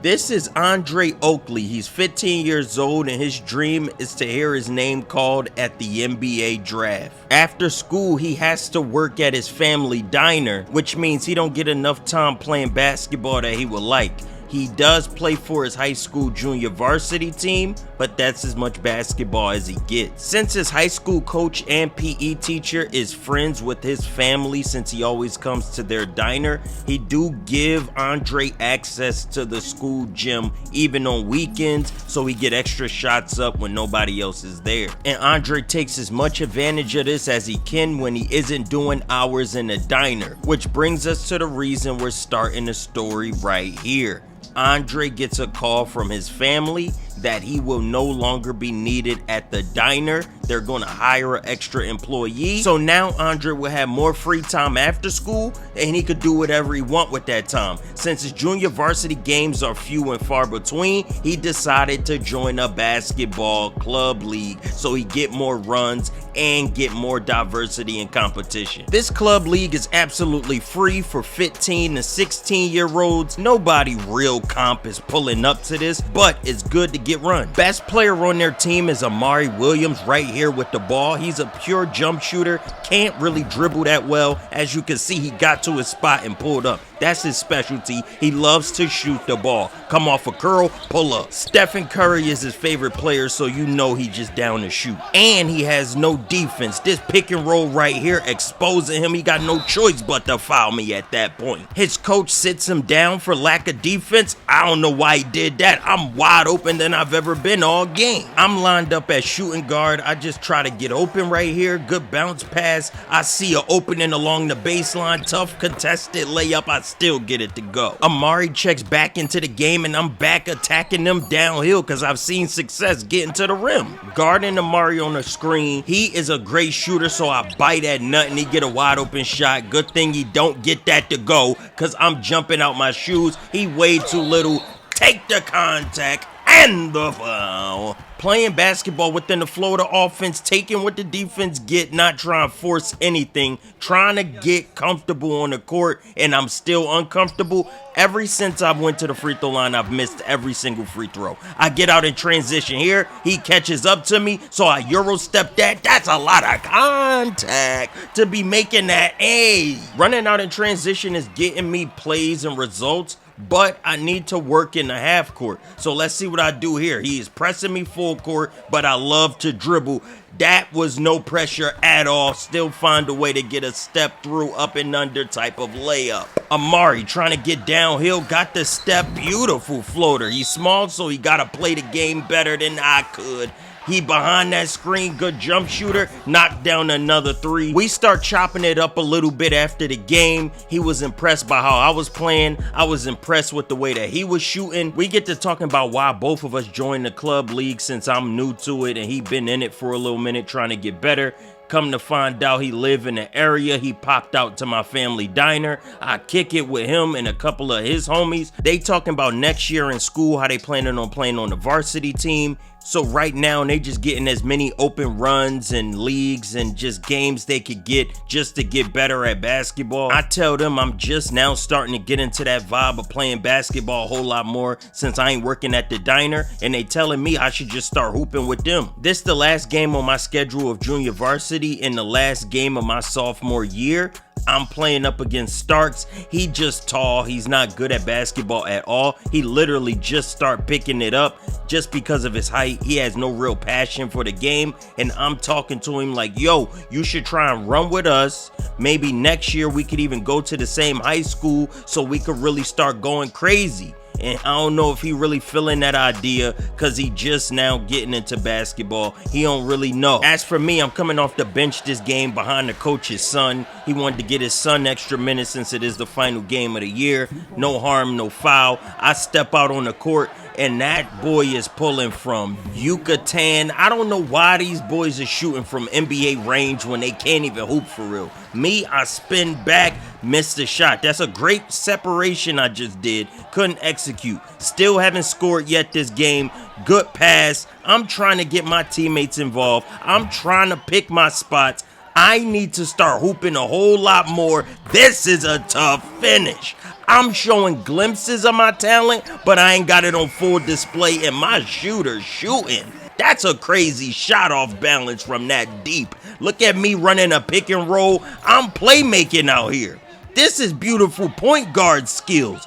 This is Andre Oakley. He's 15 years old and his dream is to hear his name called at the NBA draft. After school, he has to work at his family diner, which means he don't get enough time playing basketball that he would like. He does play for his high school junior varsity team, but that's as much basketball as he gets. Since his high school coach and PE teacher is friends with his family since he always comes to their diner, he do give Andre access to the school gym even on weekends so he get extra shots up when nobody else is there. And Andre takes as much advantage of this as he can when he isn't doing hours in the diner, which brings us to the reason we're starting the story right here. Andre gets a call from his family that he will no longer be needed at the diner. They're going to hire an extra employee. So now Andre will have more free time after school and he could do whatever he wants with that time. Since his junior varsity games are few and far between, he decided to join a basketball club league so he get more runs and get more diversity and competition. This club league is absolutely free for 15 to 16-year-olds. Nobody real comp is pulling up to this, but it's good to get run. Best player on their team is Amari Williams right here with the ball. He's a pure jump shooter, can't really dribble that well. As you can see, he got to his spot and pulled up. That's his specialty. He loves to shoot the ball. Come off a curl, pull up. Stephen Curry is his favorite player, so you know he just down to shoot. And he has no defense. This pick and roll right here exposing him. He got no choice but to foul me at that point. His coach sits him down for lack of defense. I don't know why he did that. I'm wide open than I've ever been all game. I'm lined up at shooting guard. I just try to get open right here. Good bounce pass. I see an opening along the baseline. Tough contested layup. I still get it to go. Amari checks back into the game and I'm back attacking them downhill because I've seen success getting to the rim. Guarding Amari on the screen. He is a great shooter, so I bite at nothing. He get a wide open shot. Good thing he don't get that to go because I'm jumping out my shoes. He way too little. Take the contact and the foul. Playing basketball within the flow of the offense, taking what the defense get, not trying to force anything, trying to get comfortable on the court, and I'm still uncomfortable. Ever since I went to the free throw line, I've missed every single free throw. I get out in transition here, he catches up to me, so I Euro step that. That's a lot of contact to be making that. Hey, running out in transition is getting me plays and results, but I need to work in the half court. So let's see what I do here. He is pressing me full court, but I love to dribble. That was no pressure at all. Still find a way to get a step through, up and under type of layup. Amari trying to get downhill, got the step, beautiful floater. He's small, so he got to play the game better than I could. He behind that screen, good jump shooter, knocked down another three. We start chopping it up a little bit after the game. He was impressed by how I was playing. I was impressed with the way that he was shooting. We get to talking about why both of us joined the club league since I'm new to it and he been in it for a little minute trying to get better. Come to find out he live in the area. He popped out to my family diner. I kick it with him and a couple of his homies. They talking about next year in school, how they planning on playing on the varsity team. So right now, they just getting as many open runs and leagues and just games they could get just to get better at basketball. I tell them I'm just now starting to get into that vibe of playing basketball a whole lot more since I ain't working at the diner, and they telling me I should just start hooping with them. This the last game on my schedule of junior varsity and the last game of my sophomore year. I'm playing up against Starks. He just tall. He's not good at basketball at all. He literally just start picking it up just because of his height. He has no real passion for the game. And I'm talking to him like, yo, you should try and run with us. Maybe next year we could even go to the same high school so we could really start going crazy. And I don't know if he really feeling that idea because he just now getting into basketball. He don't really know. As for me, I'm coming off the bench this game behind the coach's son. He wanted to get his son extra minutes since it is the final game of the year. No harm, no foul. I step out on the court and that boy is pulling from Yucatan. I don't know why these boys are shooting from NBA range when they can't even hoop for real. Me, I spin back, missed the shot. That's a great separation I just did. Couldn't execute. Still haven't scored yet this game. Good pass. I'm trying to get my teammates involved. I'm trying to pick my spots. I need to start hooping a whole lot more. This is a tough finish. I'm showing glimpses of my talent, but I ain't got it on full display, and my shooter's shooting. That's a crazy shot off balance from that deep. Look at me running a pick and roll. I'm playmaking out here. This is beautiful point guard skills.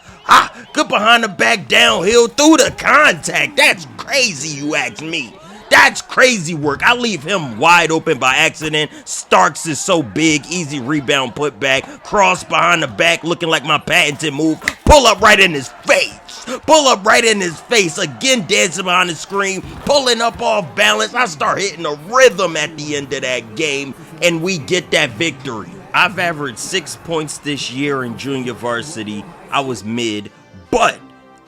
Good behind the back downhill through the contact. That's crazy, you ask me. That's crazy work. I leave him wide open by accident. Starks is so big, easy rebound put back. Cross behind the back, looking like my patented move. Pull up right in his face. Pull up right in his face. Again, dancing behind the screen, pulling up off balance. I start hitting a rhythm at the end of that game, and we get that victory. I've averaged 6 points this year in junior varsity. I was mid, but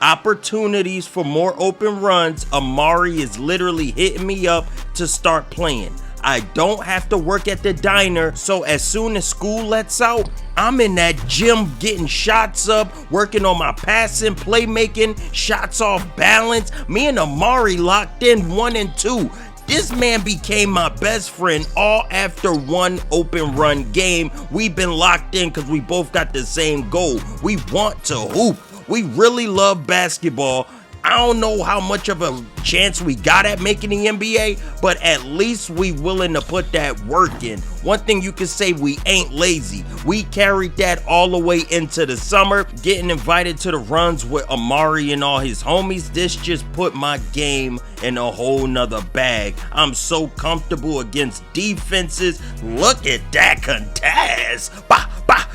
opportunities for more open runs. Amari is literally hitting me up to start playing. I don't have to work at the diner, so as soon as school lets out, I'm in that gym getting shots up, working on my passing, playmaking, shots off balance. Me and Amari locked in 1 and 2. This man became my best friend all after one open run game. We've been locked in because we both got the same goal. We want to hoop. We really love basketball. I don't know how much of a chance we got at making the NBA, but at least we willing to put that work in. One thing you can say, we ain't lazy. We carried that all the way into the summer, getting invited to the runs with Amari and all his homies. This just put my game in a whole nother bag. I'm so comfortable against defenses. Look at that contest. Bah, bah.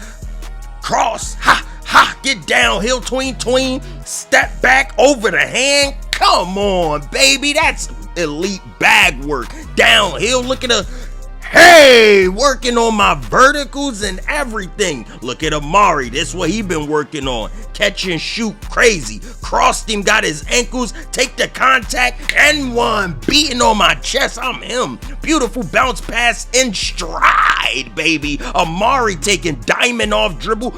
Cross, get downhill, tween, step back over the hand. Come on, baby, that's elite bag work. Downhill, look at working on my verticals and everything. Look at Amari, this what he been working on. Catch and shoot, crazy. Crossed him, got his ankles, take the contact, and one. Beating on my chest, I'm him. Beautiful bounce pass in stride, baby. Amari taking diamond off dribble.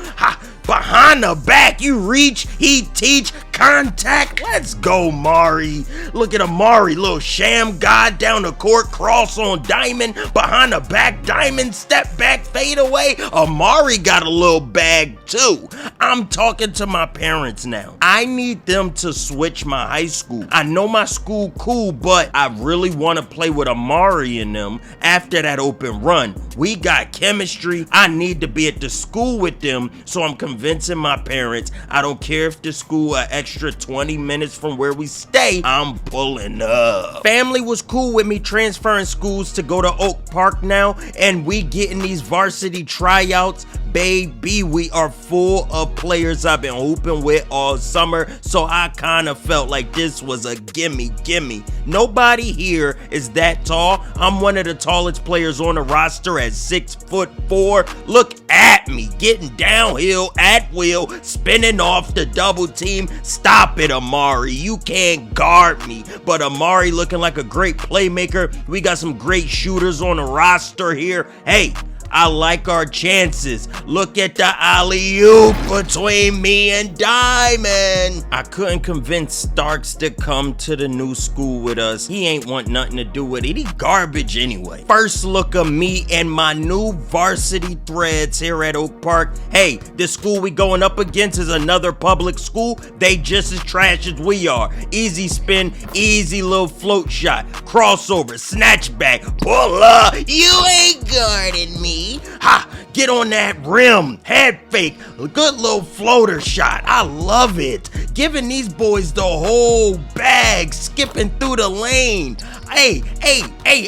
Behind the back, you reach, he teach, contact. Let's go, Mari. Look at Amari, little sham god down the court, cross on diamond, behind the back, diamond, step back, fade away. Amari got a little bag too. I'm talking to my parents now. I need them to switch my high school. I know my school cool, but I really want to play with Amari and them after that open run. We got chemistry. I need to be at the school with them, so I'm convincing my parents. I don't care if the school an extra 20 minutes from where we stay, I'm pulling up. Family was cool with me transferring schools to go to Oak Park now, and we getting these varsity tryouts. Baby, we are full of players I've been hooping with all summer, so I kind of felt like this was a gimme. Nobody here is that tall. I'm one of the tallest players on the roster at 6'4". Look at me, getting downhill at will, spinning off the double team. Stop it, Amari. You can't guard me. But Amari looking like a great playmaker. We got some great shooters on the roster here. Hey, I like our chances. Look at the alley-oop between me and Diamond. I couldn't convince Starks to come to the new school with us. He ain't want nothing to do with it. He garbage anyway. First look of me and my new varsity threads here at Oak Park. Hey, the school we going up against is another public school. They just as trash as we are. Easy spin, easy little float shot, crossover, snatch back, pull up. You ain't guarding me. Get on that rim, head fake, a good little floater shot. I love it. Giving these boys the whole bag, skipping through the lane. Hey,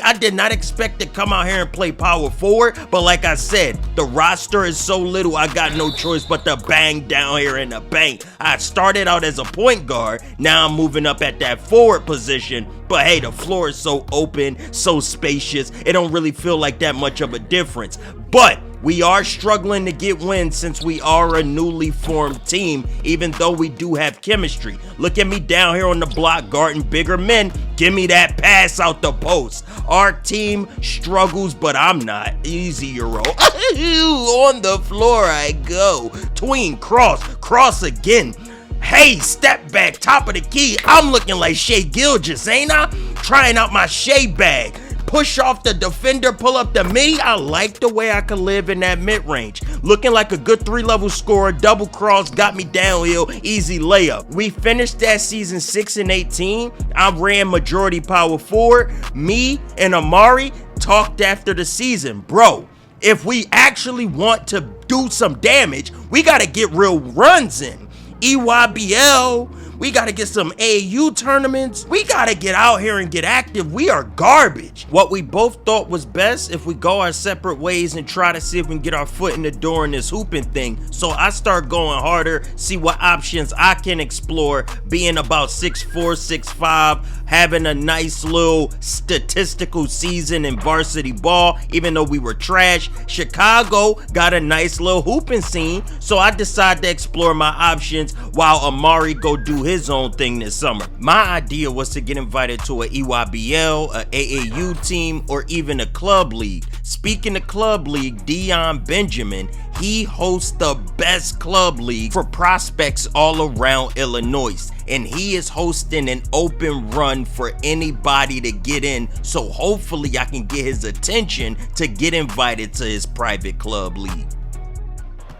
I did not expect to come out here and play power forward, but like I said, the roster is so little, I got no choice but to bang down here in the bank. I started out as a point guard, now I'm moving up at that forward position, but hey, the floor is so open, so spacious, it don't really feel like that much of a difference. But we are struggling to get wins since we are a newly formed team, even though we do have chemistry. Look at me down here on the block guarding bigger men. Give me that pass out the post. Our team struggles, but I'm not. Easy, Euro. On the floor I go. Tween, cross again. Hey, step back, top of the key. I'm looking like Shea Gilgeous, ain't I? Trying out my Shea bag. push off the defender, pull up the midi. I like the way I could live in that mid-range. Looking like a good 3-level scorer, double cross, got me downhill, easy layup. We finished that season 6-18. I ran majority power forward. Me and Amari talked after the season. Bro, if we actually want to do some damage, we got to get real runs in. EYBL, we got to get some AU tournaments. We got to get out here and get active. We are garbage. What we both thought was best, if we go our separate ways and try to see if we can get our foot in the door in this hooping thing. So I start going harder, see what options I can explore, being about 6'4", 6'5", having a nice little statistical season in varsity ball, even though we were trash. Chicago got a nice little hooping scene, so I decided to explore my options while Amari go do his own thing this summer. My idea was to get invited to a EYBL, a AAU team, or even a club league. Speaking of club league, Dion Benjamin, he hosts the best club league for prospects all around Illinois, and he is hosting an open run for anybody to get in, so hopefully I can get his attention to get invited to his private club league.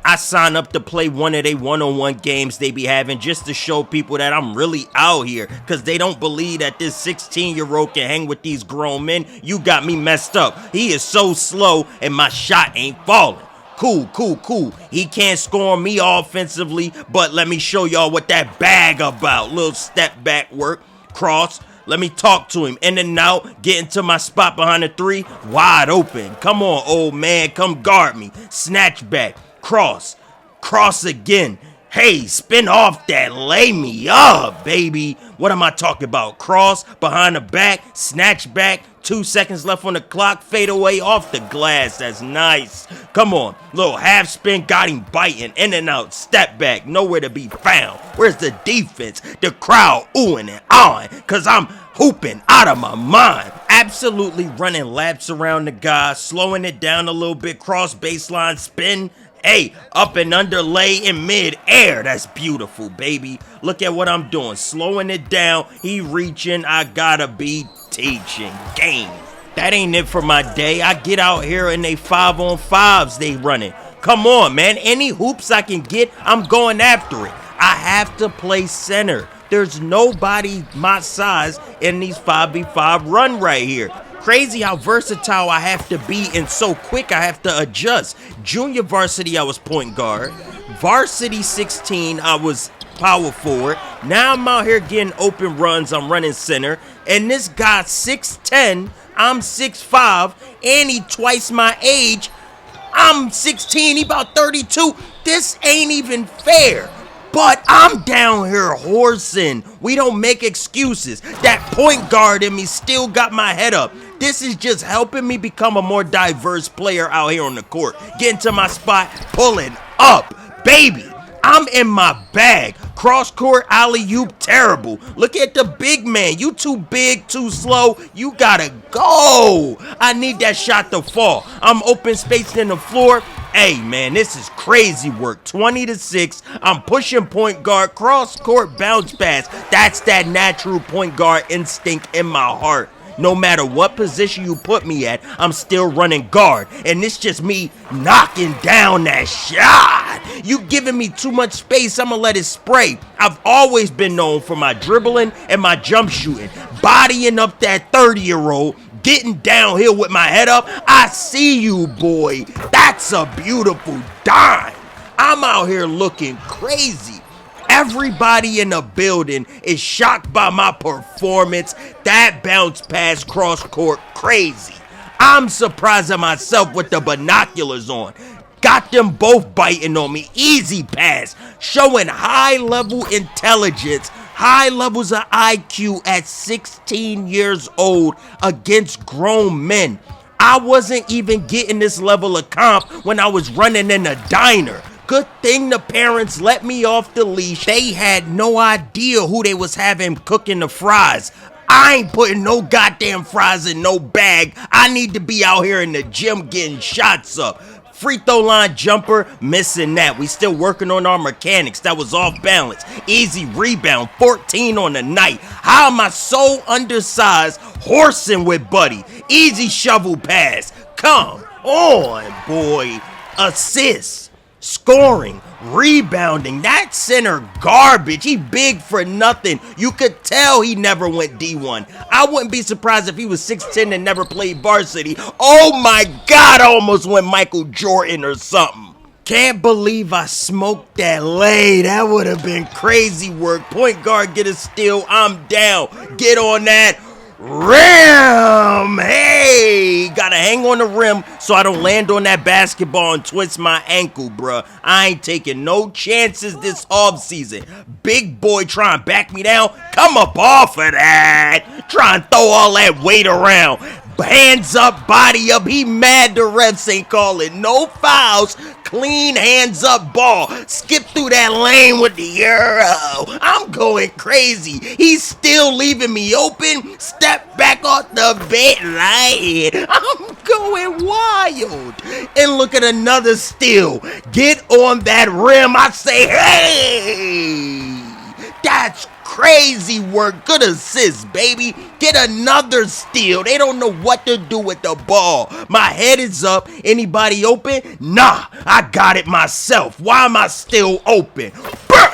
I sign up to play one of they one-on-one games they be having just to show people that I'm really out here, because they don't believe that this 16-year-old can hang with these grown men. You got me messed up. He is so slow and my shot ain't falling. Cool. He can't score me offensively, but let me show y'all what that bag about. Little step back work, cross. Let me talk to him. In and out, get into my spot behind the three, wide open. Come on, old man, come guard me. Snatch back, cross again. Hey, spin off that, lay me up, baby. What am I talking about? Cross, behind the back, snatch back, 2 seconds left on the clock, fade away off the glass. That's nice. Come on, little half spin, got him biting, in and out, step back, nowhere to be found. Where's the defense? The crowd oohing and ahhing, cause I'm hooping out of my mind. Absolutely running laps around the guy, slowing it down a little bit, cross baseline, spin. Hey, up and under lay in mid-air. That's beautiful, baby. Look at what I'm doing. Slowing it down. He reaching. I gotta be teaching. Game. That ain't it for my day. I get out here and they 5-on-5s they running. Come on, man. Any hoops I can get, I'm going after it. I have to play center. There's nobody my size in these 5v5 run right here. Crazy how versatile I have to be and so quick I have to adjust. Junior varsity, I was point guard. Varsity 16, I was power forward. Now I'm out here getting open runs. I'm running center. And this guy 6'10", I'm 6'5", and he twice my age. I'm 16, he about 32. This ain't even fair. But I'm down here horsing. We don't make excuses. That point guard in me still got my head up. This is just helping me become a more diverse player out here on the court. Getting to my spot, pulling up, baby. I'm in my bag. Cross court, alley-oop, terrible. Look at the big man. You too big, too slow. You gotta go. I need that shot to fall. I'm open spaced in the floor. Hey, man, this is crazy work. 20-6. I'm pushing point guard, cross court, bounce pass. That's that natural point guard instinct in my heart. No matter what position you put me at, I'm still running guard. And it's just me knocking down that shot. You giving me too much space, I'ma let it spray. I've always been known for my dribbling and my jump shooting. Bodying up that 30-year-old, getting downhill with my head up. I see you, boy. That's a beautiful dime. I'm out here looking crazy. Everybody in the building is shocked by my performance. That bounce pass cross court, crazy. I'm surprised at myself with the binoculars on. Got them both biting on me. Easy pass. Showing high level intelligence, high levels of IQ at 16 years old against grown men. I wasn't even getting this level of comp when I was running in a diner. Good thing the parents let me off the leash. They had no idea who they was having cooking the fries. I ain't putting no goddamn fries in no bag. I need to be out here in the gym getting shots up. Free throw line jumper, missing that. We still working on our mechanics. That was off balance. Easy rebound, 14 on the night. How am I so undersized horsing with Buddy. Easy shovel pass. Come on, boy. Assists, scoring, rebounding. That center garbage. He big for nothing. You could tell he never went D1. I wouldn't be surprised if he was 6'10 and never played varsity. Oh my God, I almost went Michael Jordan or something. Can't believe I smoked that lay. That would have been crazy work. Point guard, get a steal. I'm down. Get on that rim. Hey, gotta hang on the rim so I don't land on that basketball and twist my ankle, bruh. I ain't taking no chances this offseason. Big boy trying to back me down. Come up off of that. Try and throw all that weight around. Hands up, body up. He mad the refs ain't calling no fouls. Clean hands up ball. Skip through that lane with the Euro. I'm going crazy. He's still leaving me open. Step back off the bed line. I'm going wild. And look at another steal. Get on that rim. I say, hey, that's crazy work. Good assist, baby. Get another steal. They don't know what to do with the ball. My head is up. Anybody open? Nah, I got it myself. Why am I still open? Burn.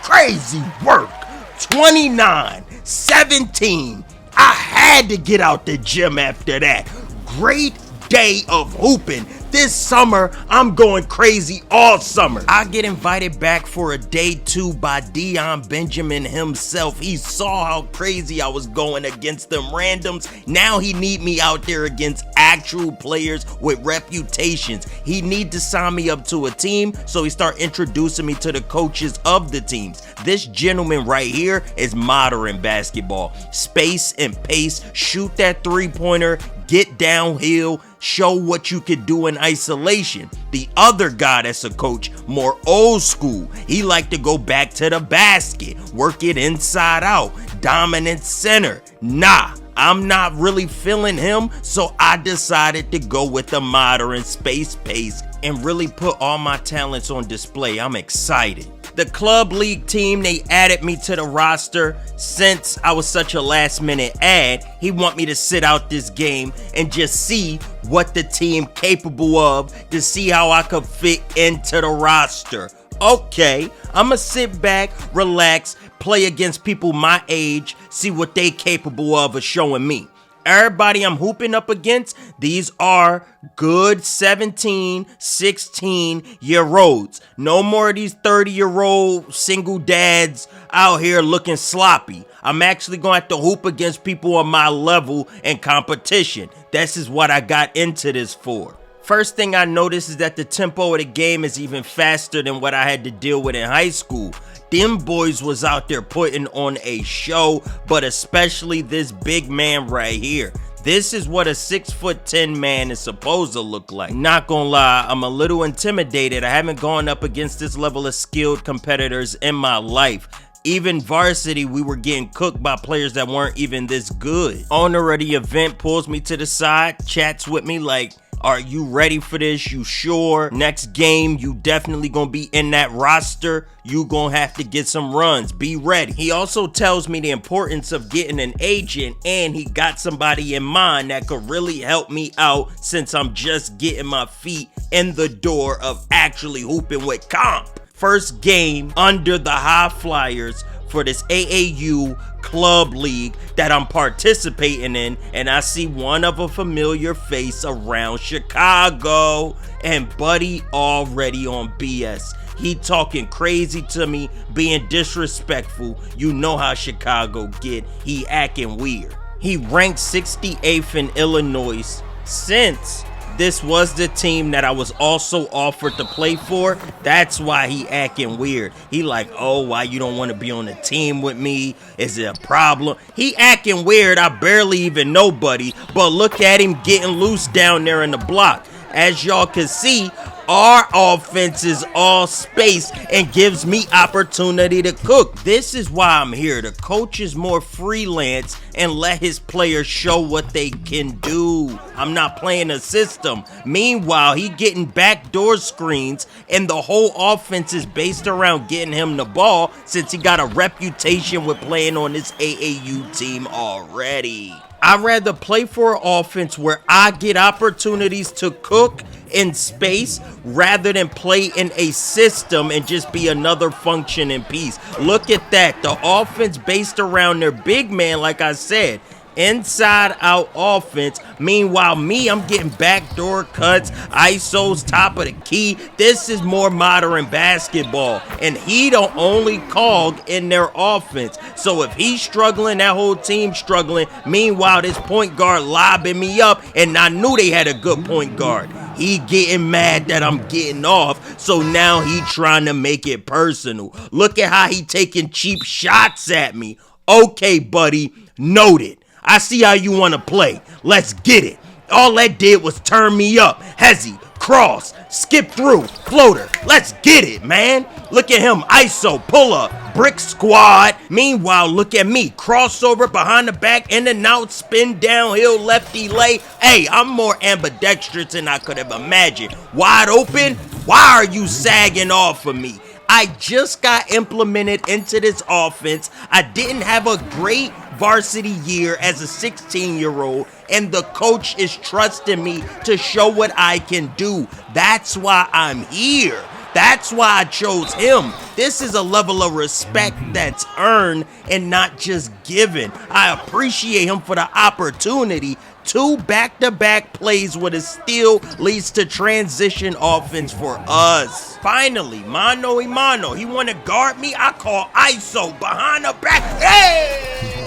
Crazy work. 29-17. I had to get out the gym after that. Great day of hooping. This summer, I'm going crazy all summer. I get invited back for a day 2 by Dion Benjamin himself. He saw how crazy I was going against them randoms. Now he need me out there against actual players with reputations. He need to sign me up to a team, so he start introducing me to the coaches of the teams. This gentleman right here is modern basketball. Space and pace, shoot that three-pointer, get downhill, show what you could do in isolation. The other guy that's a coach, more old school. He like to go back to the basket, work it inside out, dominant center. Nah, I'm not really feeling him, so I decided to go with the modern space pace and really put all my talents on display. I'm excited. The club league team, they added me to the roster. Since I was such a last minute add, he want me to sit out this game and just see what the team capable of, to see how I could fit into the roster. Okay, I'ma sit back, relax, play against people my age, see what they capable of showing me. Everybody I'm hooping up against, these are good 17, 16-year-olds. No more of these 30-year-old single dads out here looking sloppy. I'm actually going to have to hoop against people on my level and competition. This is what I got into this for. First thing I noticed is that the tempo of the game is even faster than what I had to deal with in high school. Them boys was out there putting on a show, but especially this big man right here. This is what a 6'10" man is supposed to look like. Not gonna lie, I'm a little intimidated. I haven't gone up against this level of skilled competitors in my life. Even varsity, we were getting cooked by players that weren't even this good. Owner of the event pulls me to the side, chats with me like, are you ready for this? You sure? Next game, you definitely gonna be in that roster. You gonna have to get some runs. Be ready. He also tells me the importance of getting an agent, and he got somebody in mind that could really help me out since I'm just getting my feet in the door of actually hooping with comp. First game under the High Flyers for this AAU club league that I'm participating in, and I see one of a familiar face around Chicago, and Buddy already on BS. He talking crazy to me, being disrespectful. You know how Chicago get. He acting weird. He ranked 68th in Illinois. Since this was the team that I was also offered to play for, that's why he acting weird. He like, oh, why you don't want to be on the team with me? Is it a problem? He acting weird. I barely even know Buddy, but look at him getting loose down there in the block. As y'all can see, Our offense is all space and gives me opportunity to cook. This is why I'm here. The coach is more freelance and let his players show what they can do. I'm not playing a system. Meanwhile, he getting backdoor screens and the whole offense is based around getting him the ball since he got a reputation with playing on this AAU team already. I'd rather play for an offense where I get opportunities to cook in space rather than play in a system and just be another functioning piece. Look at that. The offense based around their big man, like I said. Inside out offense. Meanwhile, I'm getting backdoor cuts, ISOs, top of the key. This is more modern basketball. And he the only cog in their offense. So if he's struggling, that whole team's struggling. Meanwhile, this point guard lobbing me up, and I knew they had a good point guard. He getting mad that I'm getting off, so now he trying to make it personal. Look at how he taking cheap shots at me. Okay, buddy, noted. I see how you want to play. Let's get it. All that did was turn me up. Hezzy, cross, skip through, floater. Let's get it, man. Look at him. ISO, pull up, brick squad. Meanwhile, look at me. Crossover behind the back, in and out, spin downhill, lefty lay. Hey, I'm more ambidextrous than I could have imagined. Wide open. Why are you sagging off of me? I just got implemented into this offense. I didn't have a great varsity year as a 16-year-old, and the coach is trusting me to show what I can do. That's why I'm here. That's why I chose him. This is a level of respect that's earned and not just given. I appreciate him for the opportunity. 2 back-to-back plays with a steal leads to transition offense for us. Finally, mano a mano. He want to guard me? I call ISO behind the back. Hey!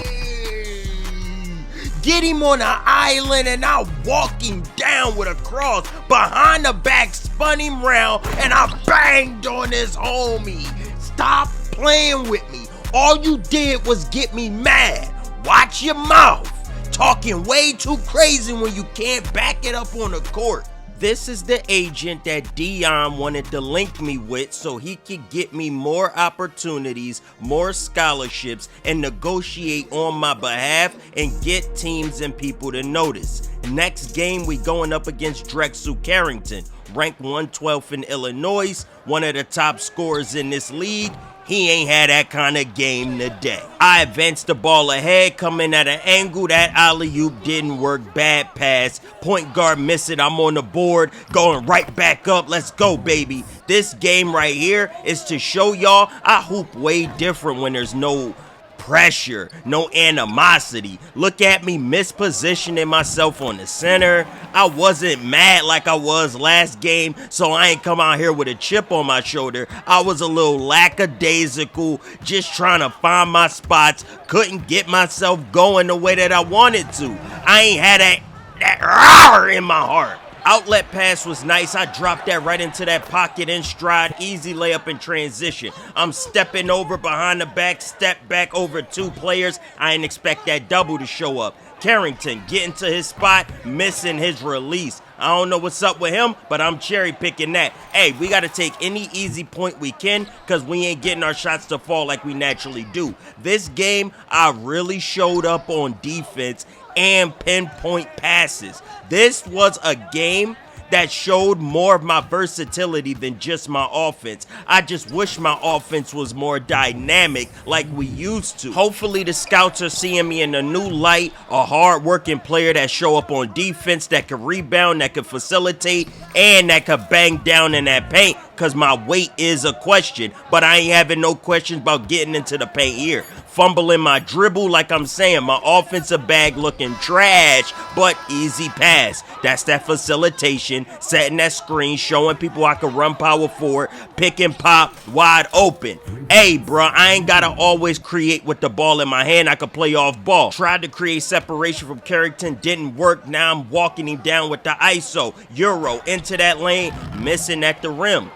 Get him on an island and I walk him down with a cross. Behind the back, spun him round and I banged on his homie. Stop playing with me. All you did was get me mad. Watch your mouth. Talking way too crazy when you can't back it up on the court. This is the agent that Dion wanted to link me with so he could get me more opportunities, more scholarships, and negotiate on my behalf and get teams and people to notice. Next game, we going up against Drexel Carrington, ranked 112th in Illinois, one of the top scorers in this league. He ain't had that kind of game today. I advanced the ball ahead, coming at an angle. That alley-oop didn't work. Bad pass. Point guard miss it. I'm on the board, going right back up. Let's go, baby. This game right here is to show y'all I hoop way different when there's no pressure, no animosity. Look at me mispositioning myself on the center. I wasn't mad like I was last game, so I ain't come out here with a chip on my shoulder. I was a little lackadaisical, just trying to find my spots. Couldn't get myself going the way that I wanted to. I ain't had that roar in my heart. Outlet pass was nice. I dropped that right into that pocket in stride. Easy layup in transition. I'm stepping over behind the back, step back over 2 players. I didn't expect that double to show up. Carrington getting to his spot, missing his release. I don't know what's up with him, but I'm cherry picking that. Hey, we got to take any easy point we can because we ain't getting our shots to fall like we naturally do. This game, I really showed up on defense and pinpoint passes. This was a game that showed more of my versatility than just my offense. I just wish my offense was more dynamic like we used to. Hopefully the scouts are seeing me in a new light, a hard-working player that show up on defense, that could rebound, that could facilitate, and that could bang down in that paint, because my weight is a question, but I ain't having no questions about getting into the paint here. Fumbling my dribble, like I'm saying, my offensive bag looking trash, but easy pass. That's that facilitation, setting that screen, showing people I can run power forward, pick and pop, wide open. Hey, bro, I ain't gotta always create with the ball in my hand. I can play off ball. Tried to create separation from Carrington, didn't work. Now I'm walking him down with the ISO. Euro into that lane, missing at the rim.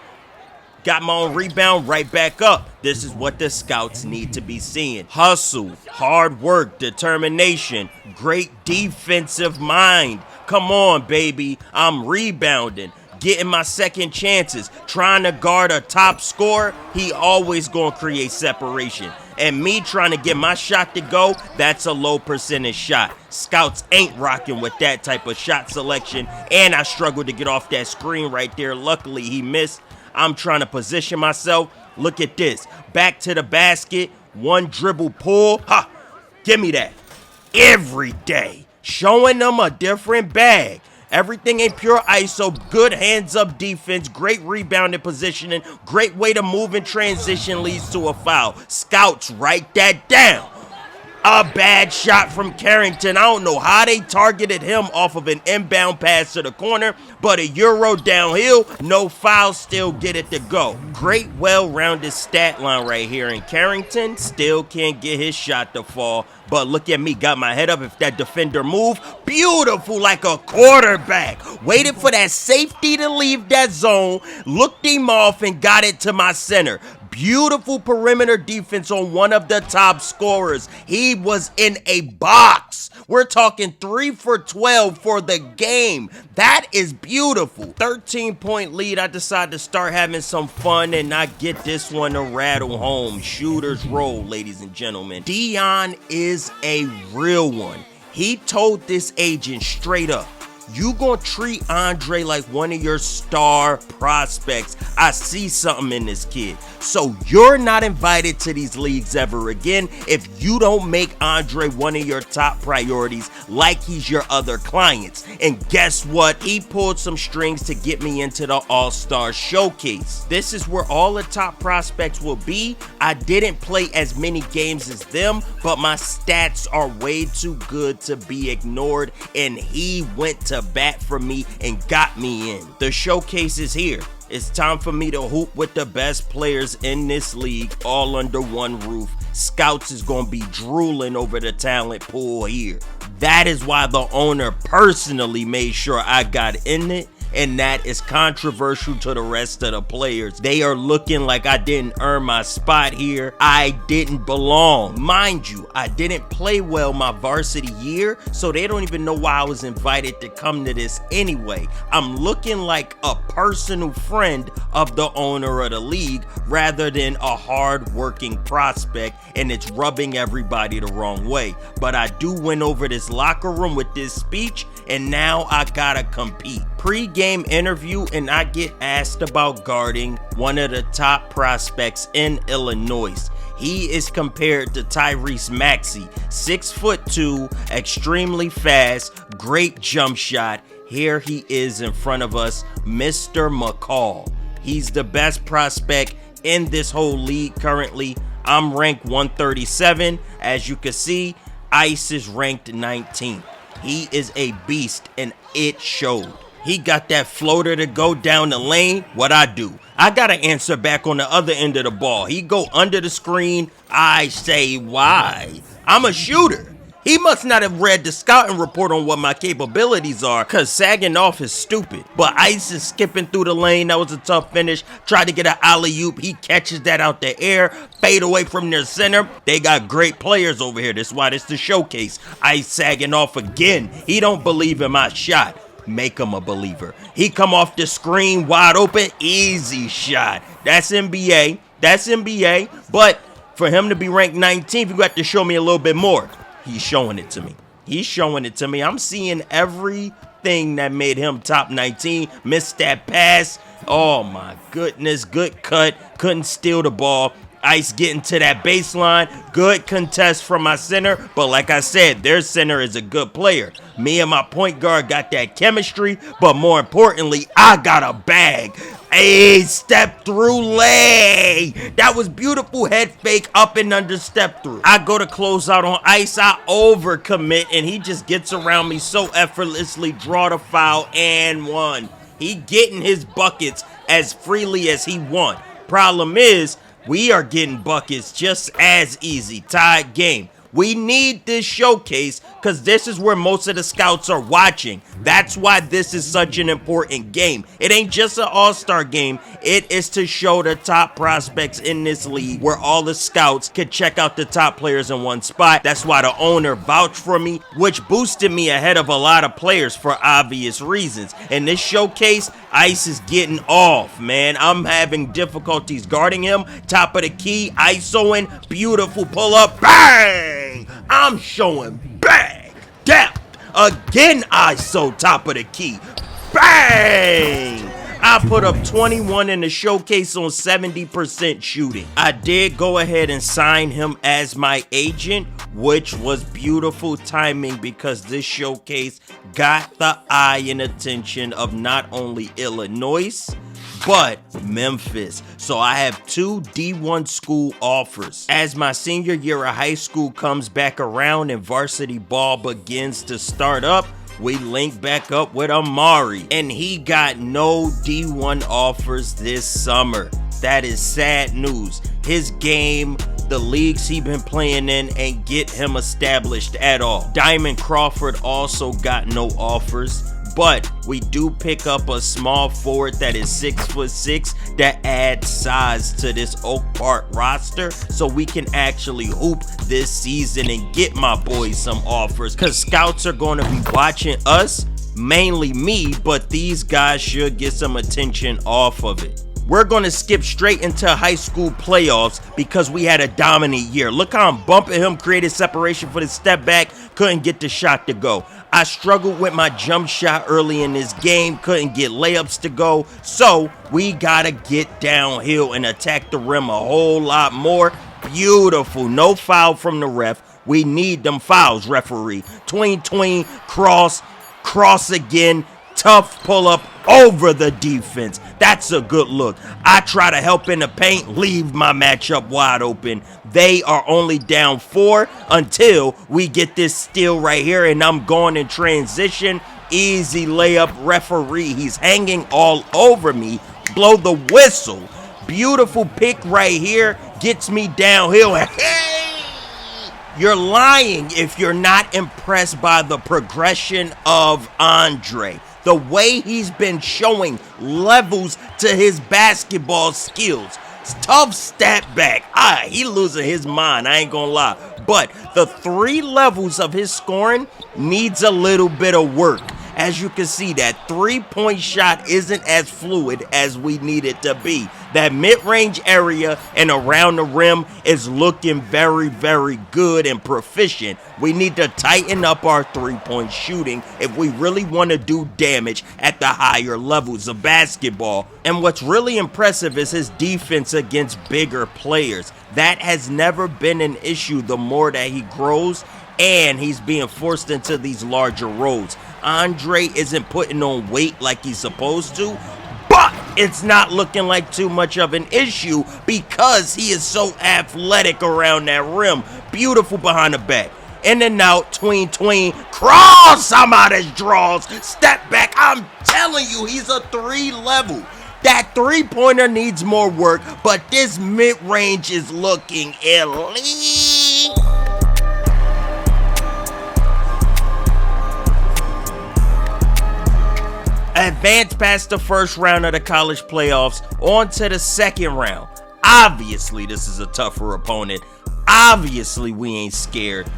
Got my own rebound, right back up. This is what the scouts need to be seeing. Hustle, hard work, determination, great defensive mind. Come on, baby. I'm rebounding. getting my second chances, trying to guard a top scorer, he always gonna create separation. And me trying to get my shot to go, that's a low percentage shot. Scouts ain't rocking with that type of shot selection, and I struggled to get off that screen right there. Luckily, he missed. I'm trying to position myself. Look at this. Back to the basket, one dribble pull. Ha! Give me that. Every day. Showing them a different bag. Everything ain't pure ISO, good hands-up defense, great rebounding positioning, great way to move in transition leads to a foul. Scouts, write that down. A bad shot from Carrington. I don't know how they targeted him off of an inbound pass to the corner, but a Euro downhill, no foul, still get it to go. Great, well-rounded stat line right here, and Carrington still can't get his shot to fall. But look at me, got my head up. If that defender move, beautiful like a quarterback. Waited for that safety to leave that zone, looked him off and got it to my center. Beautiful perimeter defense on one of the top scorers. He was in a box. We're talking 3 for 12 for the game. That is beautiful. 13-point lead. I decided to start having some fun and not get this one to rattle home. Shooters roll, ladies and gentlemen. Dion is a real one. He told this agent straight up, you gonna treat Andre like one of your star prospects. I see something in this kid. So you're not invited to these leagues ever again if you don't make Andre one of your top priorities like he's your other clients. And guess what? He pulled some strings to get me into the All-Star Showcase. This is where all the top prospects will be. I didn't play as many games as them, but my stats are way too good to be ignored, and he went to bat for me and got me in. The showcase is here. It's time for me to hoop with the best players in this league all under one roof. Scouts is gonna be drooling over the talent pool here. That is why the owner personally made sure I got in it, and that is controversial to the rest of the players. They are looking like I didn't earn my spot here. I didn't belong. Mind you, I didn't play well my varsity year, so they don't even know why I was invited to come to this anyway. I'm looking like a personal friend of the owner of the league rather than a hard-working prospect, and it's rubbing everybody the wrong way. But I do win over this locker room with this speech, and now I gotta compete. Pre-game interview, and I get asked about guarding one of the top prospects in Illinois. He is compared to Tyrese Maxey, 6'2", extremely fast, great jump shot. Here he is in front of us, Mr. McCall. He's the best prospect in this whole league currently. I'm ranked 137. As you can see, Ice is ranked 19th. He is a beast, and it showed. He got that floater to go down the lane. What I do? I got to answer back on the other end of the ball. He go under the screen. I say, why? I'm a shooter. He must not have read the scouting report on what my capabilities are, because sagging off is stupid. But Ice is skipping through the lane. That was a tough finish. Tried to get an alley-oop. He catches that out the air. Fade away from their center. They got great players over here. That's why this is the showcase. Ice sagging off again. He don't believe in my shot. Make him a believer. He come off the screen wide open. Easy shot. That's NBA. That's NBA. But for him to be ranked 19th, you got to show me a little bit more. He's showing it to me. He's showing it to me. I'm seeing everything that made him top 19. Missed that pass. Oh my goodness. Good cut. Couldn't steal the ball. Ice getting to that baseline. Good contest from my center. But like I said, their center is a good player. Me and my point guard got that chemistry. But more importantly, I got a bag. A step through lay. That was beautiful head fake up and under step through. I go to close out on Ice. I overcommit and he just gets around me so effortlessly. Draw the foul and one. He getting his buckets as freely as he want. Problem is, we are getting buckets just as easy. Tied game. We need this showcase because this is where most of the scouts are watching. That's why this is such an important game. It ain't just an all-star game. It is to show the top prospects in this league where all the scouts can check out the top players in one spot. That's why the owner vouched for me, which boosted me ahead of a lot of players for obvious reasons. And this showcase Ice is getting off, man. I'm having difficulties guarding him. Top of the key, ISOing, beautiful pull up, bang! I'm showing bang, depth. Again, ISO, top of the key, bang! I put up 21 in the showcase on 70% shooting. I did go ahead and sign him as my agent, which was beautiful timing because this showcase got the eye and attention of not only Illinois, but Memphis. So I have 2 D1 school offers. As my senior year of high school comes back around and varsity ball begins to start up, we link back up with Amari, and he got no D1 offers this summer. That is sad news. His game, the leagues he been playing in, ain't get him established at all. Diamond Crawford also got no offers, but we do pick up a small forward that is 6'6" that adds size to this Oak Park roster so we can actually hoop this season and get my boys some offers, because scouts are going to be watching us, mainly me, but these guys should get some attention off of it. We're going to skip straight into high school playoffs because we had a dominant year. Look how I'm bumping him, created separation for the step back, couldn't get the shot to go. I struggled with my jump shot early in this game, couldn't get layups to go, so we got to get downhill and attack the rim a whole lot more. Beautiful, no foul from the ref. We need them fouls, referee. Tween, cross again. Tough pull up over the defense. That's a good look. I try to help in the paint, leave my matchup wide open. They are only down 4 until we get this steal right here, and I'm going in transition. Easy layup, referee. He's hanging all over me. Blow the whistle. Beautiful pick right here. Gets me downhill. Hey! You're lying if you're not impressed by the progression of Andre. The way he's been showing levels to his basketball skills. Tough stat back. He losing his mind, I ain't gonna lie. But the 3 levels of his scoring needs a little bit of work. As you can see, that 3-point shot isn't as fluid as we need it to be. That mid-range area and around the rim is looking very, very good and proficient. We need to tighten up our 3-point shooting if we really want to do damage at the higher levels of basketball. And what's really impressive is his defense against bigger players. That has never been an issue the more that he grows and he's being forced into these larger roles. Andre isn't putting on weight like he's supposed to, but it's not looking like too much of an issue because he is so athletic around that rim. Beautiful behind the back. In and out, tween, cross, I'm out his draws, step back. I'm telling you, he's a 3 level. That 3-pointer needs more work, but this mid-range is looking elite. Advanced past the first round of the college playoffs, on to the second round. Obviously, this is a tougher opponent. Obviously, we ain't scared.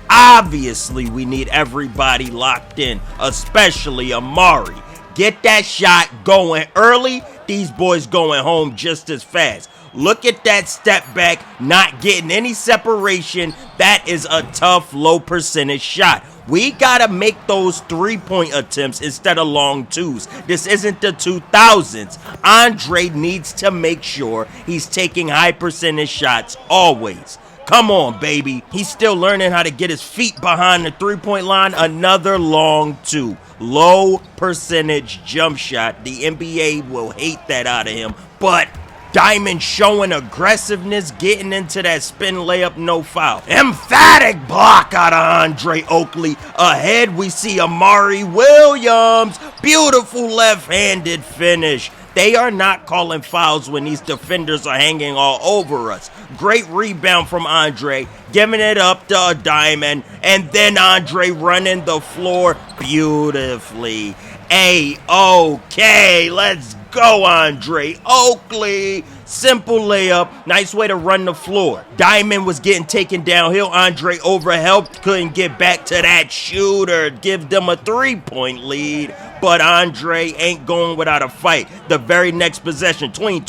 Obviously, we need everybody locked in, especially Amari. Get that shot going early. These boys going home just as fast. Look at that step back, not getting any separation. That is a tough, low percentage shot. We gotta make those 3-point attempts instead of long 2s. This isn't the 2000s. Andre needs to make sure he's taking high percentage shots always. Come on, baby. He's still learning how to get his feet behind the 3-point line. Another long 2. Low percentage jump shot. The NBA will hate that out of him, but Diamond showing aggressiveness, getting into that spin layup, no foul. Emphatic block out of Andre Oakley. Ahead, we see Amari Williams. Beautiful left-handed finish. They are not calling fouls when these defenders are hanging all over us. Great rebound from Andre, giving it up to Diamond, and then Andre running the floor beautifully. A-OK, let's go, Andre Oakley. Simple layup. Nice way to run the floor. Diamond was getting taken downhill. Andre overhelped. Couldn't get back to that shooter. Give them a 3-point lead. but Andre ain't going without a fight. The very next possession, tween,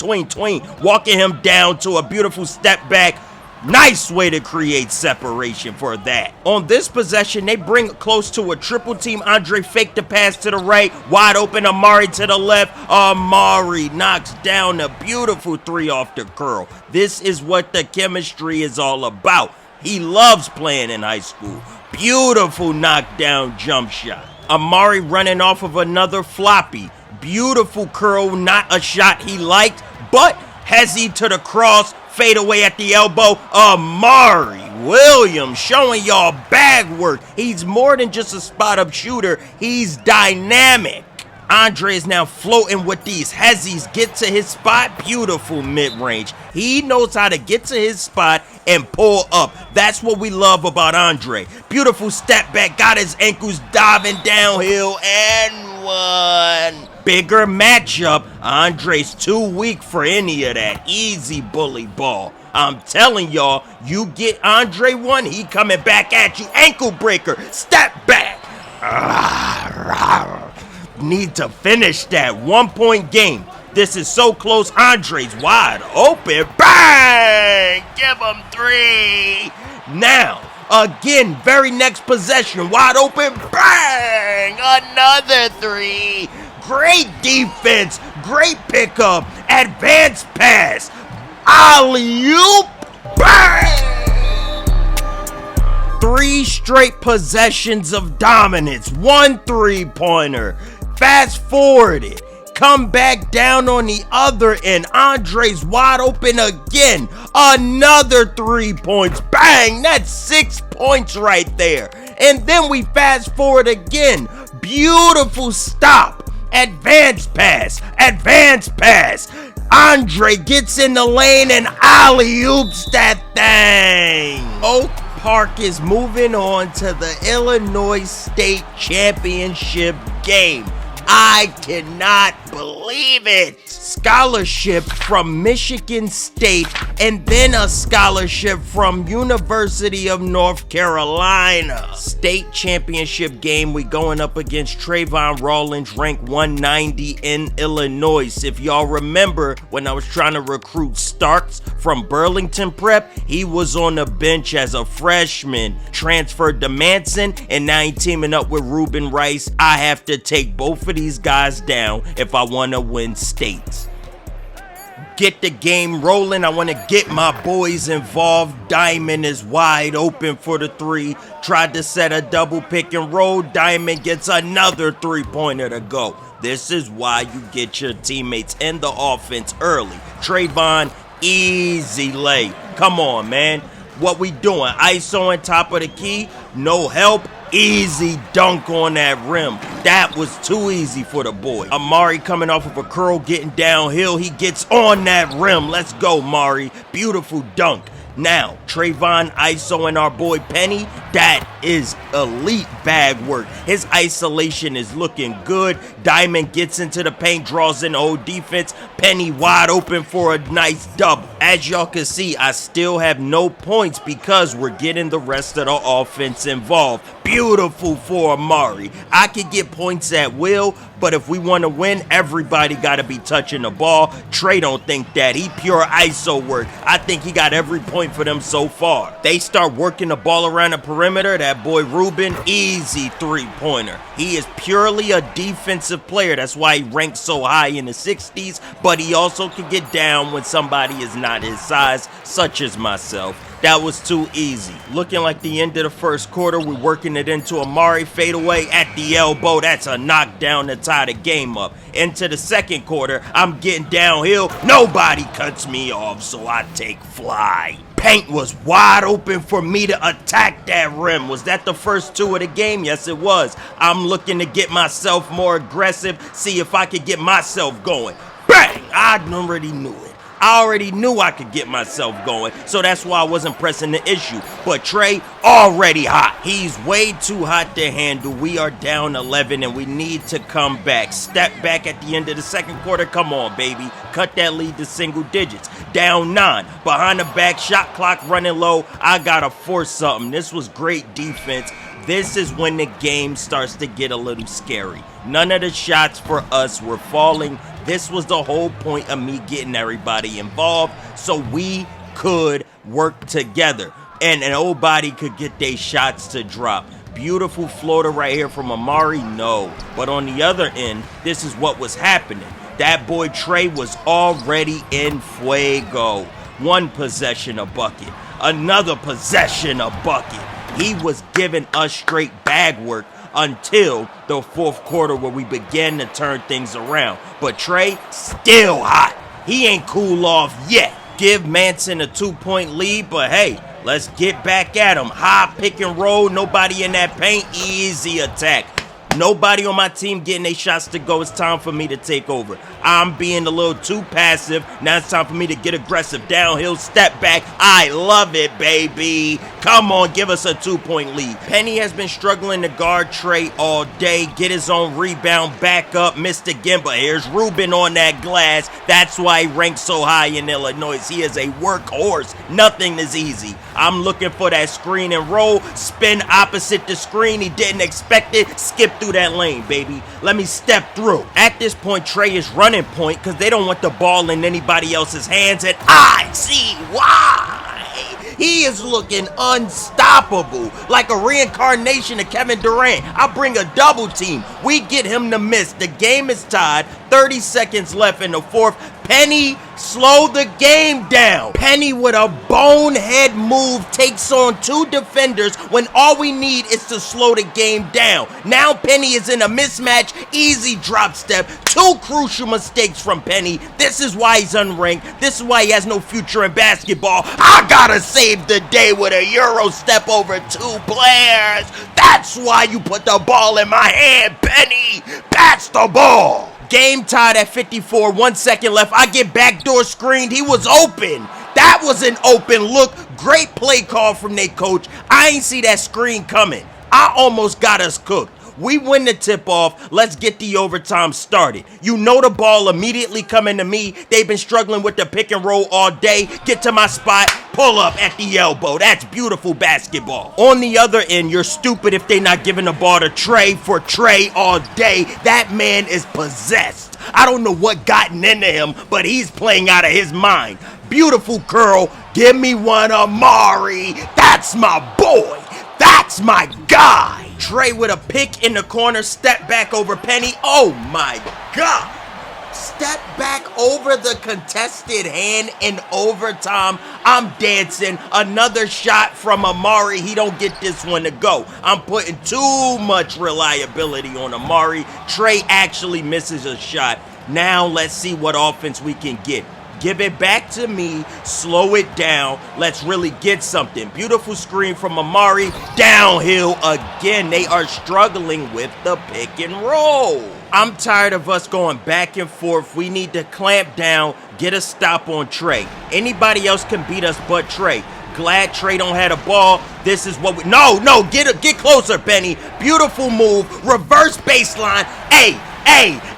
walking him down to a beautiful step back. Nice way to create separation for that. On this possession, they bring it close to a triple team. Andre faked the pass to the right, wide open Amari to the left. Amari knocks down a beautiful 3 off the curl. This is what the chemistry is all about. He loves playing in high school. Beautiful knockdown jump shot. Amari running off of another floppy. Beautiful curl, not a shot he liked, but Hezzy to the cross. Fade away at the elbow. Amari Williams showing y'all bag work. He's more than just a spot-up shooter. He's dynamic. Andre is now floating with these Hezzies. Get to his spot. Beautiful mid-range. He knows how to get to his spot and pull up. That's what we love about Andre. Beautiful step back. Got his ankles diving downhill and one. Bigger matchup. Andre's too weak for any of that. Easy bully ball. I'm telling y'all, you get Andre one, he coming back at you. Ankle breaker. Step back. Need to finish that 1-point game. This is so close. Andre's wide open. Bang! Give him 3. Now, again, very next possession. Wide open. Bang! Another 3. Great defense. Great pickup. Advanced pass. Alley-oop. Bang! 3 straight possessions of dominance. 1 3-pointer. Fast forward it. Come back down on the other end. Andre's wide open again. Another 3 points. Bang! That's 6 points right there. And then we fast forward again. Beautiful stop. Advanced pass. Advanced pass. Andre gets in the lane and alley-oops that thing. Oak Park is moving on to the Illinois State Championship game. I cannot believe it. Scholarship from Michigan State and then a scholarship from University of North Carolina. State championship game, we going up against Trayvon Rawlins, ranked 190 in Illinois. If y'all remember, when I was trying to recruit Starks from Burlington Prep, he was on the bench as a freshman, transferred to Manson, and now he's teaming up with Ruben Rice. I have to take both of these guys down if I want to win states. Get the game rolling. I want to get my boys involved. Diamond is wide open for the 3. Tried to set a double pick and roll. Diamond gets another 3-pointer to go. This is why you get your teammates in the offense early. Trayvon, easy lay. Come on, man. What we doing? ISO on top of the key. No help. Easy dunk on that rim. That was too easy for the boy. Amari coming off of a curl, getting downhill. He gets on that rim. Let's go, Mari. Beautiful dunk. Now, Trayvon ISOing our boy Penny. That is elite bag work. His isolation is looking good. Diamond gets into the paint, draws in the whole defense. Penny wide open for a nice double. As y'all can see, I still have no points because we're getting the rest of the offense involved. Beautiful for Amari. I could get points at will, but if we want to win, everybody got to be touching the ball. Trey don't think that. He pure ISO work. I think he got every point for them so far. They start working the ball around the perimeter. That boy Ruben, easy 3-pointer. He is purely a defensive player. That's why he ranks so high in the 60s, but he also can get down when somebody is not his size, such as myself. That was too easy. Looking like the end of the first quarter, we're working it into Amari fadeaway at the elbow. That's a knockdown to tie the game up. Into the second quarter, I'm getting downhill. Nobody cuts me off, so I take fly. Paint was wide open for me to attack that rim. Was that the first 2 of the game? Yes, it was. I'm looking to get myself more aggressive, see if I could get myself going. Bang! I already knew it. I already knew I could get myself going, so that's why I wasn't pressing the issue. But Trey already hot. He's way too hot to handle. We are down 11 and we need to come back. Step back at the end of the second quarter. Come on, baby. Cut that lead to single digits. Down 9. Behind the back, shot clock running low. I gotta force something. This was great defense. This is when the game starts to get a little scary. None of the shots for us were falling. This was the whole point of me getting everybody involved so we could work together and nobody could get their shots to drop. Beautiful floater right here from Amari, no. But on the other end, this is what was happening. That boy Trey was already in fuego. One possession, a bucket. Another possession, a bucket. He was giving us straight bag work until the fourth quarter where we began to turn things around. But Trey, still hot. He ain't cool off yet. Give Manson a 2-point lead, but hey, let's get back at him. High pick and roll, nobody in that paint, easy attack. Nobody on my team getting their shots to go. It's time for me to take over. I'm being a little too passive. Now it's time for me to get aggressive. Downhill, step back. I love it, baby. Come on, give us a 2-point lead. Penny has been struggling to guard Trey all day. Get his own rebound, back up, missed again. But here's Ruben on that glass. That's why he ranks so high in Illinois. He is a workhorse. Nothing is easy. I'm looking for that screen and roll. Spin opposite the screen. He didn't expect it. Skip through that lane, baby. Let me step through. At this point, Trey is running point because they don't want the ball in anybody else's hands, and I see why. He is looking unstoppable, like a reincarnation of Kevin Durant. I bring a double team. We get him to miss. The game is tied. 30 seconds left in the fourth. Penny, slow the game down. Penny with a bonehead move takes on 2 defenders when all we need is to slow the game down. Now Penny is in a mismatch, easy drop step. 2 crucial mistakes from Penny. This is why he's unranked. This is why he has no future in basketball. I gotta save the day with a Euro step over 2 players. That's why you put the ball in my hand, Penny. That's the ball. Game tied at 54, 1 second left. I get backdoor screened. He was open. That was an open look. Great play call from their coach. I ain't see that screen coming. I almost got us cooked. We win the tip-off. Let's get the overtime started. You know the ball immediately coming to me. They've been struggling with the pick and roll all day. Get to my spot. Pull up at the elbow. That's beautiful basketball. On the other end, you're stupid if they not giving the ball to Trey for Trey all day. That man is possessed. I don't know what gotten into him, but he's playing out of his mind. Beautiful curl. Give me one, Amari. That's my boy. That's my guy. Trey with a pick in the corner, step back over Penny. Oh my God. Step back over the contested hand in overtime. I'm dancing. Another shot from Amari. He don't get this one to go. I'm putting too much reliability on Amari. Trey actually misses a shot. Now let's see what offense we can get. Give it back to me. Slow it down. Let's really get something. Beautiful screen from Amari. Downhill again. They are struggling with the pick and roll. I'm tired of us going back and forth. We need to clamp down, get a stop on Trey. Anybody else can beat us but Trey. Glad Trey don't have the ball. This is what we... No, get closer, Penny. Beautiful move. Reverse baseline. Hey,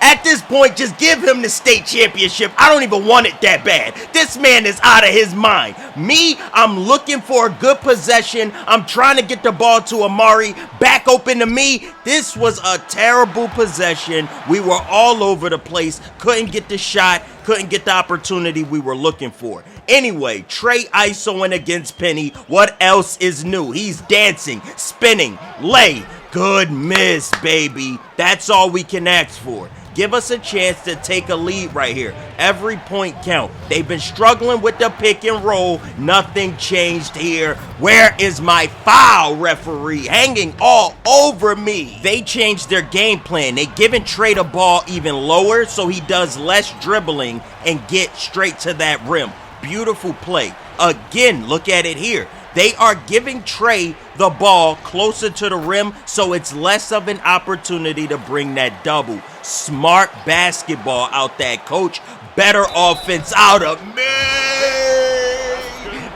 at this point, just give him the state championship. I don't even want it that bad. This man is out of his mind. Me, I'm looking for a good possession. I'm trying to get the ball to Amari. Back open to me. This was a terrible possession. We were all over the place. Couldn't get the shot. Couldn't get the opportunity we were looking for. Anyway, Trey isoing against Penny. What else is new? He's dancing, spinning, lay. Good miss, baby. That's all we can ask for. Give us a chance to take a lead right here. Every point count. They've been struggling with the pick and roll. Nothing changed here. Where is my foul, referee? Hanging all over me. They changed their game plan. They giving Trey the ball even lower so he does less dribbling and get straight to that rim. Beautiful play. Again, look at it here. They are giving Trey the ball closer to the rim, so it's less of an opportunity to bring that double. Smart basketball out that coach. Better offense out of me.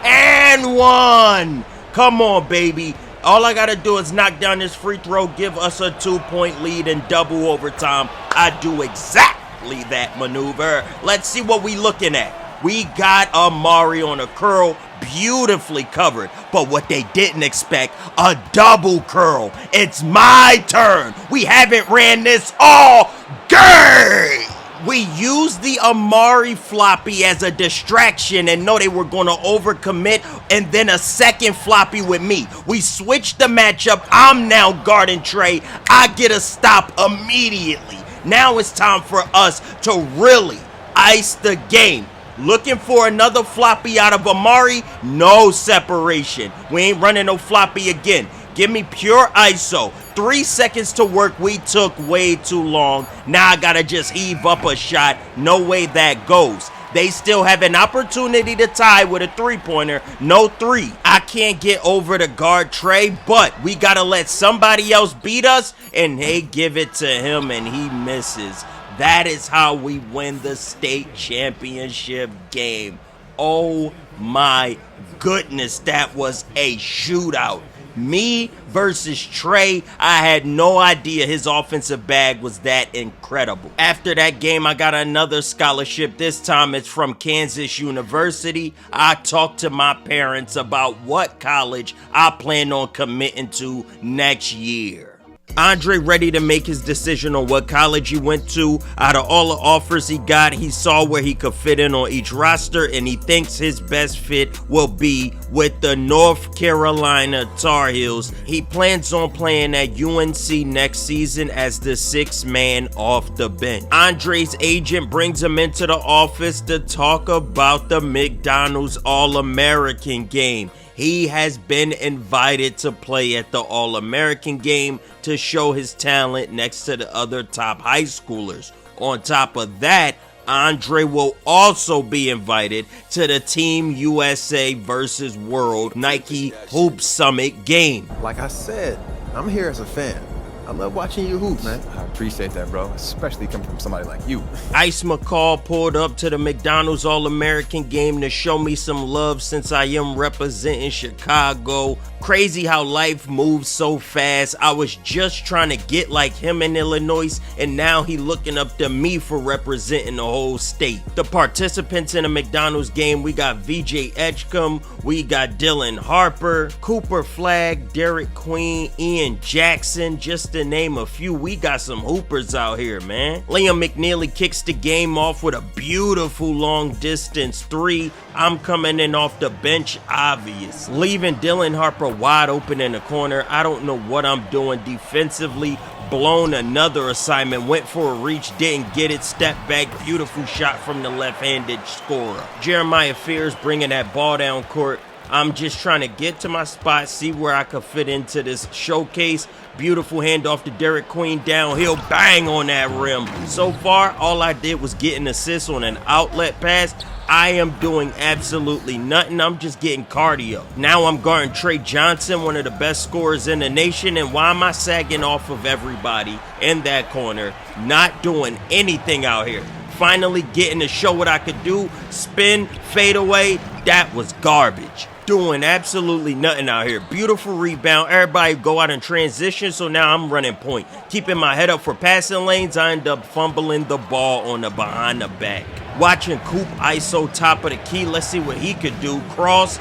And one. Come on, baby. All I gotta do is knock down this free throw, give us a 2-point lead in double overtime. I do exactly that maneuver. Let's see what we looking at. We got Amari on a curl, beautifully covered. But what they didn't expect, a double curl. It's my turn. We haven't ran this all game. We used the Amari floppy as a distraction and know they were going to overcommit, and then a second floppy with me. We switched the matchup. I'm now guarding Trey. I get a stop immediately. Now it's time for us to really ice the game. Looking for another floppy out of Amari. No separation. We ain't running no floppy again. Give me pure ISO. 3 seconds to work. We took way too long. Now I gotta just heave up a shot. No way that goes. They still have an opportunity to tie with a three-pointer. No three. I can't get over to guard Trey, but we gotta let somebody else beat us, and they give it to him, and he misses. That is how we win the state championship game. Oh my goodness, that was a shootout. Me versus Trey, I had no idea his offensive bag was that incredible. After that game, I got another scholarship. This time it's from Kansas University. I talked to my parents about what college I plan on committing to next year. Andre ready to make his decision on what college he went to. Out of all the offers he got, he saw where he could fit in on each roster, and he thinks his best fit will be with the North Carolina Tar Heels. He plans on playing at UNC next season as the sixth man off the bench. Andre's agent brings him into the office to talk about the McDonald's All-American game. He has been invited to play at the All-American game to show his talent next to the other top high schoolers. On top of that, Andre will also be invited to the Team USA versus World Nike Hoop Summit game. Like I said, I'm here as a fan. I love watching you hoop, man. I appreciate that, bro, especially coming from somebody like you. Ice McCall pulled up to the McDonald's All-American game to show me some love since I am representing Chicago. Crazy how life moves so fast. I was just trying to get like him in Illinois, and now he looking up to me for representing the whole state. The participants in the McDonald's game, we got VJ Edgecombe, we got Dylan Harper, Cooper Flagg, Derek Queen, Ian Jackson, just to name a few. We got some hoopers out here, man. Liam McNeely kicks the game off with a beautiful long distance three. I'm coming in off the bench, obvious. Leaving Dylan Harper wide open in the corner. I don't know what I'm doing defensively. Blown another assignment, went for a reach, didn't get it, step back, beautiful shot from the left-handed scorer. Jeremiah Fears bringing that ball down court. I'm just trying to get to my spot, see where I could fit into this showcase. Beautiful handoff to Derek Queen, downhill, bang on that rim. So far, all I did was get an assist on an outlet pass. I am doing absolutely nothing. I'm just getting cardio. Now I'm guarding Trey Johnson, one of the best scorers in the nation. And why am I sagging off of everybody in that corner? Not doing anything out here. Finally getting to show what I could do. Spin, fade away. That was garbage. Doing absolutely nothing out here. Beautiful rebound. Everybody go out in transition, so now I'm running point. Keeping my head up for passing lanes, I end up fumbling the ball on the behind the back. Watching Coop ISO top of the key. Let's see what he could do. Cross,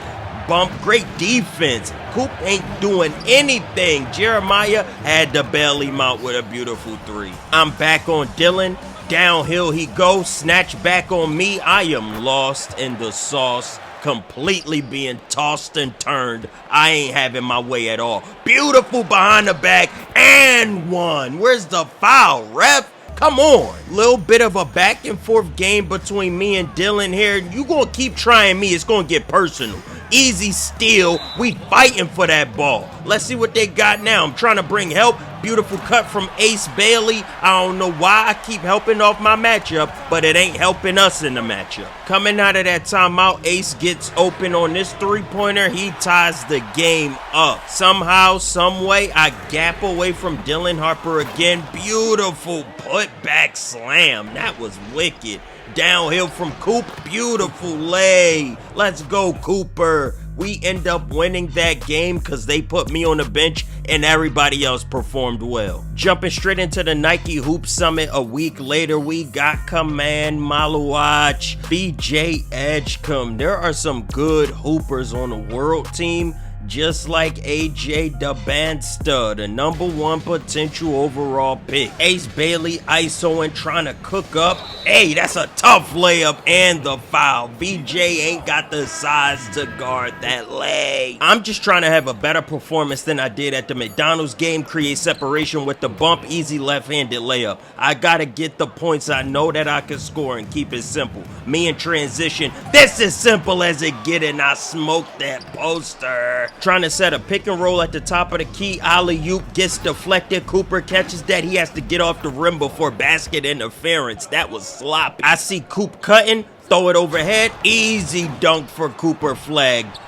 bump, great defense. Coop ain't doing anything. Jeremiah had to bail him out with a beautiful three. I'm back on Dylan. Downhill he goes. Snatch back on me. I am lost in the sauce. Completely being tossed and turned. I ain't having my way at all. Beautiful behind the back and one. Where's the foul, ref? Come on. Little bit of a back and forth game between me and Dylan here. You gonna keep trying me, it's gonna get personal. Easy steal. We fighting for that ball. Let's see what they got now. I'm trying to bring help. Beautiful cut from Ace Bailey. I don't know why I keep helping off my matchup, but it ain't helping us in the matchup. Coming out of that timeout, Ace gets open on this three-pointer. He ties the game up. Somehow, some way, I gap away from Dylan Harper again. Beautiful put-back slam. That was wicked. Downhill from Coop. Beautiful lay. Let's go, Cooper. We end up winning that game because they put me on the bench and everybody else performed well. Jumping straight into the Nike Hoop Summit a week later, we got Command Maluach, BJ Edgecombe. There are some good hoopers on the world team, just like AJ Dabansta, the #1 potential overall pick. Ace Bailey ISOing, trying to cook up. Hey, that's a tough layup and the foul. BJ ain't got the size to guard that leg. I'm just trying to have a better performance than I did at the McDonald's game, create separation with the bump, easy left-handed layup. I gotta get the points I know that I can score and keep it simple. Me in transition, this is simple as it get, and I smoked that poster. Trying to set a pick and roll at the top of the key, alley-oop gets deflected. Cooper catches that. He has to get off the rim before basket interference. That was sloppy. I see Coop cutting, throw it overhead, easy dunk for Cooper, flagged.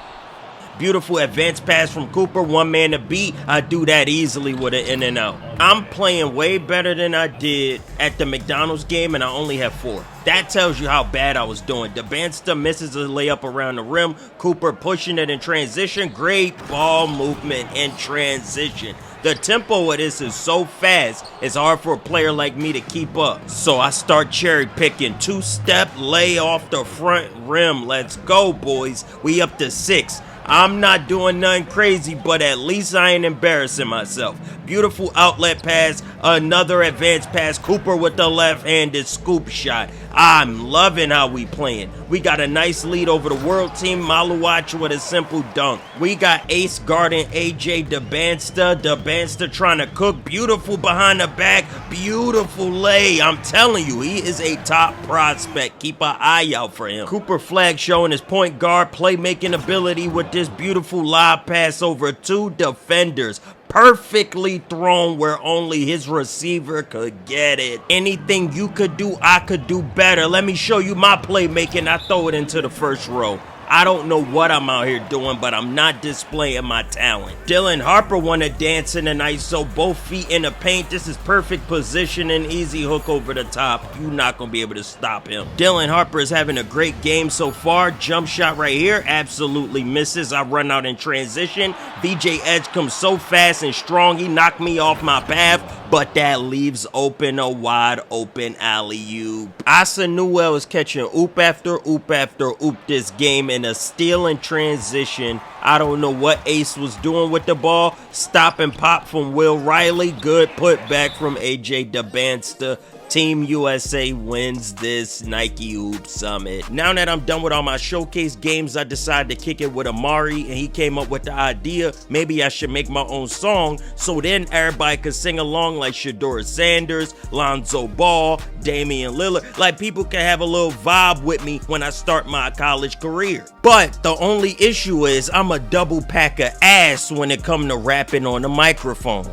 Beautiful advance pass from Cooper, one man to beat. I do that easily with an in and out. I'm playing way better than I did at the McDonald's game, and I only have 4. That tells you how bad I was doing. Dabansta misses a layup around the rim. Cooper pushing it in transition. Great ball movement in transition. The tempo of this is so fast, it's hard for a player like me to keep up. So I start cherry picking. 2-step lay off the front rim. Let's go, boys. We up to 6. I'm not doing nothing crazy, but at least I ain't embarrassing myself. Beautiful outlet pass, another advanced pass. Cooper with the left-handed scoop shot. I'm loving how we playing. We got a nice lead over the world team. Maluach with a simple dunk. We got Ace guarding AJ Dabansta. Dabansta trying to cook. Beautiful behind the back. Beautiful lay. I'm telling you, he is a top prospect. Keep an eye out for him. Cooper flag showing his point guard playmaking ability with this beautiful lob pass over 2 defenders. Perfectly thrown where only his receiver could get it. Anything you could do, I could do better. Let me show you my playmaking. I throw it into the first row. I don't know what I'm out here doing, but I'm not displaying my talent. Dylan Harper wanted dancing tonight, so both feet in the paint. This is perfect position and easy hook over the top. You're not going to be able to stop him. Dylan Harper is having a great game so far. Jump shot right here, absolutely misses. I run out in transition. VJ Edge comes so fast and strong, he knocked me off my path, but that leaves open a wide open alley-oop. Asa Newell is catching oop after oop after oop this game, in a steal and transition. I don't know what Ace was doing with the ball. Stop and pop from Will Riley. Good put back from AJ Dabansta. Team USA wins this Nike Hoop Summit. Now that I'm done with all my showcase games, I decided to kick it with Amari, and he came up with the idea, maybe I should make my own song, so then everybody could sing along like Shedeur Sanders, Lonzo Ball, Damian Lillard. Like people can have a little vibe with me when I start my college career. But the only issue is I'm a double pack of ass when it comes to rapping on the microphone.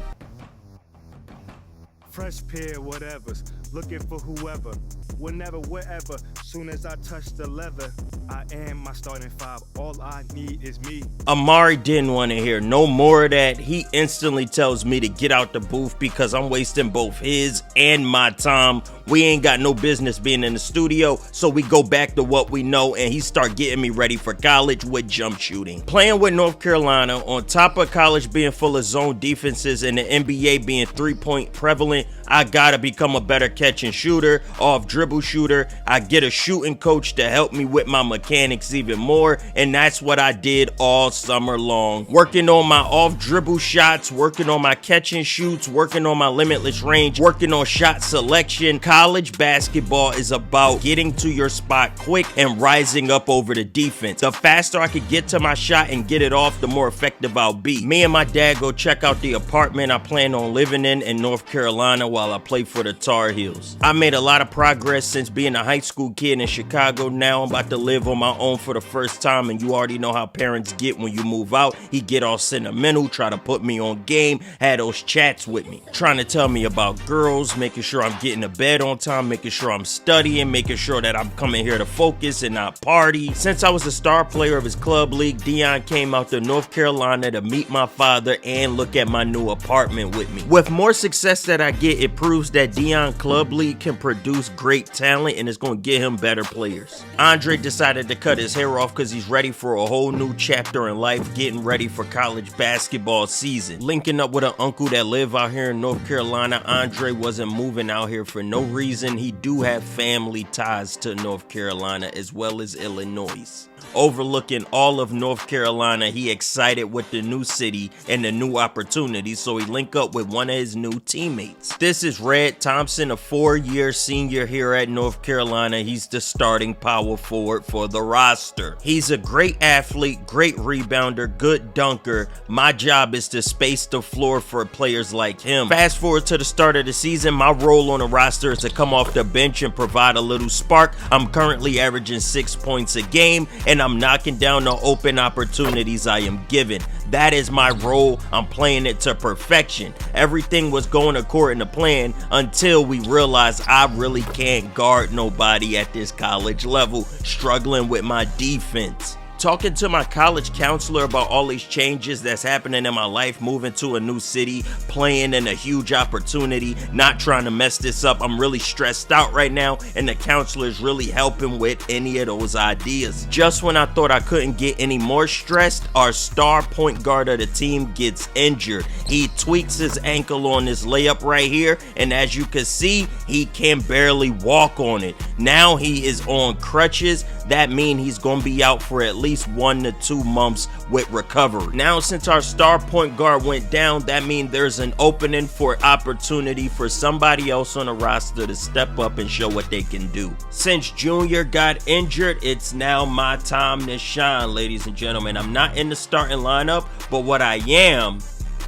Fresh pair, whatever's. Looking for whoever, whenever, wherever. Soon as I touch the leather, I am my starting 5. All I need is me. Amari didn't want to hear no more of that. He instantly tells me to get out the booth because I'm wasting both his and my time. We ain't got no business being in the studio, so we go back to what we know, and he start getting me ready for college with jump shooting. Playing with North Carolina, on top of college being full of zone defenses and the NBA being 3-point prevalent, I gotta become a better catch and shooter, off dribble shooter. I get a shooting coach to help me with my mechanics even more, and that's what I did all summer long. Working on my off dribble shots, working on my catch and shoots, working on my limitless range, working on shot selection. College basketball is about getting to your spot quick and rising up over the defense. The faster I could get to my shot and get it off, the more effective I'll be. Me and my dad go check out the apartment I plan on living in North Carolina while I play for the Tar Heels. I made a lot of progress since being a high school kid in Chicago. Now I'm about to live on my own for the first time, and you already know how parents get when you move out. He get all sentimental, try to put me on game, had those chats with me, trying to tell me about girls, making sure I'm getting to bed on time, making sure I'm studying, making sure that I'm coming here to focus and not party. Since I was a star player of his club league, Dion came out to North Carolina to meet my father and look at my new apartment with me. With more success that I get, it proves that Dion Club League can produce great talent and it's going to get him better players. Andre decided to cut his hair off because he's ready for a whole new chapter in life, getting ready for college basketball season. Linking up with an uncle that live out here in North Carolina, Andre wasn't moving out here for no reason. He do have family ties to North Carolina as well as Illinois. Overlooking all of North Carolina, he excited with the new city and the new opportunities, so he linked up with one of his new teammates. This is Red Thompson, a 4-year senior here at North Carolina. He's the starting power forward for the roster. He's a great athlete, great rebounder, good dunker. My job is to space the floor for players like him. Fast forward to the start of the season, my role on the roster is to come off the bench and provide a little spark. I'm currently averaging 6 points a game, and I'm knocking down the open opportunities I am given. That is my role. I'm playing it to perfection. Everything was going according to plan until we realized I really can't guard nobody at this college level, struggling with my defense. Talking to my college counselor about all these changes that's happening in my life, moving to a new city, playing in a huge opportunity, not trying to mess this up. I'm really stressed out right now, and the counselor is really helping with any of those ideas. Just when I thought I couldn't get any more stressed, our star point guard of the team gets injured. He tweaks his ankle on this layup right here, and as you can see, he can barely walk on it. Now he is on crutches. That means he's going to be out for at least 1 to 2 months with recovery. Now, since our star point guard went down, that means there's an opening for opportunity for somebody else on the roster to step up and show what they can do. Since Junior got injured, it's now my time to shine, ladies and gentlemen. I'm not in the starting lineup, but what I am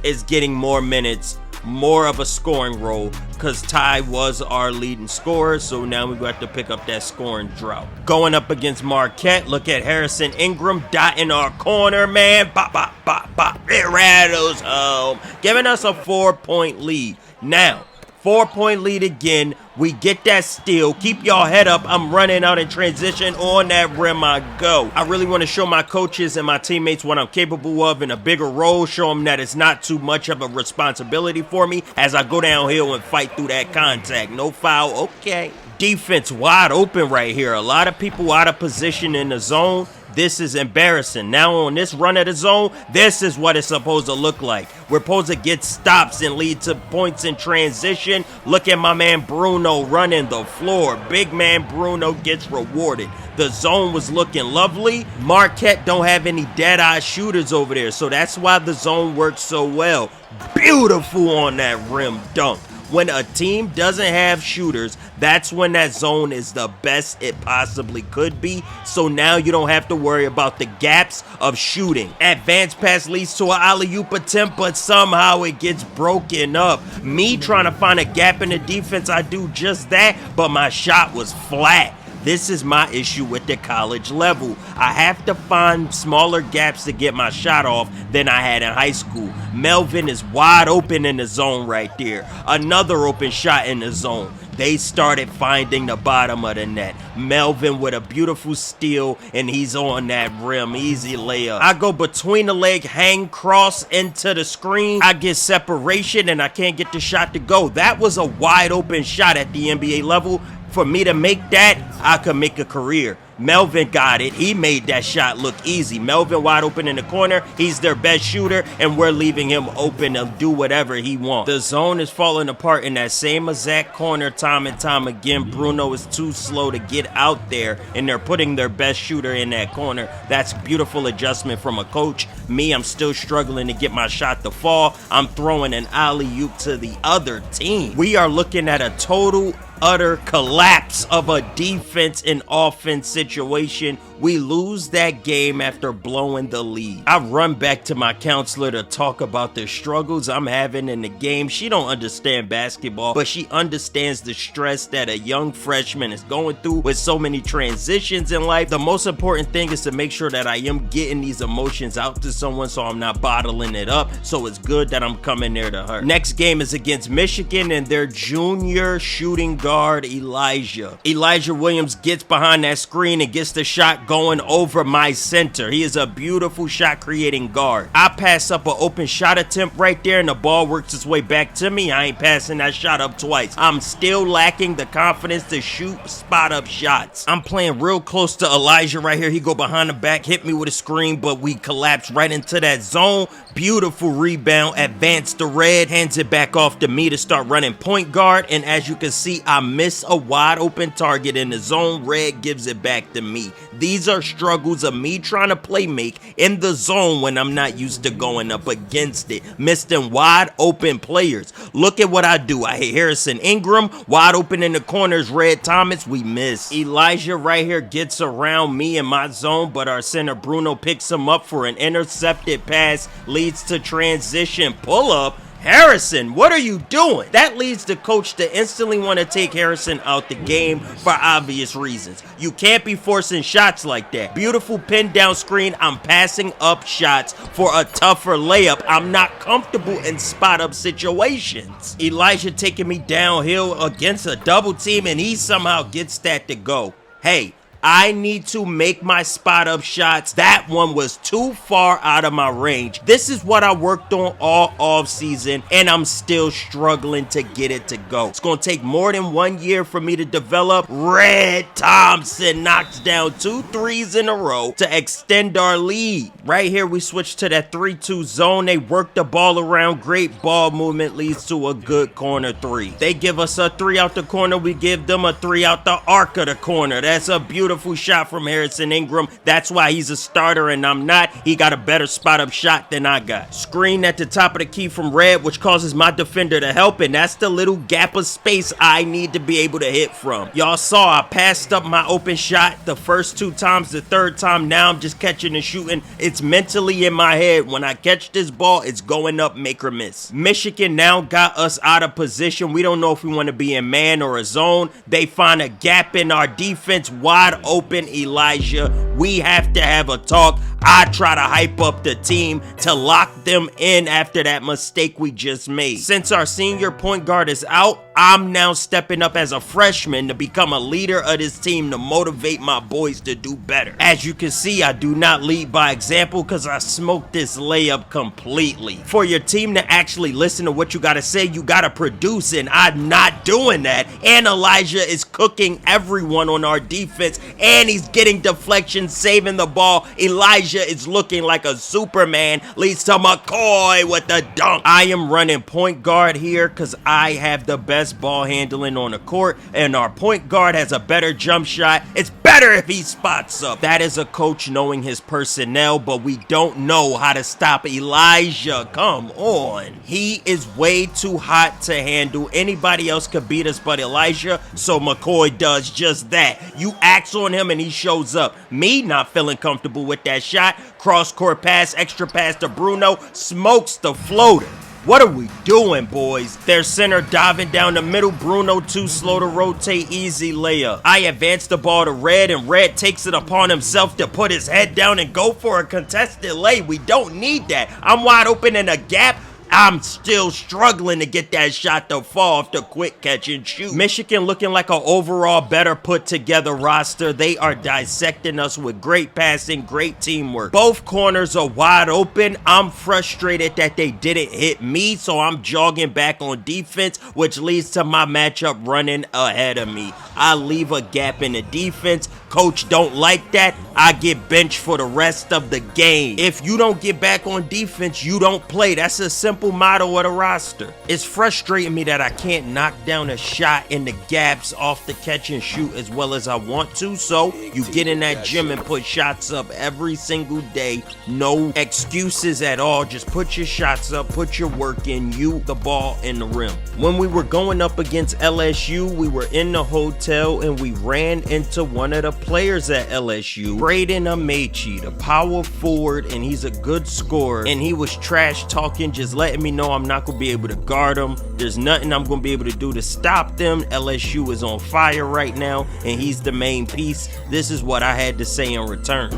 is getting more minutes, more of a scoring role, because Ty was our leading scorer, so now we got to pick up that scoring drought. Going up against Marquette, look at Harrison Ingram dotting our corner, man. Bop, bop, bop, bop. It rattles home, giving us a 4-point lead. Now, 4-point lead again. We get that steal. Keep y'all head up. I'm running out in transition. On that rim I go. I really want to show my coaches and my teammates what I'm capable of in a bigger role. Show them that it's not too much of a responsibility for me as I go downhill and fight through that contact. No foul. Okay. Defense wide open right here. A lot of people out of position in the zone. This is embarrassing. Now on this run of the zone, this is what it's supposed to look like. We're supposed to get stops and lead to points in transition. Look at my man Bruno running the floor. Big man Bruno gets rewarded. The zone was looking lovely. Marquette don't have any dead-eye shooters over there, so that's why the zone works so well. Beautiful on that rim dunk. When a team doesn't have shooters, that's when that zone is the best it possibly could be. So now you don't have to worry about the gaps of shooting. Advanced pass leads to an alley-oop attempt, but somehow it gets broken up. Me trying to find a gap in the defense, I do just that, but my shot was flat. This is my issue with the college level. I have to find smaller gaps to get my shot off than I had in high school. Melvin is wide open in the zone right there. Another open shot in the zone. They started finding the bottom of the net. Melvin with a beautiful steal, and he's on that rim. Easy layup. I go between the leg, hang cross into the screen. I get separation, and I can't get the shot to go. That was a wide open shot at the NBA level. For me to make that, I could make a career. Melvin got it. He made that shot look easy. Melvin wide open in the corner. He's their best shooter, and we're leaving him open to do whatever he wants. The zone is falling apart in that same exact corner time and time again. Bruno is too slow to get out there, and they're putting their best shooter in that corner. That's beautiful adjustment from a coach. Me, I'm still struggling to get my shot to fall. I'm throwing an alley-oop to the other team. We are looking at a total utter collapse of a defense and offense situation. We lose that game after blowing the lead. I run back to my counselor to talk about the struggles I'm having in the game. She don't understand basketball, but she understands the stress that a young freshman is going through with so many transitions in life. The most important thing is to make sure that I am getting these emotions out to someone so I'm not bottling it up. So it's good that I'm coming there to her. Next game is against Michigan and their junior shooting guard, Elijah. Elijah Williams gets behind that screen and gets the shot going over my center. He is a beautiful shot creating guard. I pass up an open shot attempt right there and the ball works its way back to me. I ain't passing that shot up twice. I'm still lacking the confidence to shoot spot up shots. I'm playing real close to Elijah right here. He go behind the back, hit me with a screen, but we collapse right into that zone. Beautiful rebound, advance to Red, hands it back off to me to start running point guard, and as you can see, I miss a wide open target in the zone. Red gives it back to me. These are struggles of me trying to play make in the zone when I'm not used to going up against it. Missed them wide open players. Look at what I do. I hit Harrison Ingram, wide open in the corners, Red Thomas, we miss. Elijah right here gets around me in my zone, but our center Bruno picks him up for an intercepted pass, leads to transition pull-up. Harrison, what are you doing? That leads the coach to instantly want to take Harrison out the game for obvious reasons. You can't be forcing shots like that. Beautiful pin down screen. I'm passing up shots for a tougher layup. I'm not comfortable in spot up situations. Elijah taking me downhill against a double team and he somehow gets that to go. Hey, I need to make my spot up shots. That one was too far out of my range. This is what I worked on all off season and I'm still struggling to get it to go. It's gonna take more than 1 year for me to develop. Red Thompson knocks down 2 threes in a row to extend our lead. Right here we switch to that 3-2 zone. They work the ball around. Great ball movement leads to a good corner 3. They give us a 3 out the corner. We give them a 3 out the arc of the corner. That's a beautiful shot from Harrison Ingram. That's why he's a starter and I'm not. He got a better spot up shot than I got. Screen at the top of the key from Red, which causes my defender to help, and that's the little gap of space I need to be able to hit from. Y'all saw I passed up my open shot the first 2 times. The third time, now I'm just catching and shooting. It's mentally in my head. When I catch this ball, it's going up, make or miss. Michigan now got us out of position. We don't know if we want to be in man or a zone. They find a gap in our defense, wide open Elijah. We have to have a talk. I try to hype up the team to lock them in after that mistake we just made. Since our senior point guard is out, I'm now stepping up as a freshman to become a leader of this team to motivate my boys to do better. As you can see, I do not lead by example because I smoked this layup completely. For your team to actually listen to what you gotta say, you gotta produce, and I'm not doing that. And Elijah is cooking everyone on our defense, and he's getting deflections, saving the ball. Elijah is looking like a Superman, leads to McCoy with the dunk. I am running point guard here because I have the best ball handling on the court, and our point guard has a better jump shot. It's better if he spots up. That is a coach knowing his personnel, but we don't know how to stop Elijah. Come on. He is way too hot to handle. Anybody else could beat us but Elijah, so McCoy does just that. You axe on him and he shows up. Me not feeling comfortable with that shot. Cross court pass, extra pass to Bruno, smokes the floater. What are we doing, boys? Their center diving down the middle. Bruno too slow to rotate. Easy layup. I advance the ball to Red, and Red takes it upon himself to put his head down and go for a contested lay. We don't need that. I'm wide open in a gap. I'm still struggling to get that shot to fall off the quick catch and shoot. Michigan looking like an overall better put together roster. They are dissecting us with great passing, great teamwork. Both corners are wide open. I'm frustrated that they didn't hit me, so I'm jogging back on defense, which leads to my matchup running ahead of me. I leave a gap in the defense. Coach don't like that. I get benched for the rest of the game. If you don't get back on defense, you don't play. That's a simple motto of the roster. It's frustrating me that I can't knock down a shot in the gaps off the catch and shoot as well as I want to. So you get in that gym and put shots up every single day. No excuses at all. Just put your shots up, put your work in, you the ball in the rim. When we were going up against LSU, we were in the hotel hotel and we ran into one of the players at LSU, Braden Amaechi, the power forward, and he's a good scorer. And he was trash talking, just letting me know I'm not gonna be able to guard him. There's nothing I'm gonna be able to do to stop them. LSU is on fire right now, and he's the main piece. This is what I had to say in return.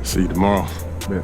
See you tomorrow. Yeah.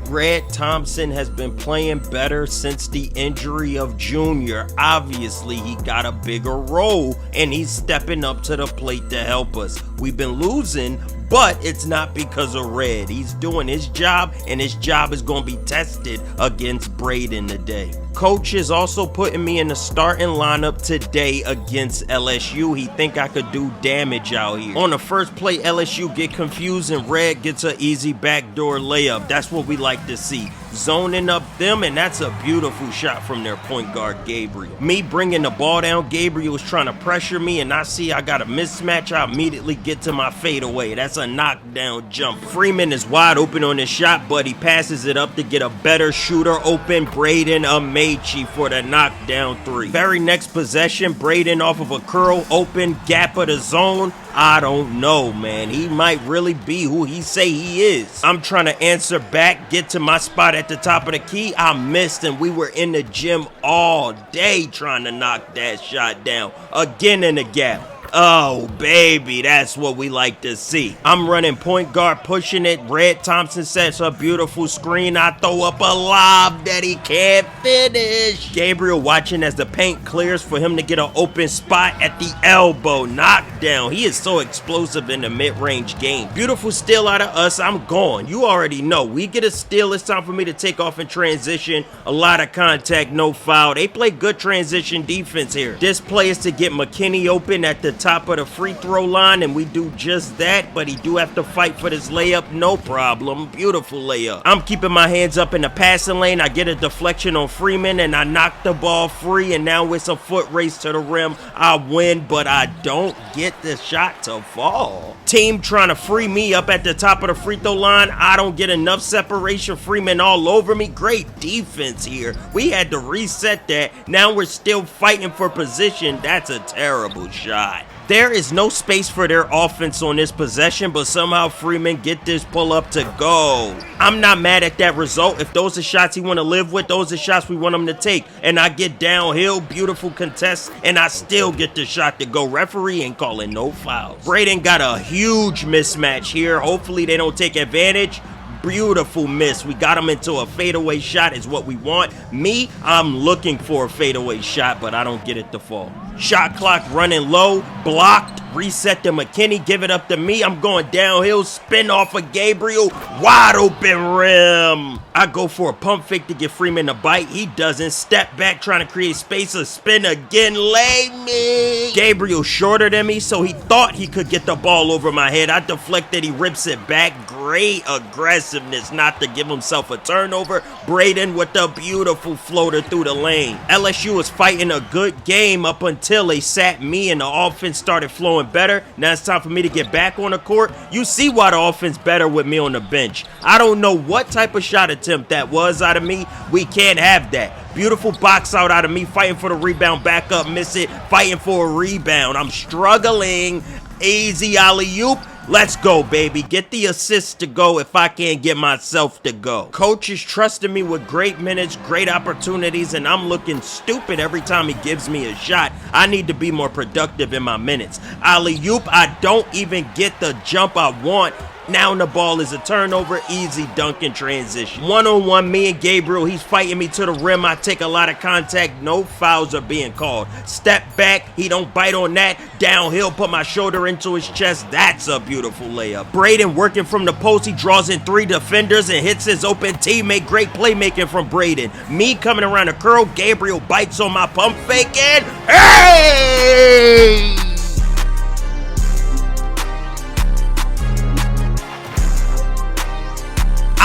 Red Thompson has been playing better since the injury of Junior. Obviously, he got a bigger role, and he's stepping up to the plate to help us. We've been losing, but it's not because of Red. He's doing his job, and his job is going to be tested against Braden today. Coach is also putting me in the starting lineup today against LSU. He think I could do damage out here. On the first play, LSU get confused and Red gets an easy backdoor layup. That's what we like to see. Zoning up them, and that's a beautiful shot from their point guard, Gabriel. Me bringing the ball down, Gabriel was trying to pressure me, and I see I got a mismatch. I immediately get to my fadeaway. That's a knockdown jump. Freeman is wide open on this shot, but he passes it up to get a better shooter open, Braden Amaechi, for the knockdown three. Very next possession, Braden off of a curl, open, gap of the zone. I don't know, man. He might really be who he say he is. I'm trying to answer back, get to my spot at the top of the key. I missed, and we were in the gym all day trying to knock that shot down. Again in the gap. Oh, baby, that's what we like to see. I'm running point guard, pushing it. Red Thompson sets a beautiful screen. I throw up a lob that he can't finish. Gabriel watching as the paint clears for him to get an open spot at the elbow. Knockdown. He is so explosive in the mid-range game. Beautiful steal out of us. I'm gone. You already know. We get a steal. It's time for me to take off in transition. A lot of contact, no foul. They play good transition defense here. This play is to get McKinney open at the top of the free throw line, and we do just that, but he do have to fight for this layup. No problem. Beautiful layup. I'm keeping my hands up in the passing lane. I get a deflection on Freeman, and I knock the ball free, and now it's a foot race to the rim. I win, but I don't get the shot to fall. Team trying to free me up at the top of the free throw line. I don't get enough separation. Freeman all over me. Great defense here. We had to reset that. Now we're still fighting for position. That's a terrible shot. There is no space for their offense on this possession, but somehow Freeman get this pull-up to go. I'm not mad at that result. If those are shots he want to live with, those are shots we want him to take. And I get downhill, beautiful contest, and I still get the shot to go. Referee ain't calling no fouls. Braden got a huge mismatch here. Hopefully they don't take advantage. Beautiful miss. We got him into a fadeaway shot is what we want. Me, I'm looking for a fadeaway shot, but I don't get it to fall. Shot clock running low, blocked, reset to McKinney, give it up to me. I'm going downhill, spin off of Gabriel, wide open rim. I go for a pump fake to get Freeman to bite. He doesn't. Step back, trying to create space, a spin again, lay me. Gabriel shorter than me, so he thought he could get the ball over my head. I deflected, he rips it back. Great aggressiveness not to give himself a turnover. Braden with the beautiful floater through the lane. LSU was fighting a good game up until they sat me and the offense started flowing better. Now it's time for me to get back on the court. You see why the offense better with me on the bench. I don't know what type of shot attempt that was out of me. We can't have that. Beautiful box out of me, fighting for the rebound, back up, miss it, fighting for a rebound. I'm struggling. Easy alley-oop. Let's go, baby. Get the assist to go if I can't get myself to go. Coach is trusting me with great minutes, great opportunities, and I'm looking stupid every time he gives me a shot. I need to be more productive in my minutes. Alley-oop, I don't even get the jump I want. Now the ball is a turnover, easy dunk in transition. One-on-one, me and Gabriel, he's fighting me to the rim. I take a lot of contact, no fouls are being called. Step back, he don't bite on that. Downhill, put my shoulder into his chest. That's a beautiful layup. Braden working from the post, he draws in 3 defenders and hits his open teammate. Great playmaking from Braden. Me coming around the curl, Gabriel bites on my pump fake and hey!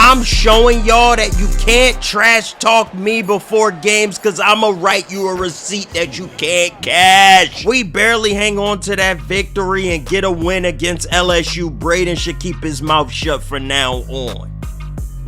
I'm showing y'all that you can't trash talk me before games, because I'ma write you a receipt that you can't cash. We barely hang on to that victory and get a win against LSU. Braden should keep his mouth shut from now on.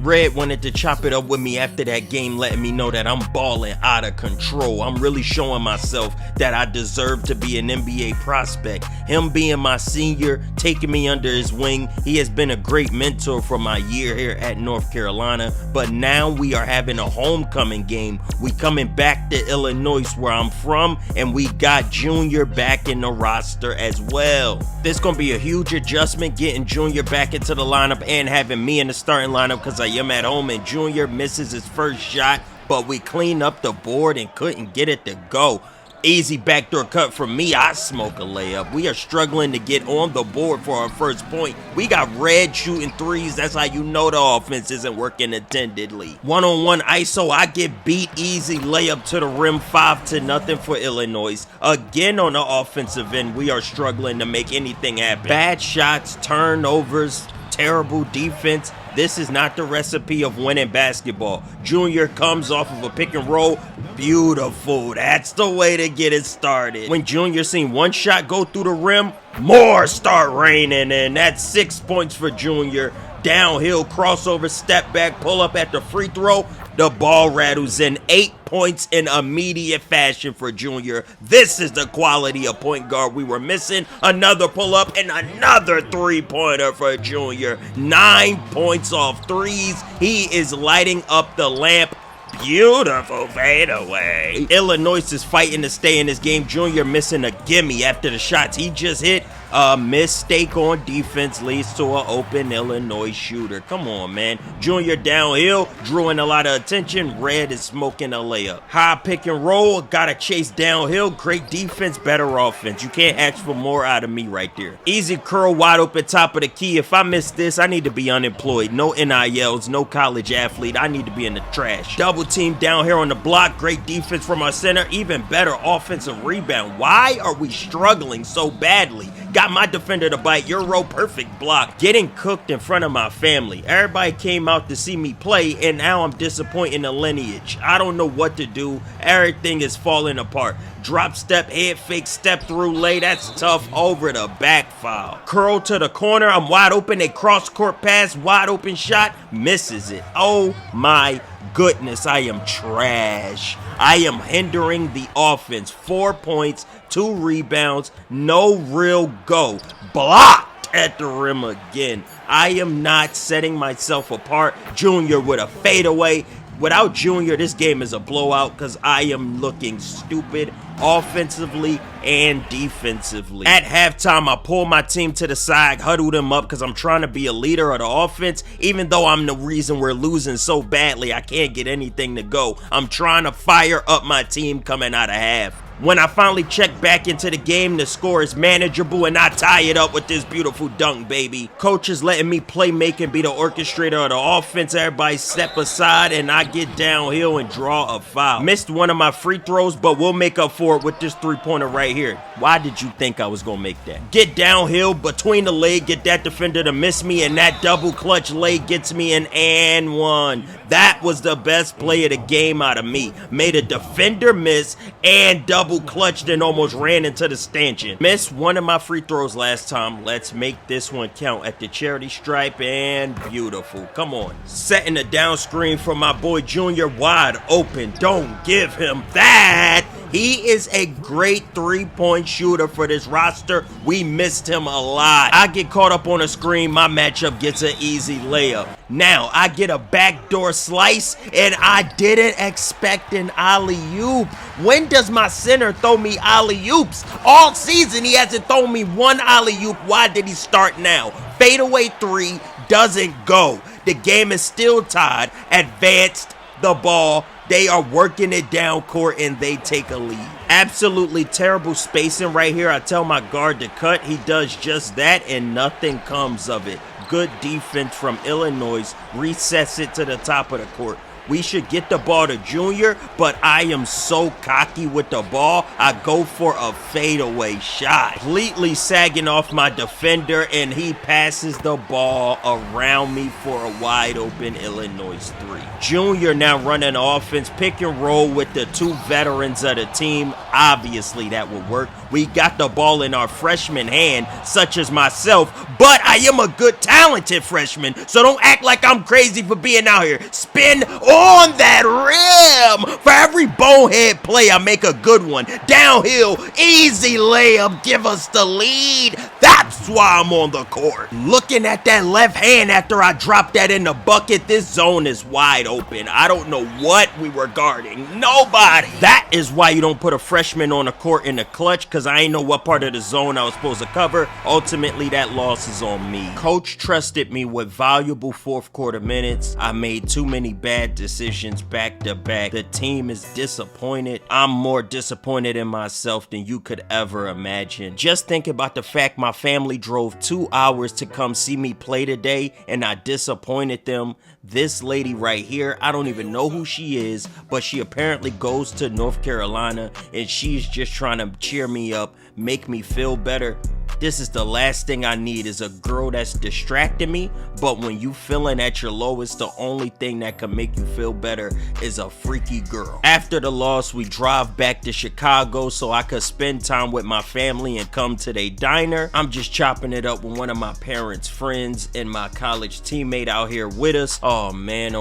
Red wanted to chop it up with me after that game, letting me know that I'm balling out of control. I'm really showing myself that I deserve to be an NBA prospect. Him being my senior, taking me under his wing, he has been a great mentor for my year here at North Carolina. But now we are having a homecoming game. We coming back to Illinois, where I'm from, and we got Junior back in the roster as well. This gonna be a huge adjustment, getting Junior back into the lineup and having me in the starting lineup because I am at home, and Junior misses his first shot, but we cleaned up the board and couldn't get it to go. Easy backdoor cut from me. I smoke a layup. We are struggling to get on the board for our first point. We got Red shooting threes. That's how you know the offense isn't working attendedly. One-on-one ISO. I get beat. Easy layup to the rim. 5-0 for Illinois. Again on the offensive end, we are struggling to make anything happen. Bad shots, turnovers, terrible defense. This is not the recipe of winning basketball. Junior comes off of a pick and roll. Beautiful. That's the way to get it started. When Junior seen one shot go through the rim, more start raining, and that's 6 points for Junior. Downhill, crossover, step back, pull up at the free throw. The ball rattles in. 8 points in immediate fashion for Junior. This is the quality of point guard we were missing. Another pull up and another 3-pointer for Junior. 9 points off threes. He is lighting up the lamp. Beautiful fadeaway. Illinois is fighting to stay in this game. Junior missing a gimme after the shots he just hit. A mistake on defense leads to an open Illinois shooter. Come on, man. Junior downhill, drawing a lot of attention. Red is smoking a layup. High pick and roll, gotta chase downhill. Great defense, better offense. You can't ask for more out of me right there. Easy curl, wide open top of the key. If I miss this, I need to be unemployed. No NILs, no college athlete. I need to be in the trash. Double team down here on the block. Great defense from our center. Even better offensive rebound. Why are we struggling so badly? Got my defender to bite. Euro perfect block. Getting cooked in front of my family. Everybody came out to see me play, and now I'm disappointed in the lineage. I don't know what to do. Everything is falling apart. Drop step, head fake, step through lay. That's tough. Over the back foul. Curl to the corner. I'm wide open. A cross court pass. Wide open shot. Misses it. Oh my goodness. I am trash. I am hindering the offense. 4 points, 2 rebounds, no real go. Blocked at the rim again. I am not setting myself apart. Junior with a fadeaway. Without Junior, this game is a blowout because I am looking stupid offensively and defensively. At halftime, I pull my team to the side, huddle them up because I'm trying to be a leader of the offense. Even though I'm the reason we're losing so badly, I can't get anything to go. I'm trying to fire up my team coming out of half. When I finally check back into the game, the score is manageable and I tie it up with this beautiful dunk, baby. Coach is letting me play make and be the orchestrator of the offense. Everybody step aside and I get downhill and draw a foul. Missed one of my free throws, but we'll make up for it with this 3-pointer right here. Why did you think I was gonna make that? Get downhill between the leg, get that defender to miss me, and that double clutch leg gets me an and one. That was the best play of the game out of me. Made a defender miss and double clutched and almost ran into the stanchion. Missed one of my free throws last time. Let's make this one count at the charity stripe, and beautiful. Come on. Setting a down screen from my boy Junior, wide open. Don't give him that. He is a great 3-point shooter for this roster. We missed him a lot. I get caught up on a screen. My matchup gets an easy layup. Now I get a backdoor slice, and I didn't expect an alley-oop. When does my center throw me alley-oops? All season he hasn't thrown me one alley-oop. Why did he start now? Fadeaway 3 doesn't go. The game is still tied. Advanced the ball. They are working it down court and they take a lead. Absolutely terrible spacing right here. I tell my guard to cut. He does just that and nothing comes of it. Good defense from Illinois. Resets it to the top of the court. We should get the ball to Junior, but I am so cocky with the ball, I go for a fadeaway shot. Completely sagging off my defender, and he passes the ball around me for a wide open Illinois 3. Junior now running offense, pick and roll with the 2 veterans of the team. Obviously that will work. We got the ball in our freshman hand, such as myself, but I am a good, talented freshman, so don't act like I'm crazy for being out here. Spin on that rim. For every bonehead play, I make a good one. Downhill, easy layup, give us the lead. That's why I'm on the court. Looking at that left hand after I dropped that in the bucket, this zone is wide open. I don't know what we were guarding. Nobody. That is why you don't put a freshman on the court in the clutch, because I ain't know what part of the zone I was supposed to cover. Ultimately, that loss is on me. Coach trusted me with valuable fourth quarter minutes. I made too many bad decisions back to back. The team is disappointed. I'm more disappointed in myself than you could ever imagine. Just think about the fact my family drove 2 hours to come see me play today, and I disappointed them. This lady right here, I don't even know who she is, but she apparently goes to North Carolina, and she's just trying to cheer me up, make me feel better. This is the last thing I need, is a girl that's distracting me, but when you feeling at your lowest, the only thing that can make you feel better is a freaky girl. After the loss, we drive back to Chicago so I could spend time with my family and come to their diner. I'm just chopping it up with one of my parents' friends and my college teammate out here with us. Oh man,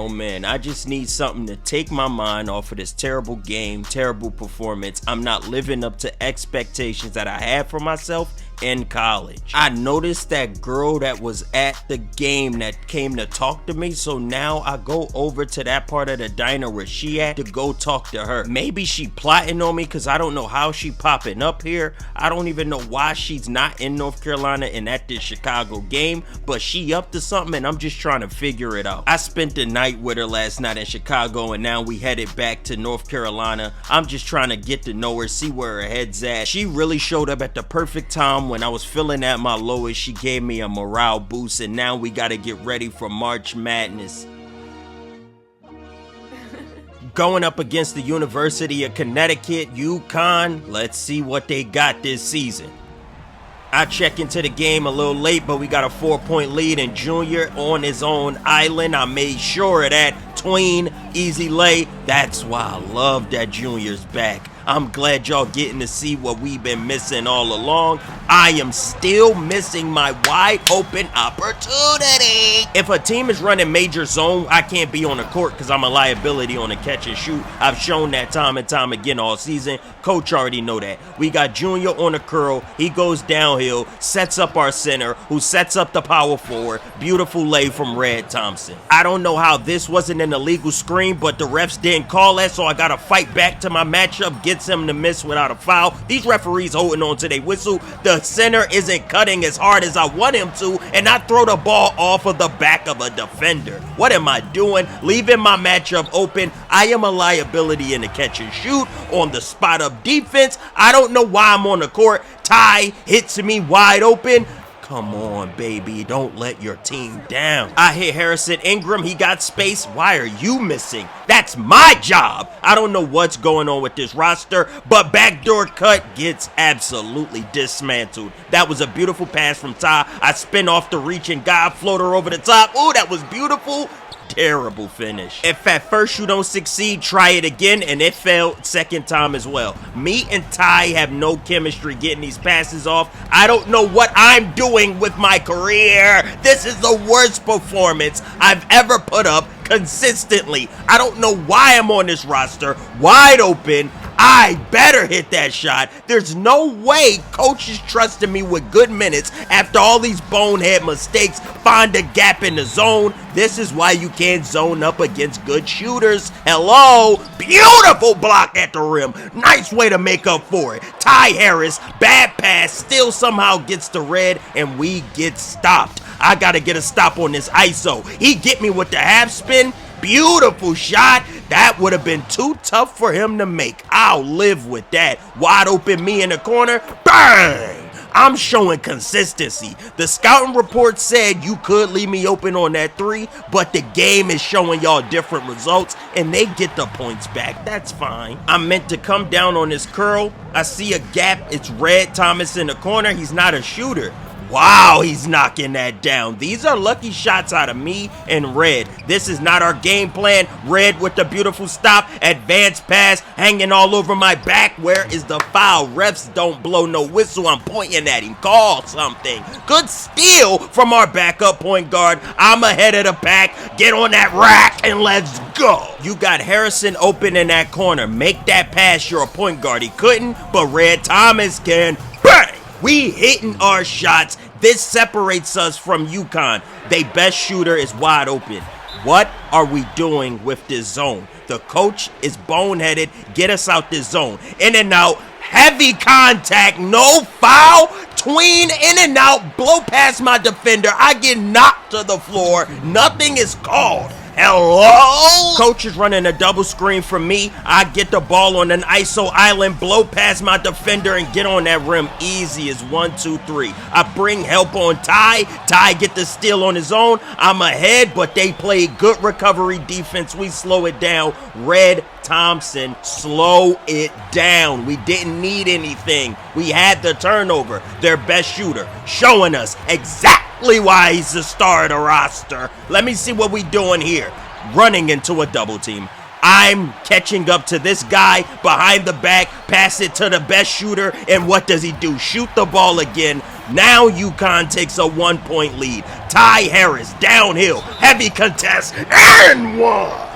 I just need something to take my mind off of this terrible game, terrible performance. I'm not living up to expectations that I had for myself in college. I noticed that girl that was at the game that came to talk to me, so now I go over to that part of the diner where she at to go talk to her. Maybe she plotting on me, because I don't know how she popping up here. I don't even know why she's not in North Carolina and at this Chicago game, but she up to something and I'm just trying to figure it out. I spent the night with her last night in Chicago, and now we headed back to North Carolina. I'm just trying to get to know her, see where her head's at. She really showed up at the perfect time. When I was feeling at my lowest, she gave me a morale boost, and now we got to get ready for March Madness. Going up against the University of Connecticut, UConn. Let's see what they got this season. I check into the game a little late, but we got a 4-point lead, and Junior on his own island. I made sure of that. Tween, easy lay. That's why I love that Junior's back. I'm glad y'all getting to see what we've been missing all along. I am still missing my wide open opportunity. If a team is running major zone, I can't be on the court because I'm a liability on the catch and shoot. I've shown that time and time again all season. Coach already know that. We got Junior on the curl. He goes downhill, sets up our center, who sets up the power forward. Beautiful lay from Red Thompson. I don't know how this wasn't an illegal screen, but the refs didn't call that, so I got to fight back to my matchup, gets him to miss without a foul. These referees holding on to their whistle. The center isn't cutting as hard as I want him to, and I throw the ball off of the back of a defender. What am I doing? Leaving my matchup open. I am a liability in the catch and shoot. On the spot up defense, I don't know why I'm on the court. Ty hits me wide open. Come on, baby. Don't let your team down. I hit Harrison Ingram. He got space. Why are you missing? That's my job. I don't know what's going on with this roster, but backdoor cut gets absolutely dismantled. That was a beautiful pass from Ty. I spin off the reach and God floater over the top. Oh, that was beautiful. Terrible finish. If at first you don't succeed, try it again, and it failed second time as well. Me and Ty have no chemistry getting these passes off. I don't know what I'm doing with my career. This is the worst performance I've ever put up consistently. I don't know why I'm on this roster. Wide open. I better hit that shot. There's no way coach is trusting me with good minutes after all these bonehead mistakes. Find a gap in the zone. This is why you can't zone up against good shooters. Hello. Beautiful block at the rim. Nice way to make up for it. Ty Harris, bad pass, still somehow gets the red, and we get stopped. I gotta get a stop on this ISO. He get me with the half spin. Beautiful shot. That would have been too tough for him to make. I'll live with that. Wide open me in the corner. Bang! I'm showing consistency. The scouting report said you could leave me open on that three, but the game is showing y'all different results, and they get the points back. That's fine. I'm meant to come down on this curl. I see a gap. It's Red Thomas in the corner. He's not a shooter. Wow, he's knocking that down. These are lucky shots out of me and Red. This is not our game plan. Red with the beautiful stop. Advanced pass hanging all over my back. Where is the foul? Refs don't blow no whistle. I'm pointing at him. Call something. Good steal from our backup point guard. I'm ahead of the pack. Get on that rack and let's go. You got Harrison open in that corner. Make that pass. You're a point guard. He couldn't, but Red Thomas can. Bang! We hitting our shots. This separates us from UConn. They best shooter is wide open. What are we doing with this zone? The coach is boneheaded. Get us out this zone. In and out. Heavy contact. No foul. Tween in and out. Blow past my defender. I get knocked to the floor. Nothing is called. Hello? Coach is running a double screen for me. I get the ball on an ISO island, blow past my defender, and get on that rim. Easy as 1, 2, 3. I bring help on Ty. Ty get the steal on his own. I'm ahead, but they play good recovery defense. We slow it down. Red Thompson, slow it down. We didn't need anything. We had the turnover. Their best shooter, showing us exactly why he's the star of the roster. Let me see what we doing here. Running into a double team. I'm catching up to this guy behind the back, pass it to the best shooter, and what does he do? Shoot the ball again. Now UConn takes a 1-point lead. Ty Harris, downhill, heavy contest, and one.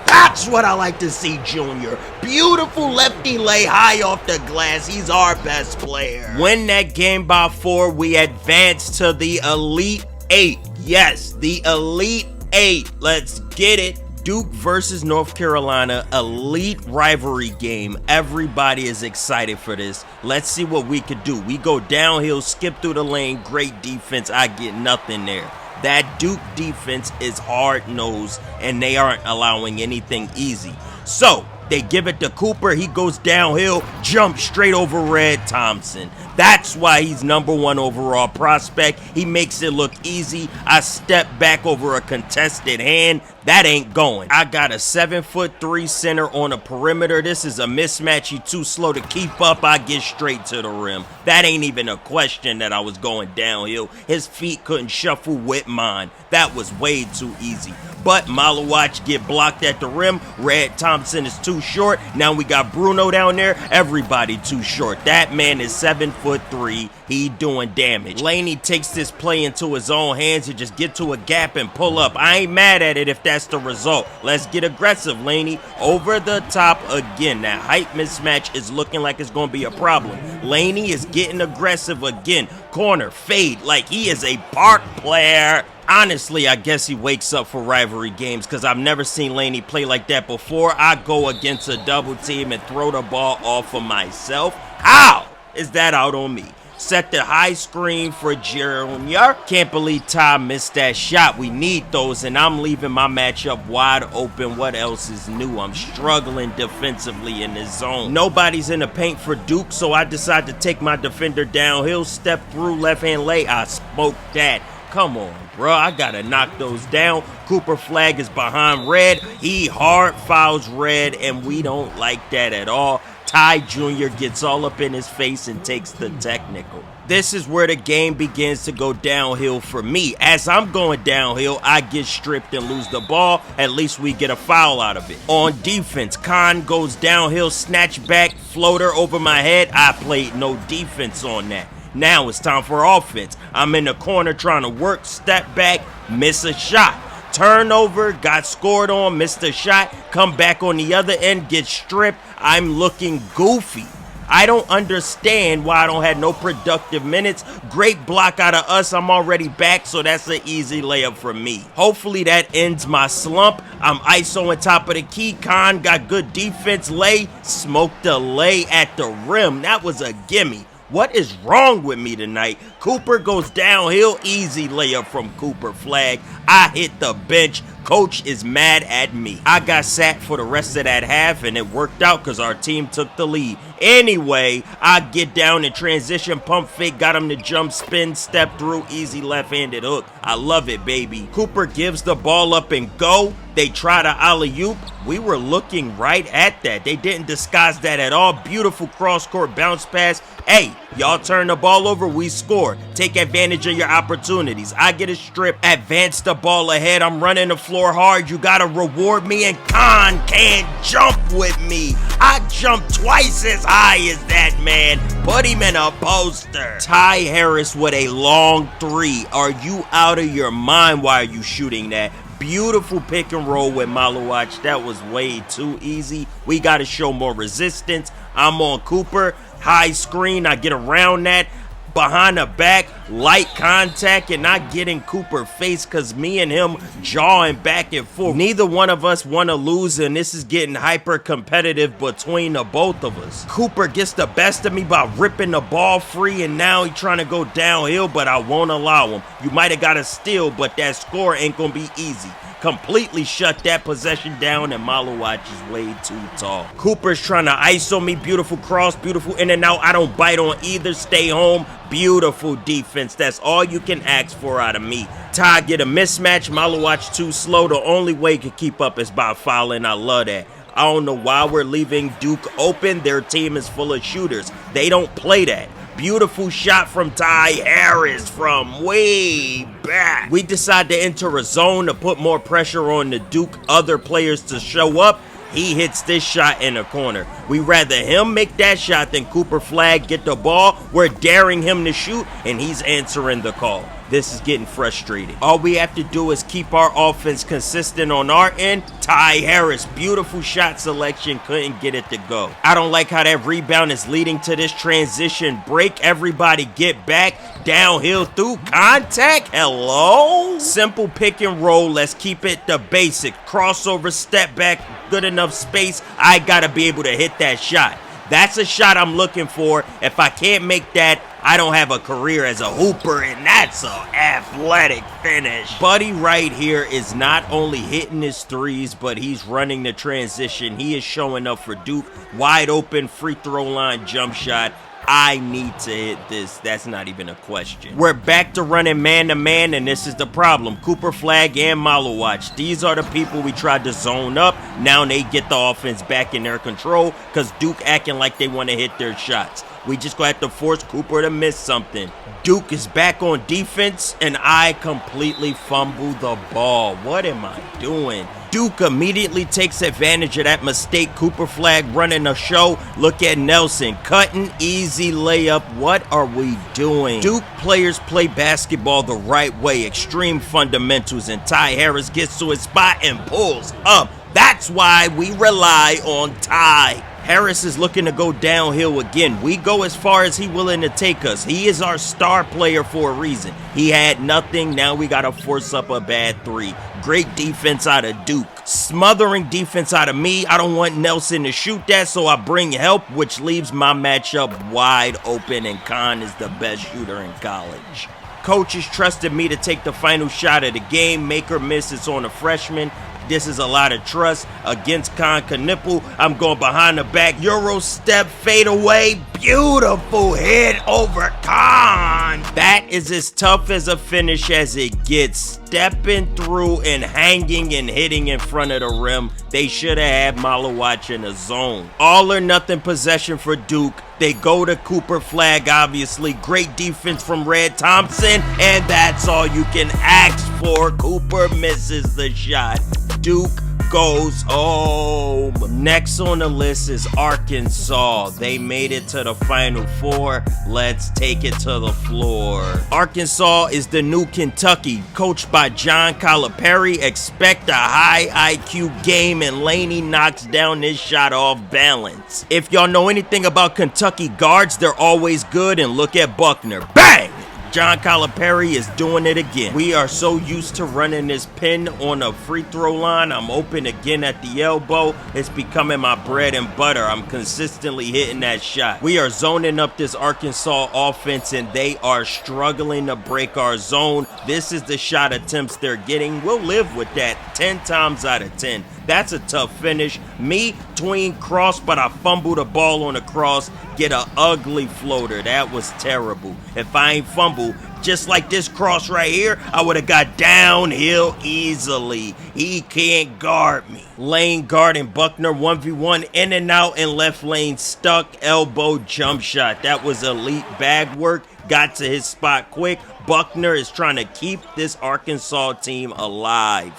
That's what I like to see, Junior. Beautiful lefty lay high off the glass. He's our best player. Win that game by 4. We advance to the Elite 8. Yes, the Elite 8. Let's get it. Duke versus North Carolina, elite rivalry game. Everybody is excited for this. Let's see what we could do. We go downhill, skip through the lane, great defense. I get nothing there. That Duke defense is hard-nosed, and they aren't allowing anything easy. So, they give it to Cooper. He goes downhill, jump straight over Red Thompson. That's why he's #1 overall prospect. He makes it look easy. I step back over a contested hand. That ain't going. I got a 7'3" center on the perimeter. This is a mismatch. He too slow to keep up. I get straight to the rim. That ain't even a question that I was going downhill. His feet couldn't shuffle with mine. That was way too easy. But Malawach get blocked at the rim. Red Thompson is too short. Now we got Bruno down there. Everybody too short. That man is 7'3". He doing damage. Laney takes this play into his own hands and just get to a gap and pull up. I ain't mad at it if that's the result. Let's get aggressive, Laney. Over the top again. That height mismatch is looking like it's going to be a problem. Laney is getting aggressive again. Corner, fade like he is a park player. Honestly, I guess he wakes up for rivalry games because I've never seen Laney play like that before. I go against a double team and throw the ball off of myself. How is that out on me? Set the high screen for Junior. Can't believe Ty missed that shot. We need those, and I'm leaving my matchup wide open. What else is new? I'm struggling defensively in this zone. Nobody's in the paint for Duke, so I decide to take my defender downhill, step through left-hand lay. I smoked that. Come on, bro. I gotta knock those down. Cooper flag is behind Red. He hard fouls Red, and we don't like that at all. Ty Jr. gets all up in his face and takes the technical. This is where the game begins to go downhill for me. As I'm going downhill, I get stripped and lose the ball. At least we get a foul out of it. On defense, Khan goes downhill, snatch back, floater over my head. I played no defense on that. Now it's time for offense. I'm in the corner trying to work, step back, miss a shot. Turnover, got scored on, missed a shot, come back on the other end, get stripped. I'm looking goofy. I don't understand why I don't have no productive minutes. Great block out of us. I'm already back, so that's an easy layup for me. Hopefully that ends my slump. I'm ISO on top of the key. Khan got good defense. Lay, smoked the lay at the rim. That was a gimme. What is wrong with me tonight? Cooper goes downhill. Easy layup from Cooper flag. I hit the bench. Coach is mad at me. I got sat for the rest of that half, and it worked out because our team took the lead. Anyway, I get down in transition, pump fake, got him to jump, spin, step through, easy left-handed hook. I love it, baby. Cooper gives the ball up and go. They try to alley-oop. We were looking right at that. They didn't disguise that at all. Beautiful cross-court bounce pass. Hey, y'all turn the ball over, we score. Take advantage of your opportunities. I get a strip, advance the ball ahead. I'm running the floor hard. You gotta reward me, and Khan can't jump with me. I jump twice as high as that man. Put him in a poster. Ty Harris with a long three. Are you out of your mind? Why are you shooting that? Beautiful pick and roll with Malawach. That was way too easy. We got to show more resistance. I'm on Cooper. High screen. I get around that. Behind the back. Light contact. And not getting Cooper face because me and him jawing back and forth. Neither one of us want to lose, and this is getting hyper competitive between the both of us. Cooper gets the best of me by ripping the ball free, and now he's trying to go downhill, but I won't allow him. You might have got a steal, but that score ain't going to be easy. Completely shut that possession down, and Malawach is way too tall. Cooper's trying to ISO me. Beautiful cross, beautiful in and out. I don't bite on either. Stay home. Beautiful defense. That's all you can ask for out of me. Ty get a mismatch. Malawach too slow. The only way he can keep up is by fouling. I love that. I don't know why we're leaving Duke open. Their team is full of shooters. They don't play that. Beautiful shot from Ty Harris from way back. We decide to enter a zone to put more pressure on the Duke other players to show up. He hits this shot in the corner. We rather him make that shot than Cooper Flag get the ball. We're daring him to shoot, and he's answering the call. This is getting frustrating. All we have to do is keep our offense consistent on our end. Ty Harris, beautiful shot selection, couldn't get it to go. I don't like how that rebound is leading to this transition break. Everybody get back, downhill through contact. Hello? Simple pick and roll. Let's keep it the basic. Crossover, step back, good enough space. I gotta be able to hit that shot. That's a shot I'm looking for. If I can't make that, I don't have a career as a hooper, and that's an athletic finish. Buddy right here is not only hitting his threes, but he's running the transition. He is showing up for Duke. Wide open free throw line jump shot. I need to hit this. That's not even a question. We're back to running man-to-man, and this is the problem. Cooper Flag and Malawach. These are the people we tried to zone up. Now they get the offense back in their control because Duke acting like they want to hit their shots. We just gonna have to force Cooper to miss something. Duke is back on defense, and I completely fumble the ball. What am I doing? Duke immediately takes advantage of that mistake. Cooper Flag running the show. Look at Nelson. Cutting, easy layup. What are we doing? Duke players play basketball the right way. Extreme fundamentals, and Ty Harris gets to his spot and pulls up. That's why we rely on Ty. Harris is looking to go downhill again. We go as far as he's willing to take us. He is our star player for a reason. He had nothing. Now we got to force up a bad three. Great defense out of Duke. Smothering defense out of me. I don't want Nelson to shoot that, so I bring help, which leaves my matchup wide open, and Khan is the best shooter in college. Coaches trusted me to take the final shot of the game. Make or miss, it's on a freshman. This is a lot of trust against Khan Knipple. I'm going behind the back. Euro step, fade away. Beautiful hit over Khan. That is as tough as a finish as it gets. Stepping through and hanging and hitting in front of the rim. They should have had Malawach in the zone. All or nothing possession for Duke. They go to Cooper Flag, obviously. Great defense from Red Thompson, and that's all you can ask for. Cooper misses the shot. Duke goes home. Next on the list is Arkansas. They made it to the Final Four. Let's take it to the floor. Arkansas is the new Kentucky, coached by John Calipari. Expect a high IQ game, and Laney knocks down this shot off balance. If y'all know anything about Kentucky guards, they're always good, and look at Buckner. Bang! John Calipari is doing it again. We are so used to running this pin on a free throw line. I'm open again at the elbow. It's becoming my bread and butter. I'm consistently hitting that shot. We are zoning up this Arkansas offense, and they are struggling to break our zone. This is the shot attempts they're getting. We'll live with that 10 times out of 10. That's a tough finish. Me, tween cross, but I fumble the ball on the cross, get an ugly floater. That was terrible. If I ain't fumble, just like this cross right here, I would have got downhill easily. He can't guard me. Lane guarding Buckner 1v1, in and out and left lane stuck, elbow jump shot. That was elite bag work. Got to his spot quick. Buckner is trying to keep this Arkansas team alive.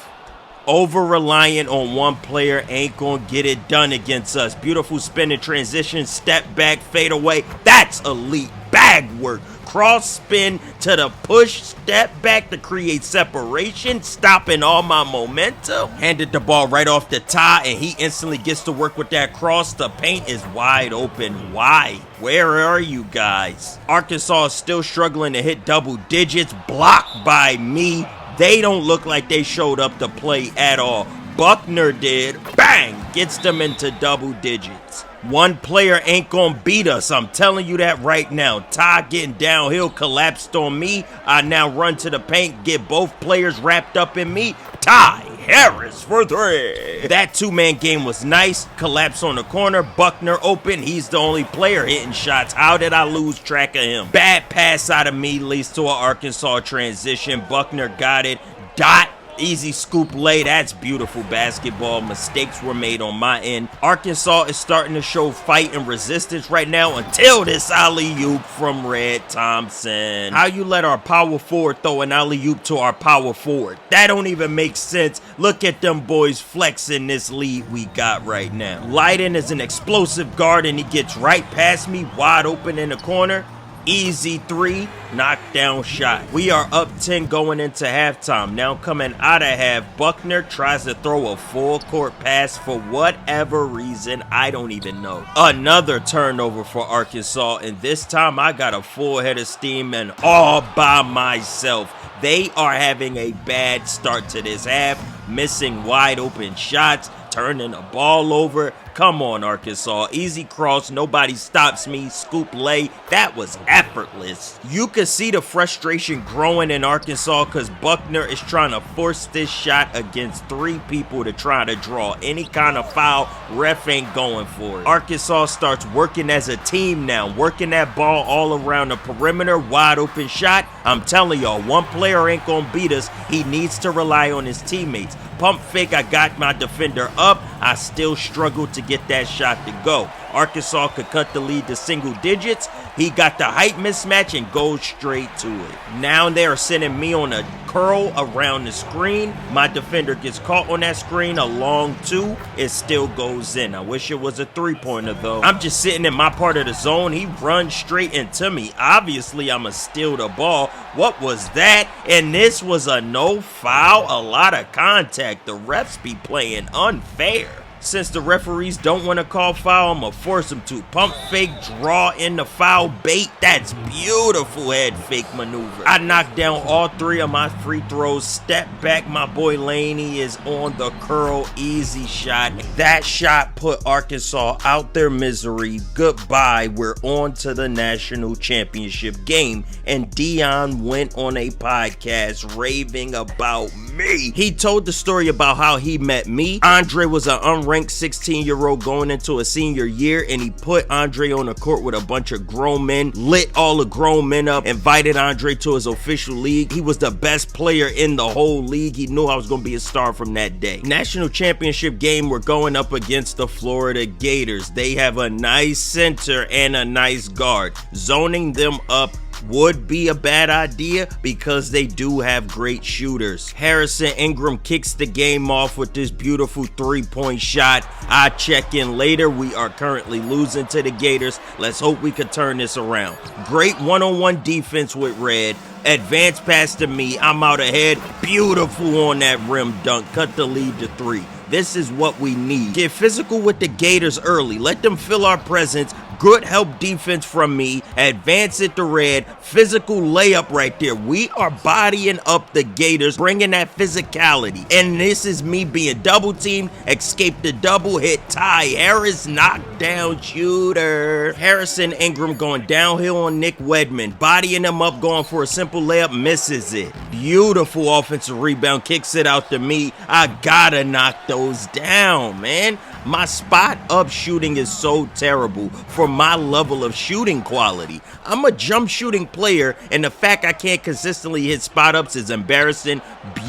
Over-reliant on one player ain't gonna get it done against us. Beautiful spin and transition, step back, fade away. That's elite bag work. Cross spin to the push, step back to create separation, stopping all my momentum. Handed the ball right off the tie, and he instantly gets to work with that cross. The paint is wide open. Why? Where are you guys? Arkansas is still struggling to hit double digits, blocked by me. They don't look like they showed up to play at all. Buckner did. Bang! Gets them into double digits. One player ain't gonna beat us. I'm telling you that right now. Ty getting downhill, collapsed on me. I now run to the paint, get both players wrapped up in me. Ty Harris for three. That two-man game was nice. Collapse on the corner. Buckner open. He's the only player hitting shots. How did I lose track of him? Bad pass out of me leads to an Arkansas transition. Buckner got it. Dot. Easy scoop lay. That's beautiful basketball. Mistakes were made on my end. Arkansas is starting to show fight and resistance right now until this alley-oop from Red Thompson. How you let our power forward throw an alley-oop to our power forward? That don't even make sense. Look at them boys flexing this lead we got right now. Leiden is an explosive guard, and he gets right past me, wide open in the corner. Easy three, knockdown shot. We are up 10 going into halftime. Now coming out of half, Buckner tries to throw a full court pass for whatever reason. I don't even know. Another turnover for Arkansas, and this time I got a full head of steam and all by myself. They are having a bad start to this half, missing wide open shots, turning the ball over. Come on, Arkansas. Easy cross. Nobody stops me. Scoop lay. That was effortless. You could see the frustration growing in Arkansas because Buckner is trying to force this shot against three people to try to draw any kind of foul. Ref ain't going for it. Arkansas starts working as a team now, working that ball all around the perimeter. Wide open shot. I'm telling y'all, one player ain't gonna beat us. He needs to rely on his teammates. Pump fake, I got my defender up. I still struggle to get that shot to go. Arkansas could cut the lead to single digits. He got the height mismatch and goes straight to it. Now they are sending me on a curl around the screen. My defender gets caught on that screen, a long two. It still goes in. I wish it was a three-pointer though. I'm just sitting in my part of the zone. He runs straight into me. Obviously, I'ma steal the ball. What was that? And this was a no foul. A lot of contact. The refs be playing unfair. Since the referees don't want to call foul, I'm going to force them to. Pump fake, draw in the foul bait. That's beautiful head fake maneuver. I knocked down all three of my free throws. Step back, my boy Laney is on the curl. Easy shot. That shot put Arkansas out their misery. Goodbye. We're on to the national championship game. And Dion went on a podcast raving about me. He told the story about how he met me. Andre was an unranked 16-year-old going into a senior year, and he put Andre on the court with a bunch of grown men, lit all the grown men up, invited Andre to his official league. He was the best player in the whole league. He knew I was going to be a star from that day. National championship game, we're going up against the Florida Gators. They have a nice center and a nice guard. Zoning them up would be a bad idea because they do have great shooters. Harrison Ingram kicks the game off with this beautiful three-point shot. I check in later. We are currently losing to the Gators. Let's hope we could turn this around. Great one-on-one defense with Red. Advance pass to me. I'm out ahead. Beautiful on that rim dunk. Cut the lead to 3. This is what we need. Get physical with the Gators early. Let them feel our presence. Good help defense from me. Advance it to red. Physical layup right there. We are bodying up the Gators, bringing that physicality. And this is me being double teamed. Escape the double hit. Ty Harris knockdown shooter. Harrison Ingram going downhill on Nick Wedman. Bodying him up, going for a simple layup. Misses it. Beautiful offensive rebound. Kicks it out to me. I gotta knock those down, man. My spot up shooting is so terrible for my level of shooting quality. I'm a jump shooting player, and the fact I can't consistently hit spot ups is embarrassing.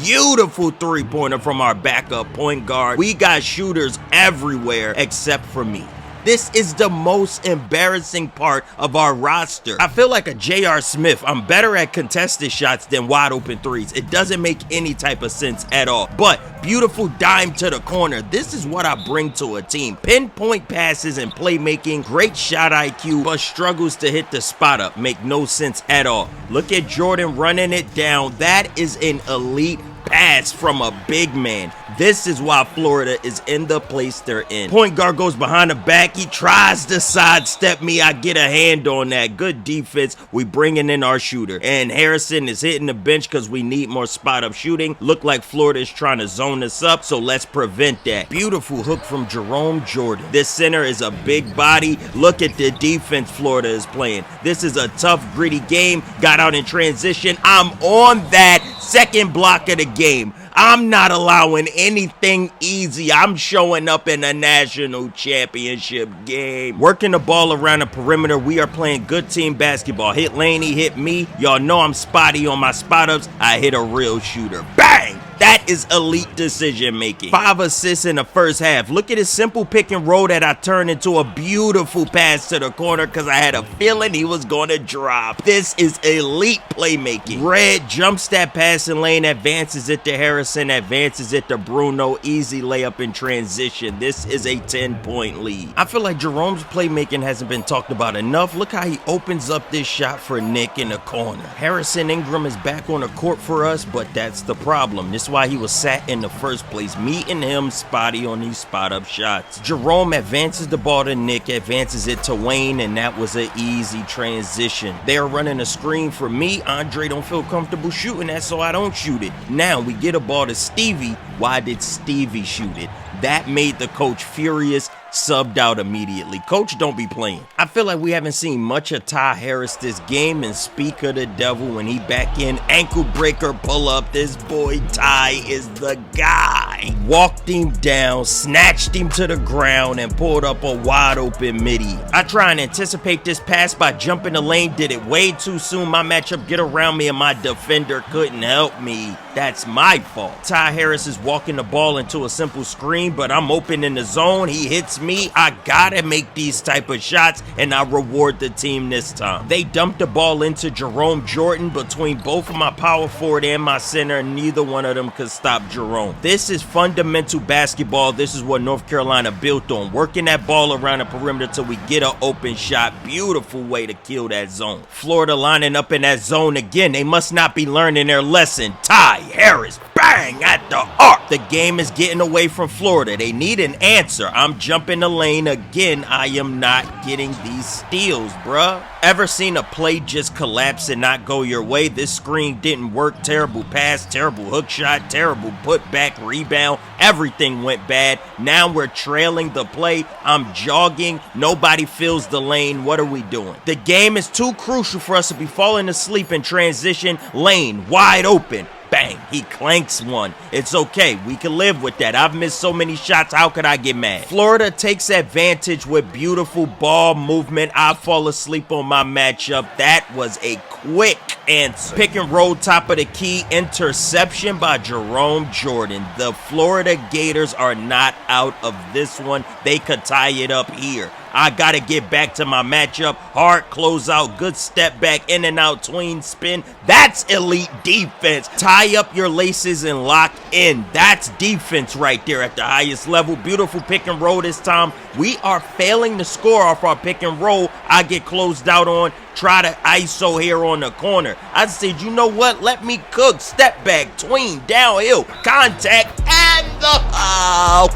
Beautiful three-pointer from our backup point guard. We got shooters everywhere except for me. This is the most embarrassing part of our roster. I feel like a J.R. Smith. I'm better at contested shots than wide open threes. It doesn't make any type of sense at all. But beautiful dime to the corner. This is what I bring to a team. Pinpoint passes and playmaking. Great shot IQ, but struggles to hit the spot up. Make no sense at all. Look at Jordan running it down. That is an elite pass from a big man. This is why Florida is in the place they're in. Point guard goes behind the back. He tries to sidestep me. I get a hand on that. Good defense. We bringing in our shooter. And Harrison is hitting the bench because we need more spot up shooting. Look like Florida is trying to zone us up, so let's prevent that. Beautiful hook from Jerome Jordan. This center is a big body. Look at the defense Florida is playing. This is a tough, gritty game. Got out in transition. I'm on that second block of the game. I'm not allowing anything easy. I'm showing up in a national championship game. Working the ball around the perimeter. We are playing good team basketball. Hit Laney, hit me. Y'all know I'm spotty on my spot ups. I hit a real shooter. Bang! That is elite decision making. 5 assists in the first half. Look at his simple pick and roll that I turned into a beautiful pass to the corner because I had a feeling he was going to drop. This is elite playmaking. Red jumps that passing lane, advances it to Harrison, advances it to Bruno. Easy layup in transition. This is a 10-point lead. I feel like Jerome's playmaking hasn't been talked about enough. Look how he opens up this shot for Nick in the corner. Harrison Ingram is back on the court for us, but that's the problem. This is why he was sat in the first place. Me and him spotty on these spot up shots. Jerome advances the ball to Nick, advances it to Wayne, and that was an easy transition. They're running a screen for me. Andre don't feel comfortable shooting that, so I don't shoot it. Now we get a ball to Stevie. Why did Stevie shoot it? That made the coach furious. Subbed out immediately. Coach don't be playing. I feel like we haven't seen much of Ty Harris this game, and speak of the devil, when he back in, ankle breaker pull up. This boy Ty is the guy. Walked him down, snatched him to the ground, and pulled up a wide open midi. I try and anticipate this pass by jumping the lane, did it way too soon. My matchup get around me and my defender couldn't help me. That's my fault. Ty Harris is walking the ball into a simple screen, but I'm open in the zone. He hits me. I gotta make these type of shots, and I reward the team this time. They dumped the ball into Jerome Jordan. Between both of my power forward and my center, neither one of them could stop Jerome. This is fundamental basketball. This is what North Carolina built on. Working that ball around the perimeter till we get an open shot. Beautiful way to kill that zone. Florida lining up in that zone again. They must not be learning their lesson. Ty Harris, bang at the arc. The game is getting away from Florida. They need an answer. I'm jumping the lane again. I am not getting these steals, bruh. Ever seen a play just collapse and not go your way? This screen didn't work. Terrible pass, terrible hook shot, terrible putback, rebound. Everything went bad. Now we're trailing the play. I'm jogging. Nobody fills the lane. What are we doing? The game is too crucial for us to be falling asleep in transition. Lane wide open. Bang, he clanks one. It's okay, we can live with that. I've missed so many shots, how could I get mad? Florida takes advantage with beautiful ball movement. I fall asleep on my matchup. That was a quick answer. Pick and roll, top of the key, interception by Jerome Jordan. The Florida Gators are not out of this one. They could tie it up here. I gotta get back to my matchup. Hard closeout, good step back, in and out, tween spin. That's elite defense. Tie up your laces and lock in. That's defense right there at the highest level. Beautiful pick and roll this time. We are failing to score off our pick and roll. I get closed out on. Try to ISO here on the corner. I said, you know what? Let me cook. Step back, tween, downhill, contact, and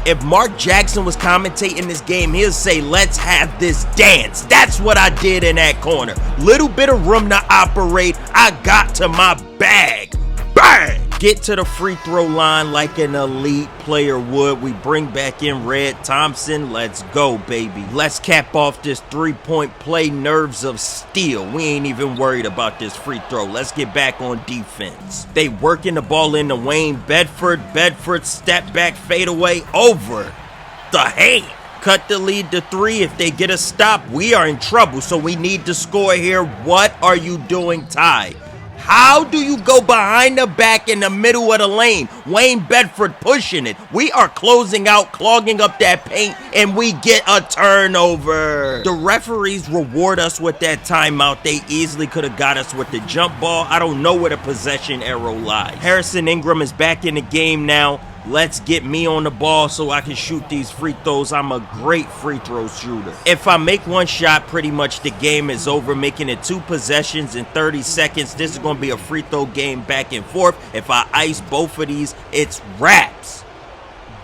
If Mark Jackson was commentating this game, he'll say, let's have this dance. That's what I did in that corner. Little bit of room to operate. I got to my bag. Bang! Get to the free throw line like an elite player would. We bring back in Red Thompson. Let's go, baby. Let's cap off this three-point play. Nerves of steel. We ain't even worried about this free throw. Let's get back on defense. They working the ball into Wayne Bedford. Bedford step back fadeaway over the hand. Cut the lead to 3. If they get a stop, we are in trouble, so we need to score here. What are you doing, Ty? How do you go behind the back in the middle of the lane? Wayne Bedford pushing it. We are closing out, clogging up that paint, and we get a turnover. The referees reward us with that timeout. They easily could have got us with the jump ball. I don't know where the possession arrow lies. Harrison Ingram is back in the game now. Let's get me on the ball so I can shoot these free throws. I'm a great free throw shooter. If I make one shot, pretty much the game is over, making it 2 possessions in 30 seconds. This is going to be a free throw game back and forth. If I ice both of these, it's wraps.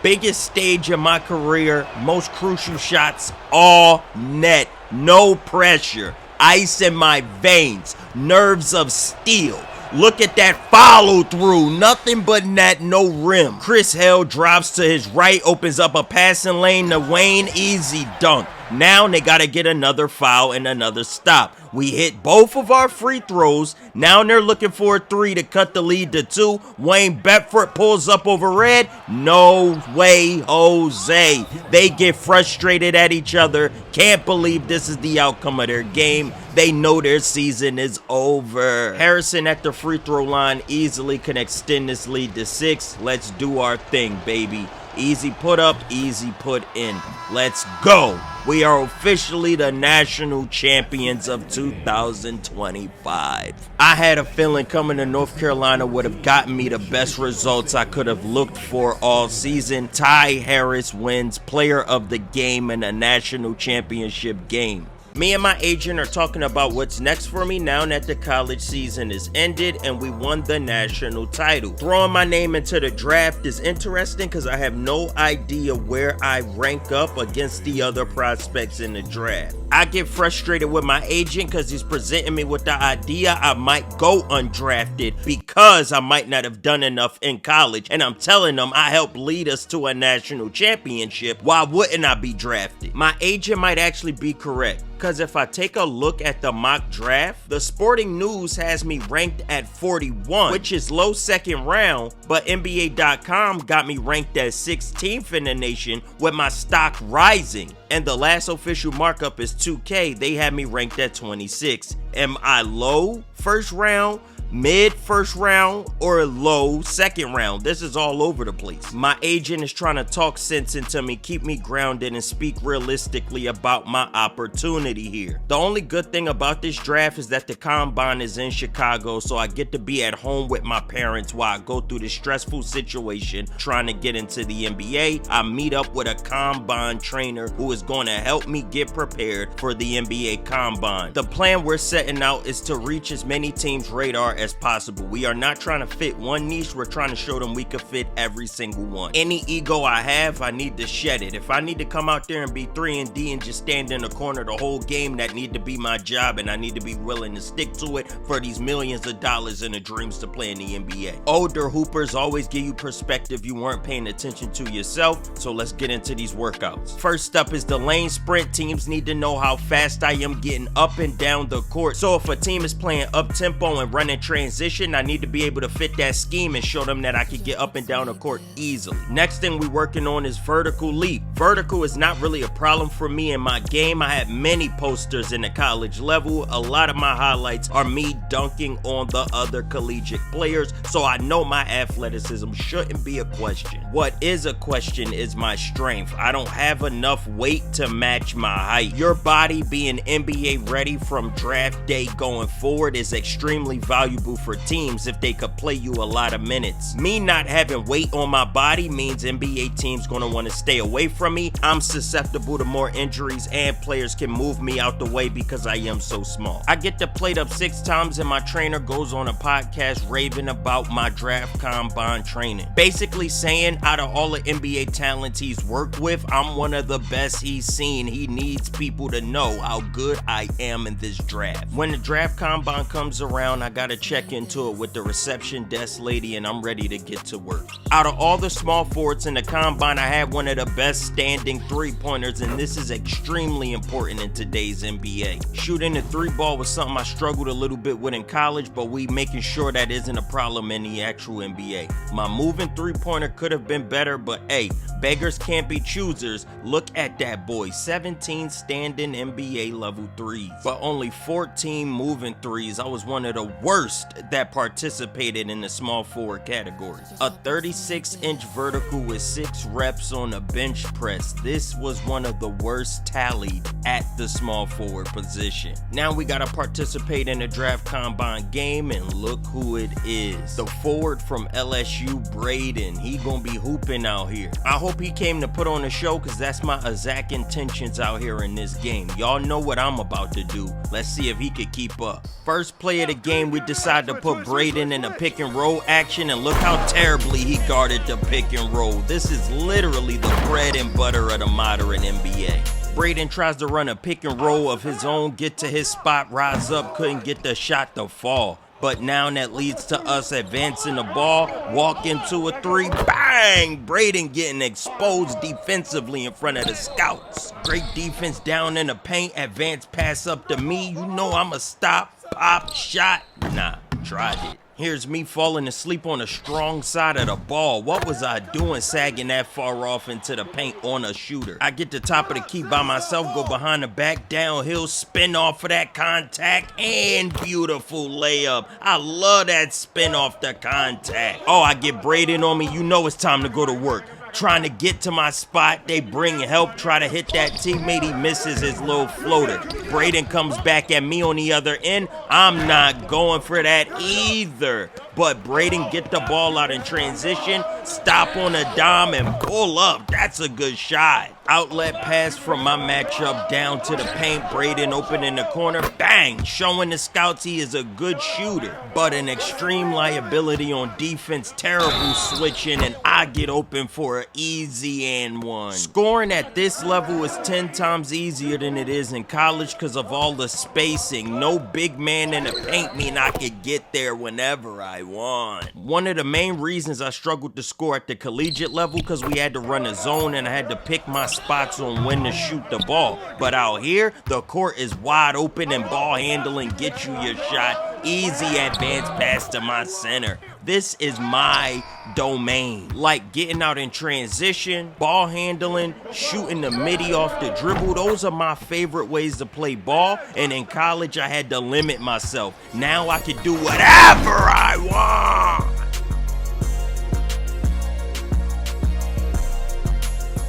Biggest stage of my career, most crucial shots, all net, no pressure, ice in my veins, nerves of steel. Look at that follow through. Nothing but net, no rim. Chris Hell drops to his right, opens up a passing lane to Wayne. Easy dunk. Now they got to get another foul and another stop. We hit both of our free throws. Now they're looking for a 3 to cut the lead to 2. Wayne Bedford pulls up over Red. No way, Jose. They get frustrated at each other. Can't believe this is the outcome of their game. They know their season is over. Harrison at the free throw line easily can extend this lead to 6. Let's do our thing, baby. Easy put up, easy put in. Let's go. We are officially the national champions of 2025. I had a feeling coming to North Carolina would have gotten me the best results I could have looked for all season. Ty Harris wins player of the game in a national championship game. Me and my agent are talking about what's next for me now that the college season is ended and we won the national title. Throwing my name into the draft is interesting because I have no idea where I rank up against the other prospects in the draft. I get frustrated with my agent because he's presenting me with the idea I might go undrafted because I might not have done enough in college, and I'm telling them I helped lead us to a national championship. Why wouldn't I be drafted? My agent might actually be correct. Because if I take a look at the mock draft, the Sporting News has me ranked at 41, which is low second round, but NBA.com got me ranked at 16th in the nation with my stock rising. And the last official markup is 2K. They had me ranked at 26. Am I low first round, mid first round, or low second round? This is all over the place. My agent is trying to talk sense into me, keep me grounded, and speak realistically about my opportunity here. The only good thing about this draft is that the combine is in Chicago, so I get to be at home with my parents while I go through this stressful situation trying to get into the NBA. I meet up with a combine trainer who is going to help me get prepared for the NBA combine. The plan we're setting out is to reach as many teams' radar as possible. We are not trying to fit one niche, we're trying to show them we could fit every single one. Any ego I have, I need to shed it. If I need to come out there and be 3-and-D and just stand in the corner the whole game, that need to be my job, and I need to be willing to stick to it for these millions of dollars and the dreams to play in the NBA. Older hoopers always give you perspective you weren't paying attention to yourself, so let's get into these workouts. First up is the lane sprint. Teams need to know how fast I am getting up and down the court. So if a team is playing up-tempo and running transition, I need to be able to fit that scheme and show them that I can get up and down the court easily. Next thing we're working on is vertical leap. Vertical is not really a problem for me in my game. I had many posters in the college level. A lot of my highlights are me dunking on the other collegiate players, so I know my athleticism shouldn't be a question. What is a question is my strength. I don't have enough weight to match my height. Your body being NBA ready from draft day going forward is extremely valuable for teams if they could play you a lot of minutes. Me not having weight on my body means NBA teams gonna want to stay away from from me, I'm susceptible to more injuries and players can move me out the way because I am so small. I get to plate up 6 times and my trainer goes on a podcast raving about my draft combine training. Basically saying out of all the NBA talents he's worked with, I'm one of the best he's seen. He needs people to know how good I am in this draft. When the draft combine comes around, I gotta check into it with the reception desk lady and I'm ready to get to work. Out of all the small forwards in the combine, I had one of the best standing 3-pointers, and this is extremely important in today's NBA. Shooting the 3-ball was something I struggled a little bit with in college, but we making sure that isn't a problem in the actual NBA. My moving 3-pointer could have been better, but hey, beggars can't be choosers. Look at that boy, 17 standing NBA level 3s, but only 14 moving 3s. I was one of the worst that participated in the small forward category. A 36-inch vertical with 6 reps on a bench press. This was one of the worst tallied at the small forward position. Now we gotta participate in the draft combine game, and look who it is. The forward from LSU, Braden. He gonna be hooping out here. I hope he came to put on a show, cause that's my exact intentions out here in this game. Y'all know what I'm about to do. Let's see if he could keep up. First play of the game, we decided to put Braden in a pick and roll action, and look how terribly he guarded the pick and roll. This is literally the bread and butter of the modern NBA. Braden tries to run a pick and roll of his own, get to his spot, rise up, couldn't get the shot to fall. But now that leads to us advancing the ball, walk into a 3, bang! Braden getting exposed defensively in front of the scouts. Great defense down in the paint, advance pass up to me. You know I'ma stop, pop, shot. Nah, tried it. Here's me falling asleep on the strong side of the ball. What was I doing sagging that far off into the paint on a shooter? I get the top of the key by myself, go behind the back, downhill, spin off of that contact, and beautiful layup. I love that spin off the contact. Oh, I get Braden on me. You know it's time to go to work. Trying to get to my spot, they bring help, try to hit that teammate, he misses his little floater. Braden comes back at me on the other end. I'm not going for that either. But Braden get the ball out in transition, stop on a dime and pull up. That's a good shot. Outlet pass from my matchup down to the paint. Braden open in the corner, bang, showing the scouts he is a good shooter, but an extreme liability on defense, terrible switching, and I get open for an easy and one. Scoring at this level is 10 times easier than it is in college because of all the spacing. No big man in the paint mean I could get there whenever I want. One of the main reasons I struggled to score at the collegiate level because we had to run a zone and I had to pick my spots on when to shoot the ball. But out here, the court is wide open and ball handling gets you your shot. Easy advance pass to my center. This is my domain. Like getting out in transition, ball handling, shooting the midi off the dribble. Those are my favorite ways to play ball. And in college, I had to limit myself. Now I can do whatever I want.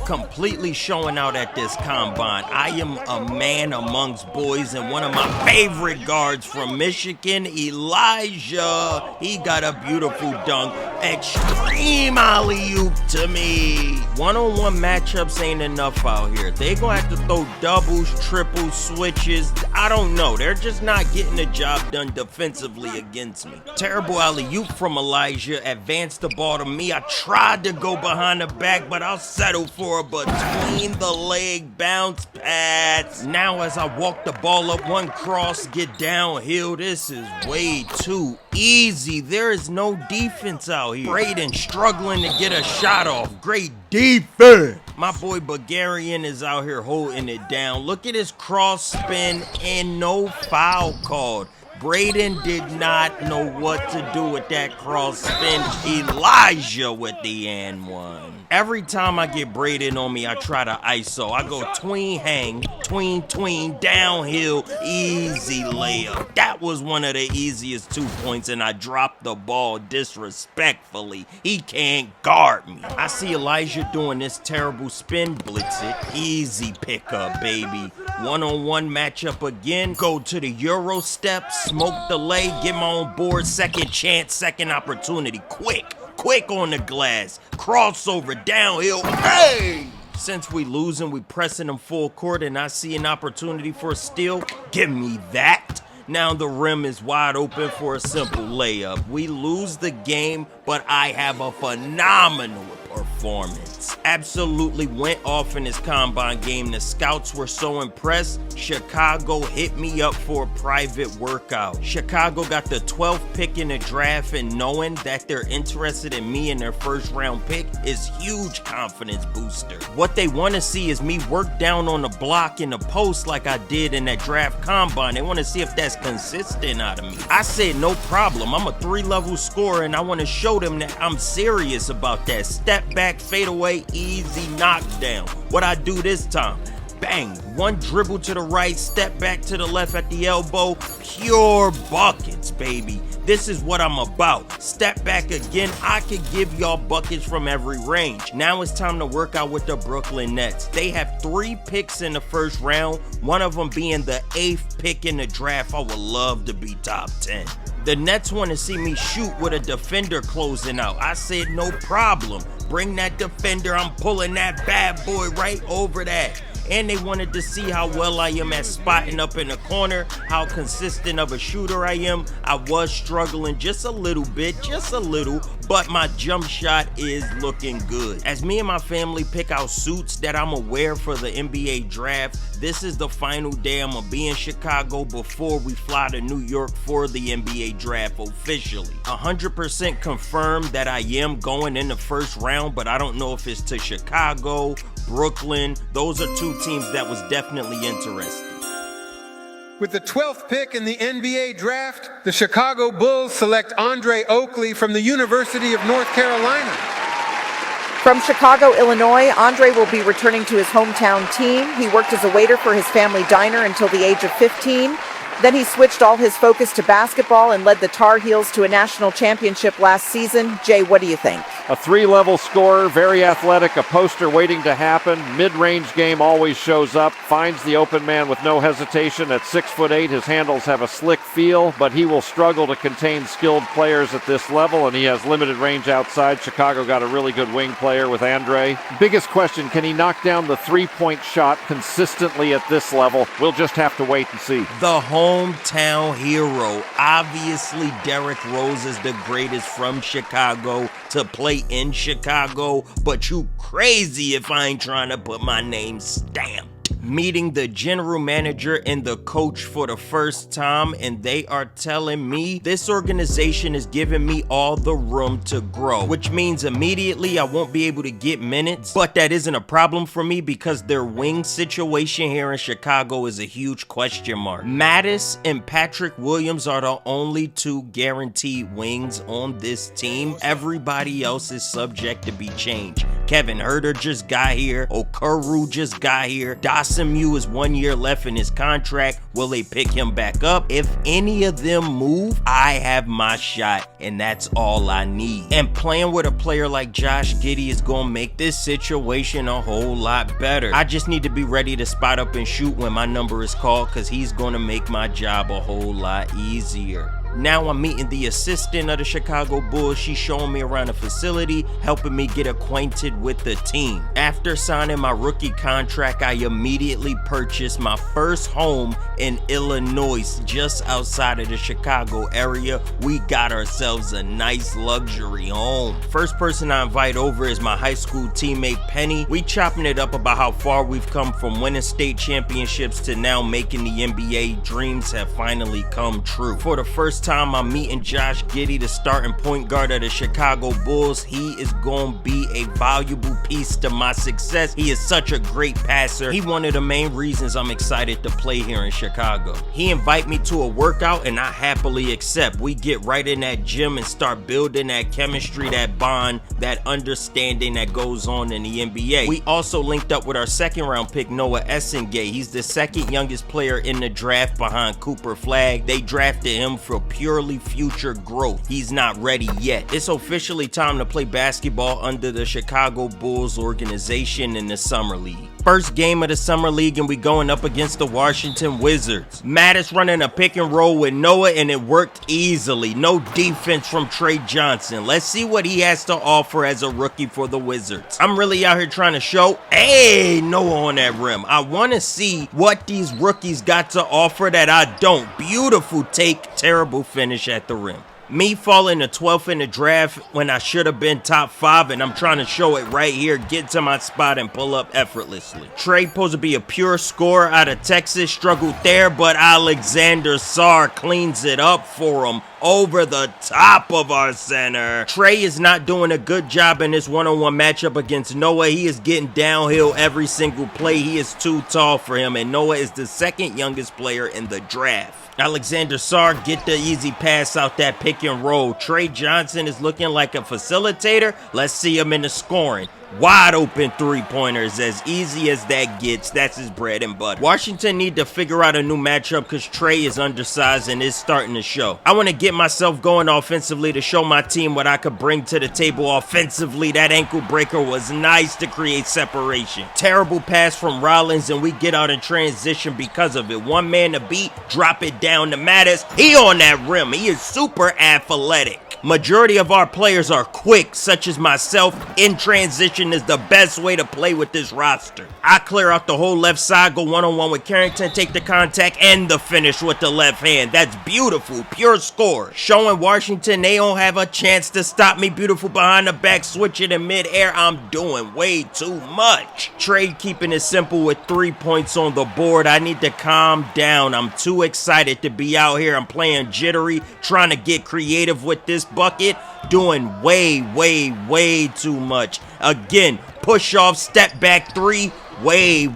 Completely showing out at this combine. I am a man amongst boys, and one of my favorite guards from Michigan, Elijah, he got a beautiful dunk. Extreme alley-oop to me. One-on-one matchups ain't enough out here. They gonna have to throw doubles, triples, switches. I don't know. They're just not getting the job done defensively against me. Terrible alley-oop from Elijah. Advanced the ball to me. I tried to go behind the back, but I'll settle for a between the leg bounce pass. Now as I walk the ball up, one cross, get downhill. This is way too easy. There is no defense out here. Braden struggling to get a shot off. Great defense. My boy Bulgarian is out here holding it down. Look at his cross spin and no foul called. Braden did not know what to do with that cross spin. Elijah with the and one. Every time I get Braden on me, I try to ISO. I go tween hang, tween, downhill, easy layup. That was one of the easiest 2 points, and I dropped the ball disrespectfully. He can't guard me. I see Elijah doing this terrible spin, blitz it. Easy pickup, baby. One-on-one matchup again. Go to the Euro step, smoke the lay, get my own board, second chance, second opportunity. Quick on the glass, crossover, downhill, hey! Since we losing, we pressing them full court and I see an opportunity for a steal. Give me that. Now the rim is wide open for a simple layup. We lose the game, but I have a phenomenal performance. Absolutely went off in this combine game. The scouts were so impressed, Chicago hit me up for a private workout. Chicago got the 12th pick in the draft, and knowing that they're interested in me in their first round pick is huge confidence booster. What they want to see is me work down on the block in the post like I did in that draft combine. They want to see if that's consistent out of me. I said no problem. I'm a 3-level scorer and I want to show them that I'm serious about that. Step back, fade away, easy knockdown. What I do this time? Bang, one dribble to the right, step back to the left at the elbow, pure buckets, baby. This is what I'm about. Step back again, I could give y'all buckets from every range. Now it's time to work out with the Brooklyn Nets. They have 3 picks in the first round, one of them being the 8th pick in the draft. I would love to be top 10. The Nets want to see me shoot with a defender closing out. I said no problem. Bring that defender, I'm pulling that bad boy right over that. And they wanted to see how well I am at spotting up in the corner, how consistent of a shooter I am. I was struggling just a little bit, but my jump shot is looking good. As me and my family pick out suits that I'm gonna wear for the NBA draft, this is the final day I'm gonna be in Chicago before we fly to New York for the NBA draft officially. 100% confirmed that I am going in the first round, but I don't know if it's to Chicago, Brooklyn. Those are 2 teams that was definitely interested. With the 12th pick in the NBA draft, the Chicago Bulls select Andre Oakley from the University of North Carolina. From Chicago, Illinois, Andre will be returning to his hometown team. He worked as a waiter for his family diner until the age of 15. Then he switched all his focus to basketball and led the Tar Heels to a national championship last season. Jay, what do you think? A 3-level scorer, very athletic, a poster waiting to happen. Mid-range game always shows up, finds the open man with no hesitation. At 6'8", his handles have a slick feel, but he will struggle to contain skilled players at this level, and he has limited range outside. Chicago got a really good wing player with Andre. Biggest question, can he knock down the 3-point shot consistently at this level? We'll just have to wait and see. The hometown hero. Obviously, Derrick Rose is the greatest from Chicago to play in Chicago, but you crazy if I ain't trying to put my name stamped. Meeting the general manager and the coach for the first time, and they are telling me this organization is giving me all the room to grow, which means immediately I won't be able to get minutes, but that isn't a problem for me because their wing situation here in Chicago is a huge question mark. Mattis and Patrick Williams are the only 2 guaranteed wings on this team. Everybody else is subject to be changed. Kevin Huerter just got here. Okoro just got here. Dawson Mew is 1 year left in his contract. Will they pick him back up? If any of them move, I have my shot, and that's all I need. And playing with a player like Josh Giddey is going to make this situation a whole lot better. I just need to be ready to spot up and shoot when my number is called, because he's going to make my job a whole lot easier. Now I'm meeting the assistant of the Chicago Bulls. She's showing me around the facility, helping me get acquainted with the team. After signing my rookie contract, I immediately purchased my first home in Illinois, just outside of the Chicago area. We got ourselves a nice luxury home. First person I invite over is my high school teammate Penny. We chopping it up about how far we've come from winning state championships to now making the NBA. Dreams have finally come true. For the first time, I'm meeting Josh Giddey, the starting point guard of the Chicago Bulls. He is going to be a valuable piece to my success. He is such a great passer. He one of the main reasons I'm excited to play here in Chicago. He invite me to a workout and I happily accept. We get right in that gym and start building that chemistry, that bond, that understanding that goes on in the NBA. We also linked up with our 2nd round pick, Noah Essengate. He's the 2nd youngest player in the draft behind Cooper Flagg. They drafted him for purely future growth. He's not ready yet. It's officially time to play basketball under the Chicago Bulls organization in the Summer League. First game of the Summer League, and we going up against the Washington Wizards. Mattis running a pick and roll with Noah, and it worked easily. No defense from Trey Johnson. Let's see what he has to offer as a rookie for the Wizards. I'm really out here trying to show, hey, Noah on that rim. I want to see what these rookies got to offer that I don't. Beautiful take, terrible finish at the rim. Me falling to 12th in the draft when I should have been top 5, and I'm trying to show it right here, get to my spot and pull up effortlessly. Trey supposed to be a pure scorer out of Texas, struggled there, but Alexander Sarr cleans it up for him over the top of our center. Trey is not doing a good job in this one-on-one matchup against Noah. He is getting downhill every single play. He is too tall for him, and Noah is the second youngest player in the draft. Alexander Sarr get the easy pass out that pick and roll. Trey Johnson is looking like a facilitator. Let's see him in the scoring. Wide open three-pointers, as easy as that gets. That's his bread and butter. Washington need to figure out a new matchup because Trey is undersized and is starting to show. I want to get myself going offensively to show my team what I could bring to the table offensively. That ankle breaker was nice to create separation. Terrible pass from Rollins, and we get out in transition because of it. One man to beat, drop it down to Mattis. He on that rim. He is super athletic. Majority of our players are quick, such as myself. In transition is the best way to play with this roster. I clear out the whole left side, go one-on-one with Carrington, take the contact and the finish with the left hand. That's beautiful, pure score. Showing Washington they don't have a chance to stop me. Beautiful behind the back, switch it in mid-air. I'm doing way too much. Trey keeping it simple with 3 points on the board. I need to calm down. I'm too excited to be out here. I'm playing jittery, trying to get creative with this bucket, doing way too much. Again, push off, step back three, way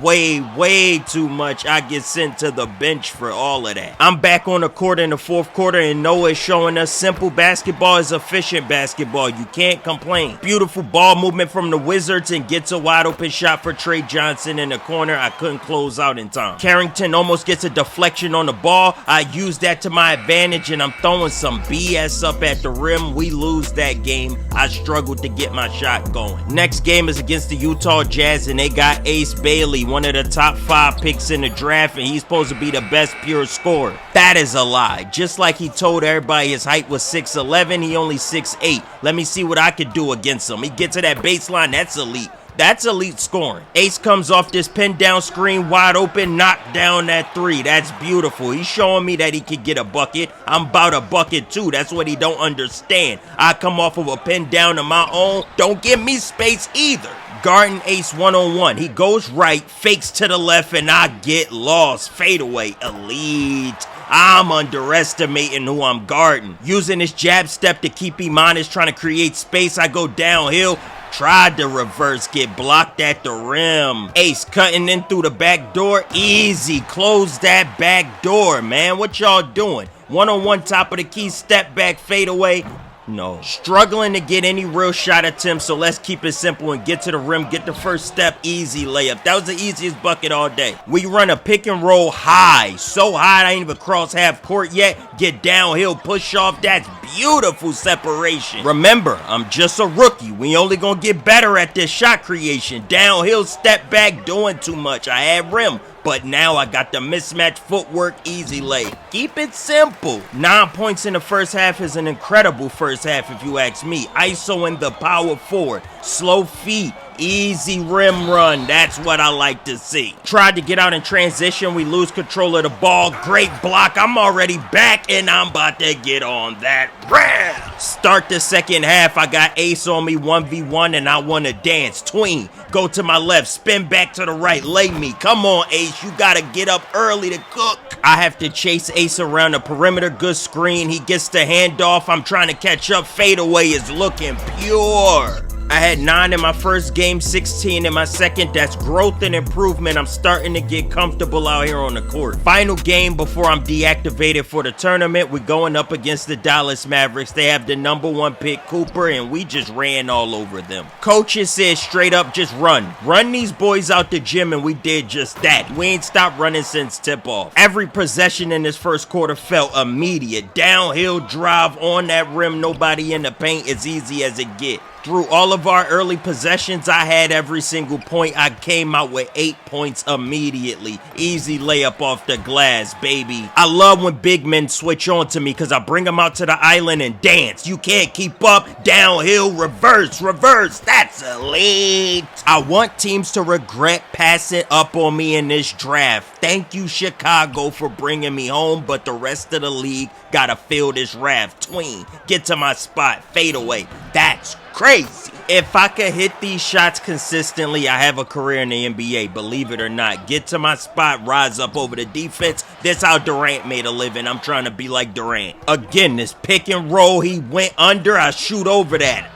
too much. I get sent to the bench for all of that. I'm back on the court in the fourth quarter, and Noah is showing us simple basketball is efficient basketball. You can't complain. Beautiful ball movement from the Wizards, and gets a wide open shot for Trey Johnson in the corner. I couldn't close out in time. Carrington almost gets a deflection on the ball. I use that to my advantage, and I'm throwing some BS up at the rim. We lose that game. I struggled to get my shot going. Next game is against the Utah Jazz, and they got Ace Bailey, one of the top 5 picks in the draft, and he's supposed to be the best pure scorer. That is a lie. Just like he told everybody his height was 6'11", he only 6'8". Let me see what I could do against him. He gets to that baseline, that's elite. That's elite scoring. Ace comes off this pin down screen, wide open, knock down that 3. That's beautiful. He's showing me that he could get a bucket. I'm about a bucket too. That's what he don't understand. I come off of a pin down of my own. Don't give me space either. Guarding Ace one-on-one. He goes right, fakes to the left, and I get lost. Fadeaway, elite. I'm underestimating who I'm guarding. Using this jab step to keep him honest, trying to create space. I go downhill. Tried to reverse, get blocked at the rim. Ace cutting in through the back door. Easy. Close that back door, man. What y'all doing? One-on-one, top of the key, step back, fadeaway. No. Struggling to get any real shot attempts, so let's keep it simple and get to the rim, get the first step, easy layup. That was the easiest bucket all day. We run a pick and roll high. So high I ain't even cross half court yet. Get downhill, push off. That's beautiful separation. Remember, I'm just a rookie. We only gonna get better at this shot creation. Downhill, step back, doing too much. I had rim. But now I got the mismatch footwork, easy lay. Keep it simple. 9 points in the first half is an incredible first half if you ask me. ISO in the power forward. Slow feet. Easy rim run. That's what I like to see. Tried to get out in transition. We lose control of the ball. Great block. I'm already back and I'm about to get on that rim. Start the second half. I got Ace on me 1v1 and I want to dance. Tween. Go to my left. Spin back to the right. Lay me. Come on, Ace. You got to get up early to cook. I have to chase Ace around the perimeter. Good screen. He gets the handoff. I'm trying to catch up. Fadeaway is looking pure. I had 9 in my first game, 16 in my second. That's growth and improvement. I'm starting to get comfortable out here on the court. Final game before I'm deactivated for the tournament. We're going up against the Dallas Mavericks. They have the #1 pick, Cooper, and we just ran all over them. Coaches said straight up, just run. Run these boys out the gym, and we did just that. We ain't stopped running since tip-off. Every possession in this first quarter felt immediate. Downhill drive on that rim, nobody in the paint, as easy as it get. Through all of our early possessions, I had every single point. I came out with 8 points immediately. Easy layup off the glass, baby. I love when big men switch on to me because I bring them out to the island and dance. You can't keep up, downhill, reverse, reverse. That's elite. I want teams to regret passing up on me in this draft. Thank you, Chicago, for bringing me home, but the rest of the league gotta feel this raft. Tween, get to my spot, fade away. That's crazy. If I could hit these shots consistently, I have a career in the NBA, believe it or not. Get to my spot, rise up over the defense. That's how Durant made a living. I'm trying to be like Durant. Again, this pick and roll, he went under, I shoot over that.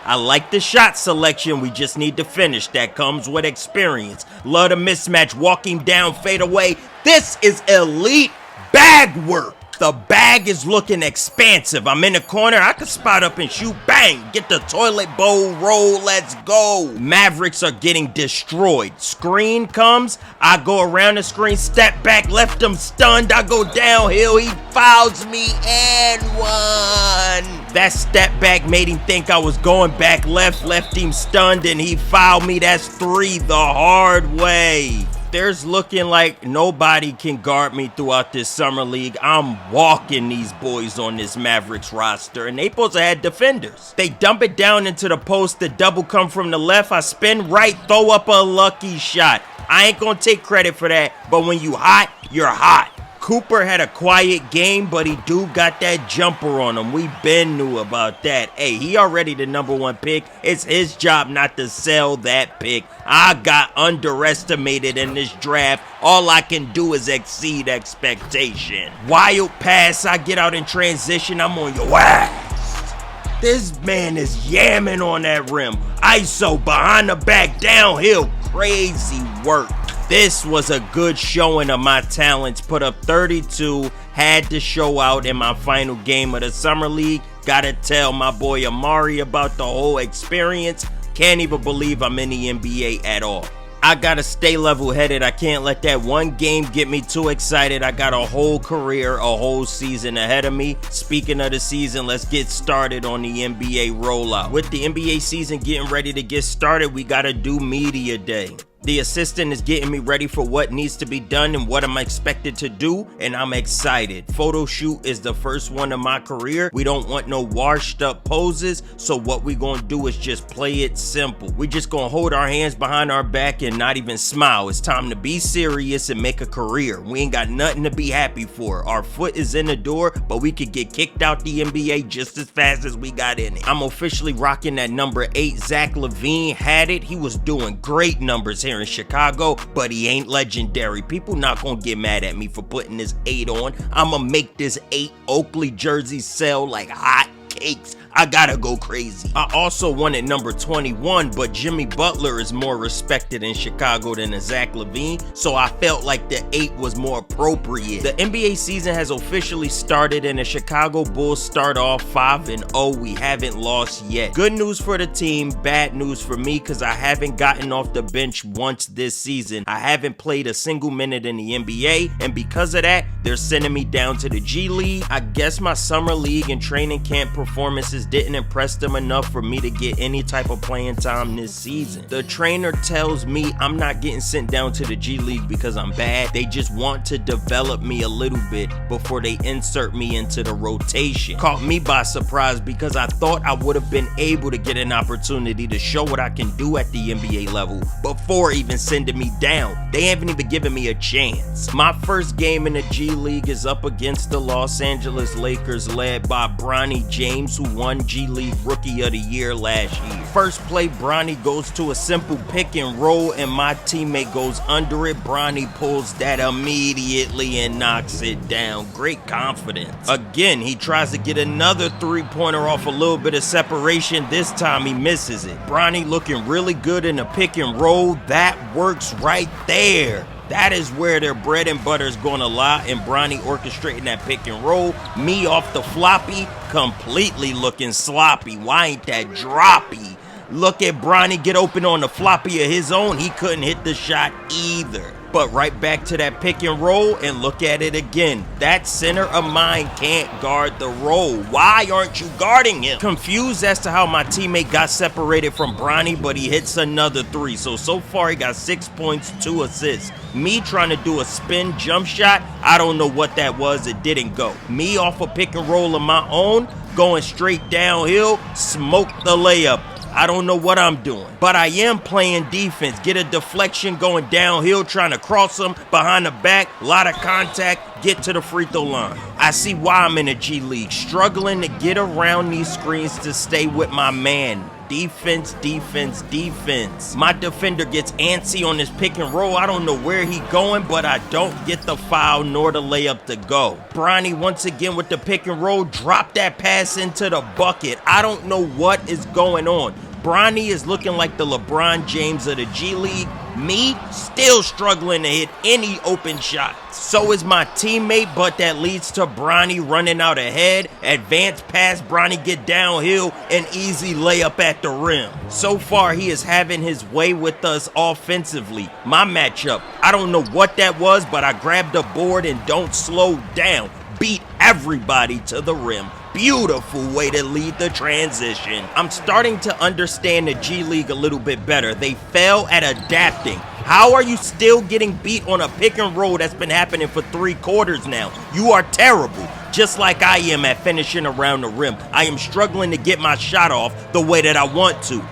I like the shot selection, we just need to finish. That comes with experience. Love the mismatch, walking down, fade away. This is elite bag work. The bag is looking expansive. I'm in the corner, I can spot up and shoot, bang, get the toilet bowl roll, let's go. Mavericks are getting destroyed. Screen comes, I go around the screen, step back, left him stunned, I go downhill, he fouls me and one. That step back made him think I was going back left him stunned and he fouled me. That's 3 the hard way. There's looking like nobody can guard me throughout this summer league. I'm walking these boys on this Mavericks roster, and they supposed to have defenders. They dump it down into the post, the double come from the left, I spin right, throw up a lucky shot. I ain't gonna take credit for that, but when you hot, you're hot. Cooper had a quiet game, but he do got that jumper on him. We been knew about that. Hey, he already the #1 pick. It's his job not to sell that pick. I got underestimated in this draft. All I can do is exceed expectation. Wild pass, I get out in transition, I'm on your ass. This man is yamming on that rim. ISO, behind the back, downhill, crazy work. This was a good showing of my talents. Put up 32, had to show out in my final game of the Summer League. Gotta tell my boy Amari about the whole experience. Can't even believe I'm in the NBA at all. I gotta stay level-headed. I can't let that one game get me too excited. I got a whole career, a whole season ahead of me. Speaking of the season, let's get started on the NBA rollout. With the NBA season getting ready to get started, we gotta do Media Day. The assistant is getting me ready for what needs to be done and what I'm expected to do, and I'm excited. Photo shoot is the first one of my career. We don't want no washed up poses, so what we gonna do is just play it simple. We just gonna hold our hands behind our back and not even smile. It's time to be serious and make a career. We ain't got nothing to be happy for. Our foot is in the door, but we could get kicked out the NBA just as fast as we got in it. I'm officially rocking that number 8. Zach LaVine had it. He was doing great numbers here in Chicago, but he ain't legendary. People not gonna get mad at me for putting this 8 on. I'ma make this 8 Oakley jersey sell like hot cakes. I gotta go crazy. I also wanted number 21, but Jimmy Butler is more respected in Chicago than a Zach LaVine, so I felt like the 8 was more appropriate. The NBA season has officially started and the Chicago Bulls start off 5-0. We haven't lost yet. Good news for the team, bad news for me because I haven't gotten off the bench once this season. I haven't played a single minute in the NBA, and because of that, they're sending me down to the G League. I guess my summer league and training camp performances didn't impress them enough for me to get any type of playing time this season. The trainer tells me I'm not getting sent down to the G League because I'm bad. They just want to develop me a little bit before they insert me into the rotation. Caught me by surprise because I thought I would have been able to get an opportunity to show what I can do at the NBA level before even sending me down. They haven't even given me a chance. My first game in the G League is up against the Los Angeles Lakers led by Bronny James, who won G League Rookie of the Year last year. First play, Bronny goes to a simple pick and roll and my teammate goes under it. Bronny pulls that immediately and knocks it down. Great confidence. Again, he tries to get another 3-pointer off a little bit of separation. This time he misses it. Bronny looking really good in a pick and roll. That works right there. That is where their bread and butter is going to lie, and Bronny orchestrating that pick and roll. Me off the floppy, completely looking sloppy. Why ain't that droppy? Look at Bronny get open on the floppy of his own. He couldn't hit the shot either. But right back to that pick and roll, and look at it again. That center of mine can't guard the roll. Why aren't you guarding him? Confused as to how my teammate got separated from Bronny, but he hits another three. So far he got 6 points, 2 assists. Me trying to do a spin jump shot, I don't know what that was, it didn't go. Me off a pick and roll of my own, going straight downhill, smoke the layup. I don't know what I'm doing, but I am playing defense. Get a deflection going downhill, trying to cross him behind the back, a lot of contact, get to the free throw line. I see why I'm in the G League, struggling to get around these screens to stay with my man. Defense, defense, defense. My defender gets antsy on this pick and roll. I don't know where he going, but I don't get the foul nor the layup to go. Bronny once again with the pick and roll, drop that pass into the bucket. I don't know what is going on. Bronny is looking like the LeBron James of the G League. Me, still struggling to hit any open shot. So is my teammate, but that leads to Bronny running out ahead. Advanced pass, Bronny get downhill, an easy layup at the rim. So far, he is having his way with us offensively. My matchup, I don't know what that was, but I grabbed the board and don't slow down. Beat everybody to the rim. Beautiful way to lead the transition. I'm starting to understand the G League a little bit better. They fail at adapting. How are you still getting beat on a pick and roll that's been happening for 3 quarters now? You are terrible, just like I am at finishing around the rim. I am struggling to get my shot off the way that I want to.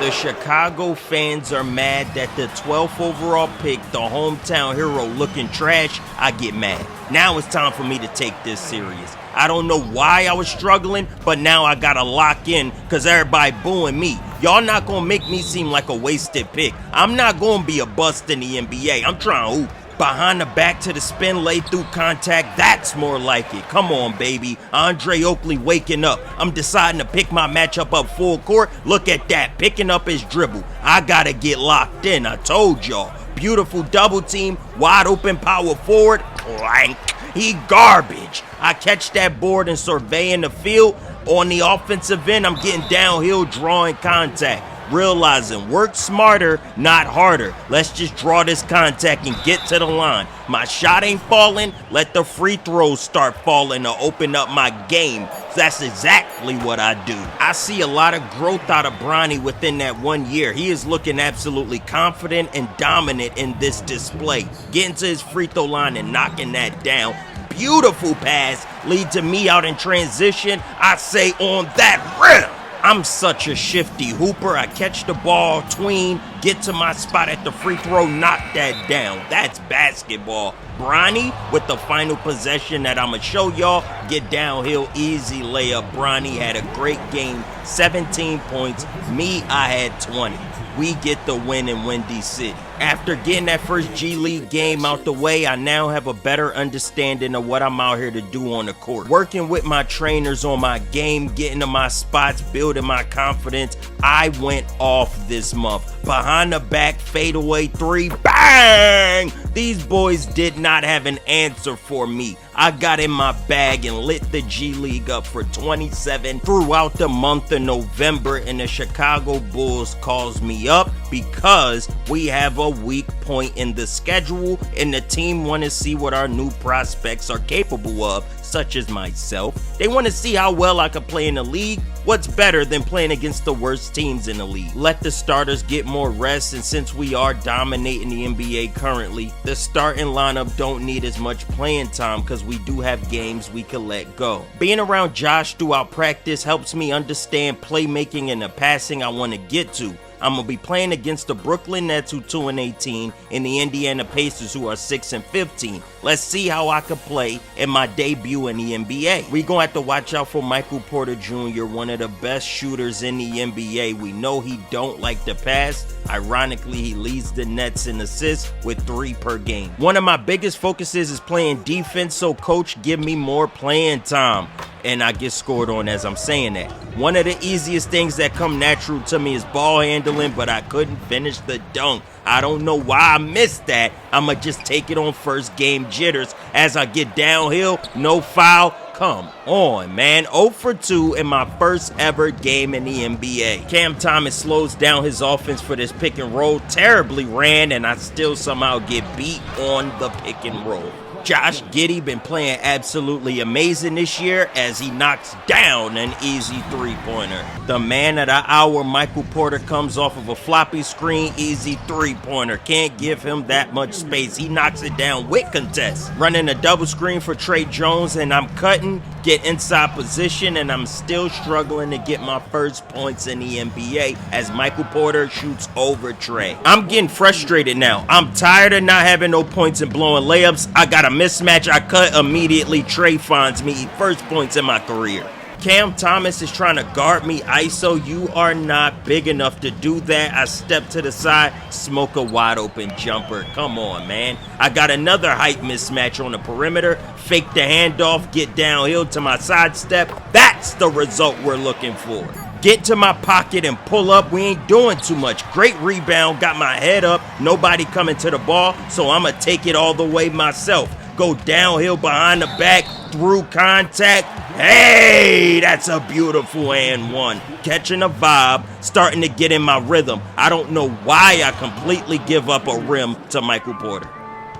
The Chicago fans are mad that the 12th overall pick, the hometown hero, looking trash. I get mad. Now it's time for me to take this serious. I don't know why I was struggling, but now I gotta lock in because everybody booing me. Y'all not gonna make me seem like a wasted pick. I'm not gonna be a bust in the NBA. I'm trying to hoop. Behind the back to the spin, lay through contact, that's more like it. Come on, baby. Andre Oakley waking up. I'm deciding to pick my matchup up full court. Look at that, picking up his dribble. I gotta get locked in, I told y'all. Beautiful double team, wide open power forward, clank. He garbage. I catch that board and surveying the field. On the offensive end, I'm getting downhill, drawing contact. Realizing work smarter, not harder. Let's just draw this contact and get to the line. My shot ain't falling, let the free throws start falling to open up my game. That's exactly what I do. I see a lot of growth out of Bronny within that 1 year. He is looking absolutely confident and dominant in this display. Getting to his free throw line and knocking that down. Beautiful pass, lead to me out in transition. I say on that rim. I'm such a shifty hooper. I catch the ball, tween, get to my spot at the free throw, knock that down. That's basketball. Bronny with the final possession that I'ma show y'all. Get downhill, easy layup. Bronny had a great game, 17 points. Me, I had 20. We get the win in Windy City. After getting that first G League game out the way, I now have a better understanding of what I'm out here to do on the court. Working with my trainers on my game, getting to my spots, building my confidence. I went off this month. Behind the back, fadeaway 3, bang! These boys did not have an answer for me. I got in my bag and lit the G League up for 27 throughout the month of November, and the Chicago Bulls calls me up because we have a weak point in the schedule and the team want to see what our new prospects are capable of, such as myself. They want to see how well I can play in the league. What's better than playing against the worst teams in the league? Let the starters get more rest, and since we are dominating the NBA currently, the starting lineup don't need as much playing time because we do have games we can let go. Being around Josh throughout practice helps me understand playmaking and the passing I want to get to. I'm going to be playing against the Brooklyn Nets, who 2-18, and the Indiana Pacers, who are 6-15. Let's see how I can play in my debut in the NBA. We're going to have to watch out for Michael Porter Jr., one of the best shooters in the NBA. We know he don't like to pass. Ironically, he leads the Nets in assists with 3 per game. One of my biggest focuses is playing defense, so coach, give me more playing time. And I get scored on as I'm saying that. One of the easiest things that come natural to me is ball handling, but I couldn't finish the dunk. I don't know why I missed that. I'ma just take it on first game jitters as I get downhill, no foul, Come on, man. 0 for 2 in my first ever game in the NBA. Cam Thomas slows down his offense for this pick and roll. Terribly ran, and I still somehow get beat on the pick and roll. Josh Giddey been playing absolutely amazing this year as he knocks down an easy three-pointer. The man of the hour, Michael Porter, comes off of a floppy screen, easy three-pointer. Can't give him that much space. He knocks it down with contest. Running a double screen for Trey Jones, and I'm cutting, get inside position, and I'm still struggling to get my first points in the NBA as Michael Porter shoots over Trey. I'm getting frustrated now. I'm tired of not having no points and blowing layups. I got a mismatch, I cut immediately. Trey finds me, first points in my career. Cam Thomas is trying to guard me ISO. You are not big enough to do that. I step to the side, smoke a wide open jumper. Come on, man. I got another height mismatch on the perimeter. Fake the handoff, get downhill to my sidestep. That's the result we're looking for. Get to my pocket and pull up. We ain't doing too much. Great rebound, got my head up. Nobody coming to the ball, so I'ma take it all the way myself. Go downhill behind the back, through contact. Hey, that's a beautiful and one. Catching a vibe, starting to get in my rhythm. I don't know why I completely give up a rim to Michael Porter.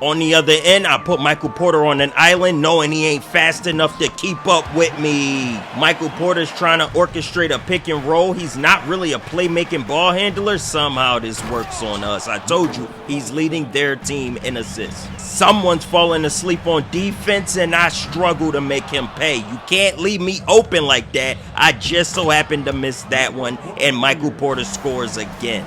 On the other end, I put Michael Porter on an island knowing he ain't fast enough to keep up with me. Michael Porter's trying to orchestrate a pick and roll. He's not really a playmaking ball handler. Somehow this works on us. I told you, he's leading their team in assists. Someone's falling asleep on defense and I struggle to make him pay. You can't leave me open like that. I just so happened to miss that one and Michael Porter scores again.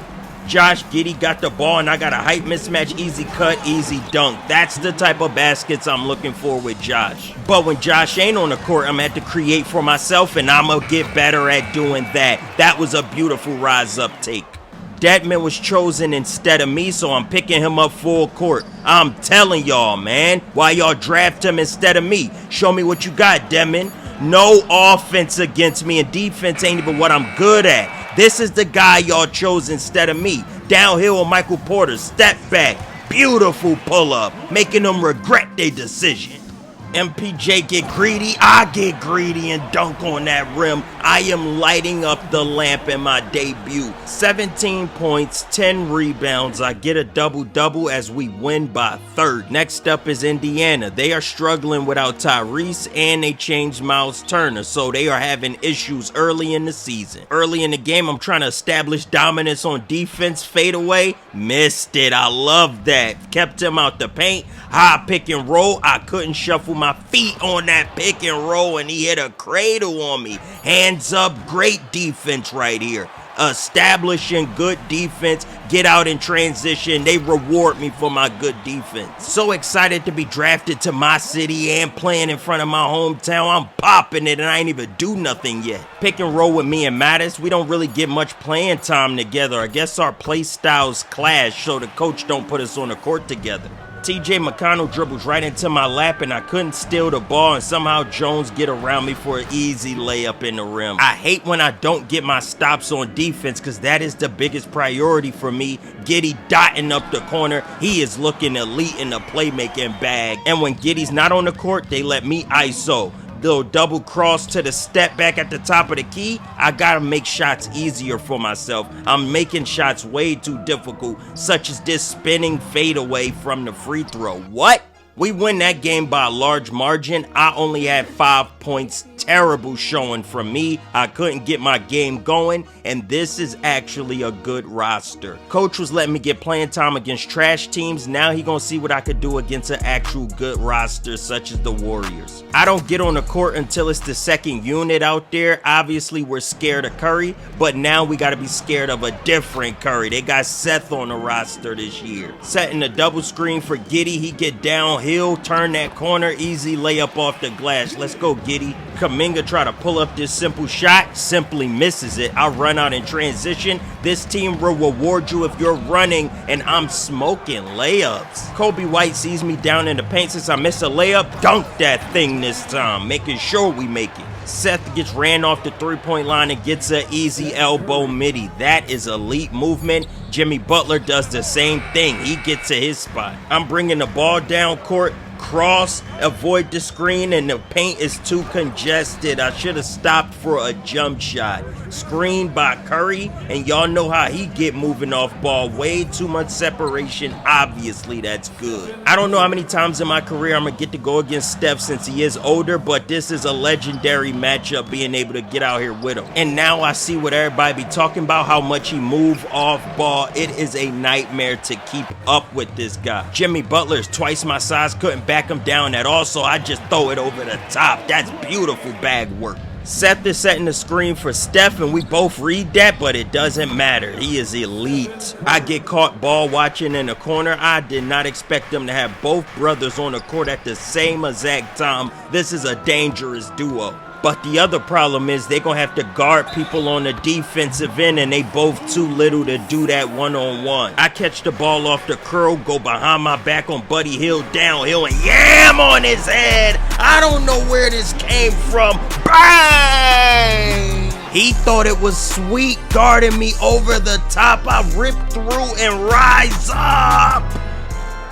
Josh Giddey got the ball and I got a height mismatch, easy cut, easy dunk. That's the type of baskets I'm looking for with Josh. But when Josh ain't on the court, I'm going to have to create for myself and I'm going to get better at doing that. That was a beautiful rise up take. Dedmon was chosen instead of me, so I'm picking him up full court. I'm telling y'all, man, why y'all draft him instead of me? Show me what you got, Dedmon. No offense against me, and defense ain't even what I'm good at. This is the guy y'all chose instead of me. Downhill with Michael Porter, step back, beautiful pull-up, making them regret their decision. MPJ get greedy, I get greedy and dunk on that rim. I am lighting up the lamp in my debut. 17 points, 10 rebounds. I get a double-double as we win by 30. Next up is Indiana. They are struggling without Tyrese and they changed Miles Turner, so they are having issues early in the season. Early in the game, I'm trying to establish dominance on defense. Fade away, missed it. I love that. Kept him out the paint. High pick and roll. I couldn't shuffle my feet on that pick and roll and he hit a cradle on me. Hands up, great defense right here. Establishing good defense, get out in transition. They reward me for my good defense. So excited to be drafted to my city and playing in front of my hometown. I'm popping it and I ain't even do nothing yet. Pick and roll with me and Mattis. We don't really get much playing time together. I guess our play styles clash, so the coach don't put us on the court together. TJ McConnell dribbles right into my lap and I couldn't steal the ball and somehow Jones get around me for an easy layup in the rim. I hate when I don't get my stops on defense because that is the biggest priority for me. Giddey dotting up the corner. He is looking elite in the playmaking bag. And when Giddey's not on the court, they let me ISO. Little double cross to the step back at the top of the key. I gotta make shots easier for myself. I'm making shots way too difficult, such as this spinning fadeaway from the free throw. What? We win that game by a large margin. I only had 5 points. Terrible showing from me. I couldn't get my game going, and this is actually a good roster. Coach was letting me get playing time against trash teams. Now he gonna see what I could do against an actual good roster such as the Warriors. I don't get on the court until it's the second unit out there. Obviously, we're scared of Curry, but now we gotta be scared of a different Curry. They got Seth on the roster this year. Setting a double screen for Giddey. He get downhill, turn that corner, easy layup off the glass. Let's go, Giddey. Kuminga try to pull up this simple shot, simply misses it. I run out in transition. This team will reward you if you're running, and I'm smoking layups. Kobe White sees me down in the paint since I missed a layup. Dunk that thing this time, making sure we make it. Seth gets ran off the three-point line and gets an easy elbow midi. That is elite movement. Jimmy Butler does the same thing. He gets to his spot. I'm bringing the ball down court. cross, avoid the screen, and the paint is too congested. I should have stopped for a jump shot. Screen by Curry, and y'all know how he get moving off ball. Way too much separation. Obviously, that's good. I don't know how many times in my career I'm going to get to go against Steph since he is older, but this is a legendary matchup being able to get out here with him. And now I see what everybody be talking about, how much he move off ball. It is a nightmare to keep up with this guy. Jimmy Butler is twice my size, couldn't back him down at all, so I just throw it over the top. That's beautiful bag work. Seth is setting the screen for Steph, and we both read that, but it doesn't matter. He is elite. I get caught ball watching in the corner. I did not expect them to have both brothers on the court at the same exact time. This is a dangerous duo. But the other problem is they're going to have to guard people on the defensive end, and they both too little to do that one-on-one. I catch the ball off the curl, go behind my back on Buddy Hield downhill, and yam on his head. I don't know where this came from. Bang! He thought it was sweet guarding me over the top. I ripped through and rise up.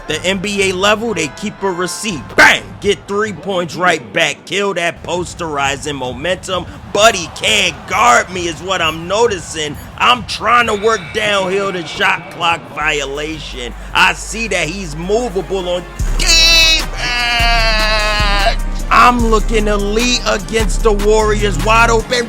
The NBA level, they keep a receipt. Bang! Get 3 points right back. Kill that posterizing momentum. Buddy can't guard me is what I'm noticing. I'm trying to work downhill the shot clock violation. I see that he's movable on defense. I'm looking elite against the Warriors. Wide open.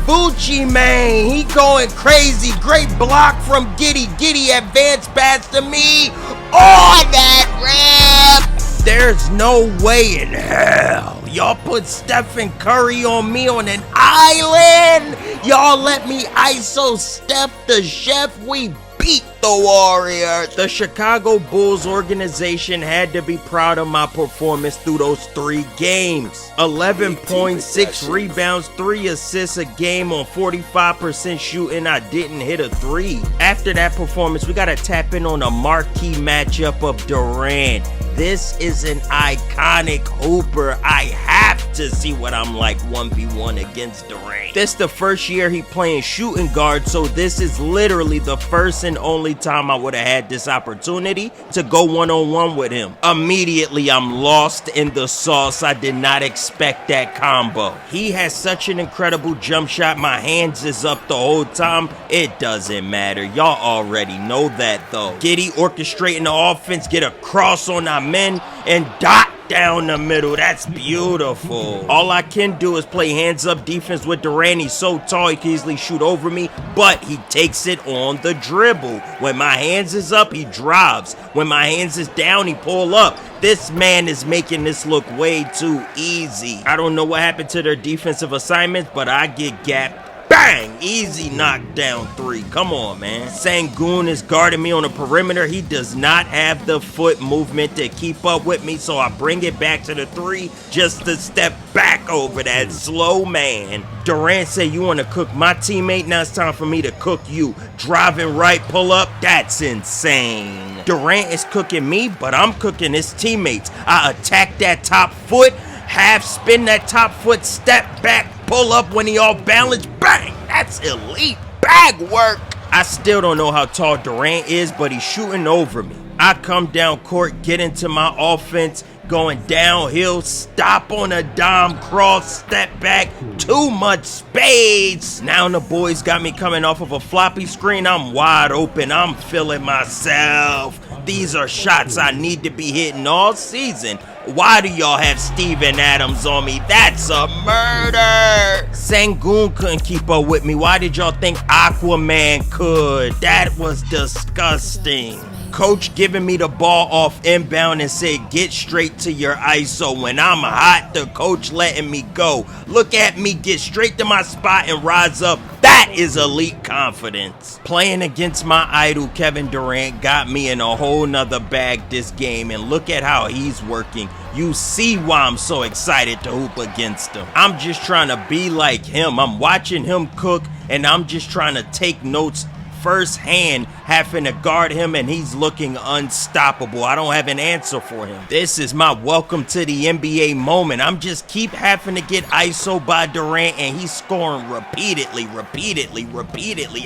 Bucci, man, he going crazy. Great block from Giddy. Giddy advanced pass to me. Oh, that rip. There's no way in hell y'all put Stephen Curry on me on an island. Y'all let me ISO Steph the chef. We beat the Warriors. The Chicago Bulls organization had to be proud of my performance through those 3 games. 11 points, 6 rebounds, 3 assists a game on 45% shooting. I didn't hit a 3. After that performance, we got to tap in on a marquee matchup of Durant. This is an iconic hooper. I have to see what I'm like 1v1 against Durant. This the first year he playing shooting guard, so this is literally the first and only time I would have had this opportunity to go one-on-one with him. Immediately, I'm lost in the sauce. I did not expect that combo. He has such an incredible jump shot. My hands is up the whole time. It doesn't matter. Y'all already know that, though. Giddy orchestrating the offense, get a cross on our men, and dot down the middle. That's beautiful. All I can do is play hands-up defense with Durant. He's so tall, he can easily shoot over me, but he takes it on the dribble. When my hands is up, he drives. When my hands is down, he pull up. This man is making this look way too easy. I don't know what happened to their defensive assignments, but I get gapped. Bang! Easy knockdown 3. Come on, man. Sengun is guarding me on the perimeter. He does not have the foot movement to keep up with me, so I bring it back to the 3 just to step back over that slow man. Durant said, you want to cook my teammate? Now it's time for me to cook you. Driving right, pull up. That's insane. Durant is cooking me, but I'm cooking his teammates. I attack that top foot, half spin that top foot, step back, pull up when he all balanced. Bang! That's elite bag work. I still don't know how tall Durant is, but he's shooting over me. I come down court, get into my offense, going downhill, stop on a dime, cross, step back, too much space. Now the boys got me coming off of a floppy screen. I'm wide open. I'm feeling myself. These are shots I need to be hitting all season. Why do y'all have Steven Adams on me? That's a murder. Sengun couldn't keep up with me. Why did y'all think Aquaman could? That was disgusting. Coach giving me the ball off inbound and said, get straight to your ISO. When I'm hot, the coach letting me go. Look at me get straight to my spot and rise up. That is elite confidence. Playing against my idol, Kevin Durant, got me in a whole nother bag this game, and look at how he's working. You see why I'm so excited to hoop against him. I'm just trying to be like him. I'm watching him cook, and I'm just trying to take notes firsthand, having to guard him, and he's looking unstoppable. I don't have an answer for him. This is my welcome to the NBA moment. I'm just keep having to get ISO by Durant, and he's scoring repeatedly.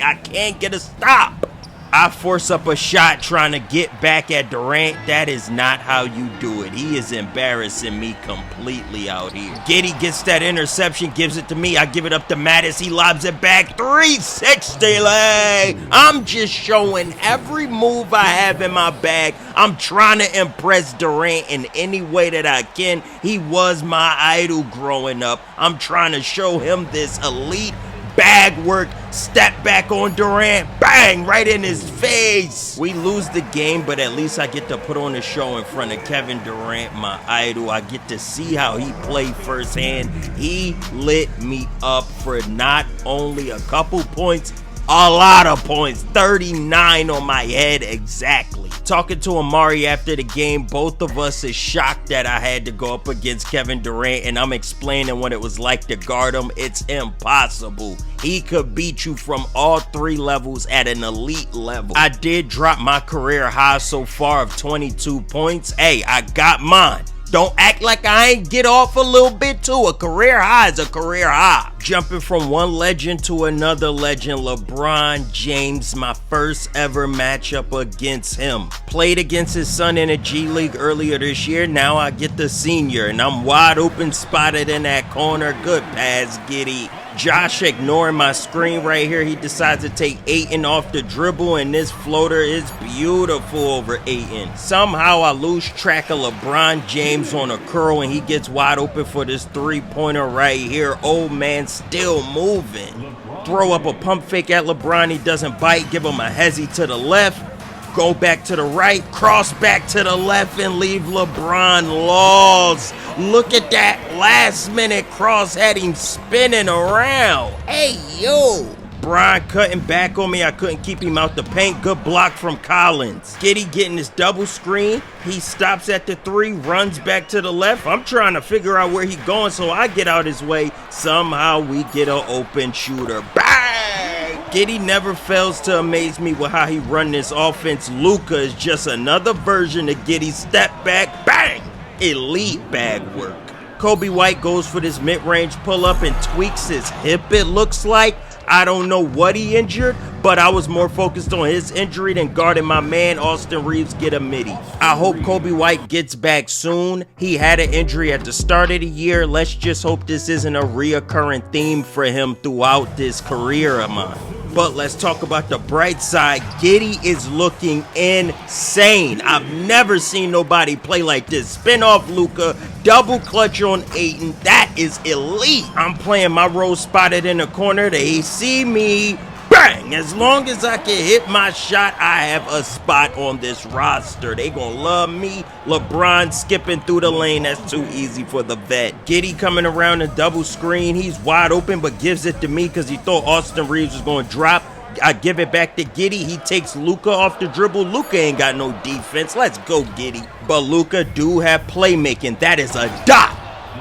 I can't get a stop. I force up a shot trying to get back at Durant. That is not how you do it. He is embarrassing me completely out here. Giddey gets that interception, gives it to me. I give it up to Mattis. He lobs it back. 360 leg. I'm just showing every move I have in my bag. I'm trying to impress Durant in any way that I can. He was my idol growing up. I'm trying to show him this elite bag work, step back on Durant, bang, right in his face. We lose the game, but at least I get to put on a show in front of Kevin Durant, my idol. I get to see how he played firsthand. He lit me up for not only a couple points, a lot of points, 39 on my head exactly. Talking to Amari after the game, both of us is shocked that I had to go up against Kevin Durant, and I'm explaining what it was like to guard him. It's impossible. He could beat you from all 3 levels at an elite level. I did drop my career high so far of 22 points. Hey, I got mine. Don't act like I ain't get off a little bit too. A career high is a career high. Jumping from one legend to another legend, LeBron James, my first ever matchup against him. Played against his son in a G League earlier this year. Now I get the senior, and I'm wide open, spotted in that corner. Good pass, Giddey. Josh ignoring my screen right here. He decides to take Ayton off the dribble, and this floater is beautiful over Ayton. Somehow I lose track of LeBron James on a curl, and he gets wide open for this 3-pointer right here. Old man still moving. Throw up a pump fake at LeBron. He doesn't bite. Give him a hezzy to the left. Go back to the right, cross back to the left, and leave LeBron lost. Look at that last minute cross, had him spinning around. Hey, yo. Brian cutting back on me. I couldn't keep him out the paint. Good block from Collins. Giddey getting his double screen. He stops at the 3, runs back to the left. I'm trying to figure out where he's going, so I get out his way. Somehow we get an open shooter. Bang! Giddey never fails to amaze me with how he run this offense. Luka is just another version of Giddey. Step back, bang! Elite bag work. Kobe White goes for this mid-range pull-up and tweaks his hip, it looks like. I don't know what he injured, but I was more focused on his injury than guarding my man Austin Reaves get a midi. I hope Kobe White gets back soon. He had an injury at the start of the year. Let's just hope this isn't a reoccurring theme for him throughout this career of mine. But let's talk about the bright side. Giddey is looking insane. I've never seen nobody play like this. Spin off Luka, double clutch on Ayton. That is elite. I'm playing my role spotted in the corner. They see me. Bang! As long as I can hit my shot, I have a spot on this roster. They gonna love me. LeBron skipping through the lane. That's too easy for the vet. Giddey coming around a double screen. He's wide open, but gives it to me because he thought Austin Reaves was gonna drop. I give it back to Giddey. He takes Luka off the dribble. Luka ain't got no defense. Let's go, Giddey. But Luka do have playmaking. That is a dot.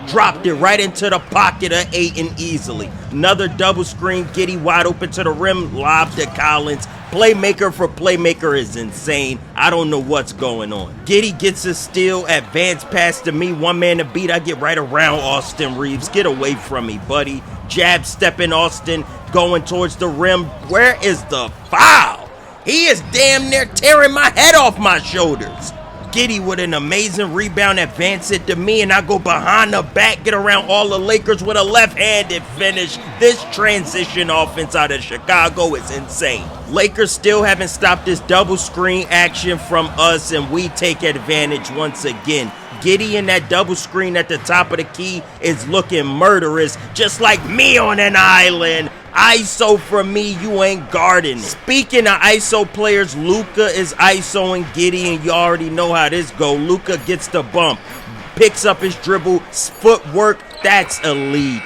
Dropped it right into the pocket of Ayton easily. Another double screen. Giddey wide open to the rim. Lob to Collins. Playmaker for playmaker is insane. I don't know what's going on. Giddey gets a steal. Advance pass to me. One man to beat. I get right around Austin Reaves. Get away from me, buddy. Jab stepping Austin. Going towards the rim. Where is the foul? He is damn near tearing my head off my shoulders. Giddey with an amazing rebound, advance it to me, and I go behind the back, get around all the Lakers with a left-handed finish. This transition offense out of Chicago is insane. Lakers still haven't stopped this double screen action from us, and we take advantage once again. Giddey in that double screen at the top of the key is looking murderous, just like me on an island. ISO for me, you ain't guarding it. Speaking of ISO players, Luka is ISOing Giddey, and you already know how this go. Luka gets the bump, picks up his dribble, footwork, that's elite.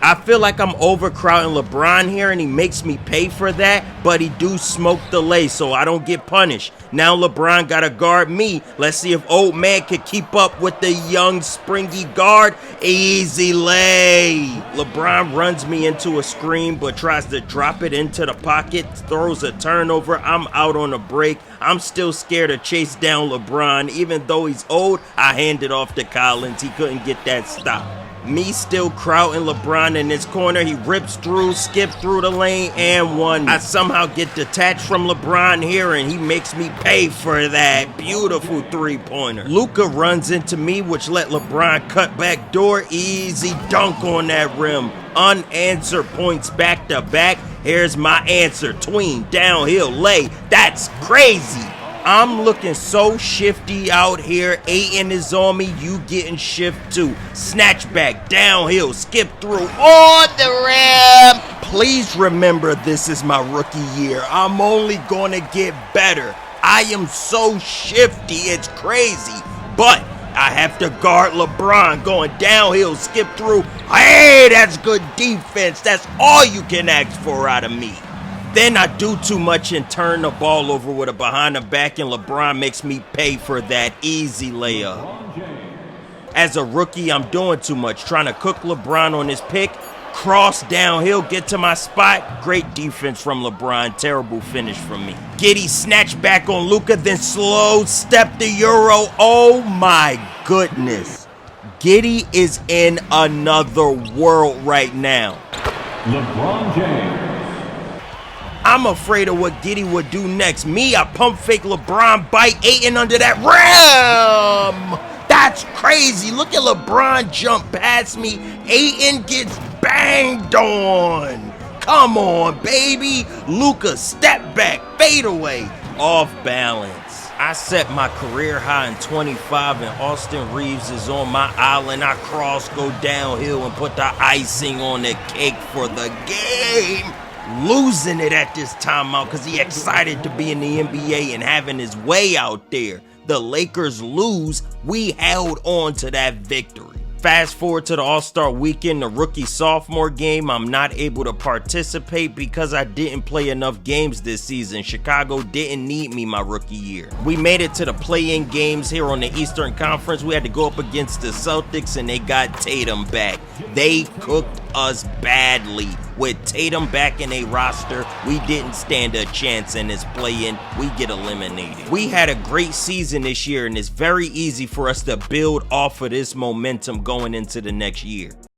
I feel like I'm overcrowding LeBron here, and he makes me pay for that, but he do smoke the lay, so I don't get punished. Now LeBron gotta guard me. Let's see if old man can keep up with the young, springy guard. Easy lay. LeBron runs me into a screen, but tries to drop it into the pocket, throws a turnover. I'm out on a break. I'm still scared to chase down LeBron. Even though he's old, I hand it off to Collins. He couldn't get that stop. Me still crowding LeBron in his corner. He rips through, skips through the lane, and one. I somehow get detached from LeBron here, and he makes me pay for that. Beautiful three-pointer. Luka runs into me, which let LeBron cut back door. Easy dunk on that rim. Unanswered points back to back. Here's my answer. Tween, downhill, lay. That's crazy. I'm looking so shifty out here. Ayton is on me. You getting shift too. Snatch back, downhill, skip through, on the rim. Please remember this is my rookie year. I'm only gonna get better. I am so shifty, it's crazy. But I have to guard LeBron going downhill, skip through. Hey, that's good defense. That's all you can ask for out of me. Then I do too much and turn the ball over with a behind the back, and LeBron makes me pay for that easy layup. As a rookie, I'm doing too much, trying to cook LeBron on his pick, cross downhill, get to my spot. Great defense from LeBron, terrible finish from me. Giddy snatch back on Luka, then slow step the Euro. Oh my goodness. Giddy is in another world right now. LeBron James. I'm afraid of what Giddy would do next. Me, I pump fake LeBron, bite Ayton under that rim. That's crazy. Look at LeBron jump past me. Ayton gets banged on. Come on, baby. Luka, step back, fade away, off balance. I set my career high in 25, and Austin Reaves is on my island. I cross, go downhill, and put the icing on the cake for the game. Losing it at this timeout because he excited to be in the NBA and having his way out there. The Lakers lose. We held on to that victory. Fast forward to the All-Star Weekend, the rookie-sophomore game. I'm not able to participate because I didn't play enough games this season. Chicago didn't need me my rookie year. We made it to the play-in games here on the Eastern Conference. We had to go up against the Celtics, and they got Tatum back. They cooked us badly. With Tatum back in a roster, we didn't stand a chance in this play-in. We get eliminated. We had a great season this year, and it's very easy for us to build off of this momentum going into the next year.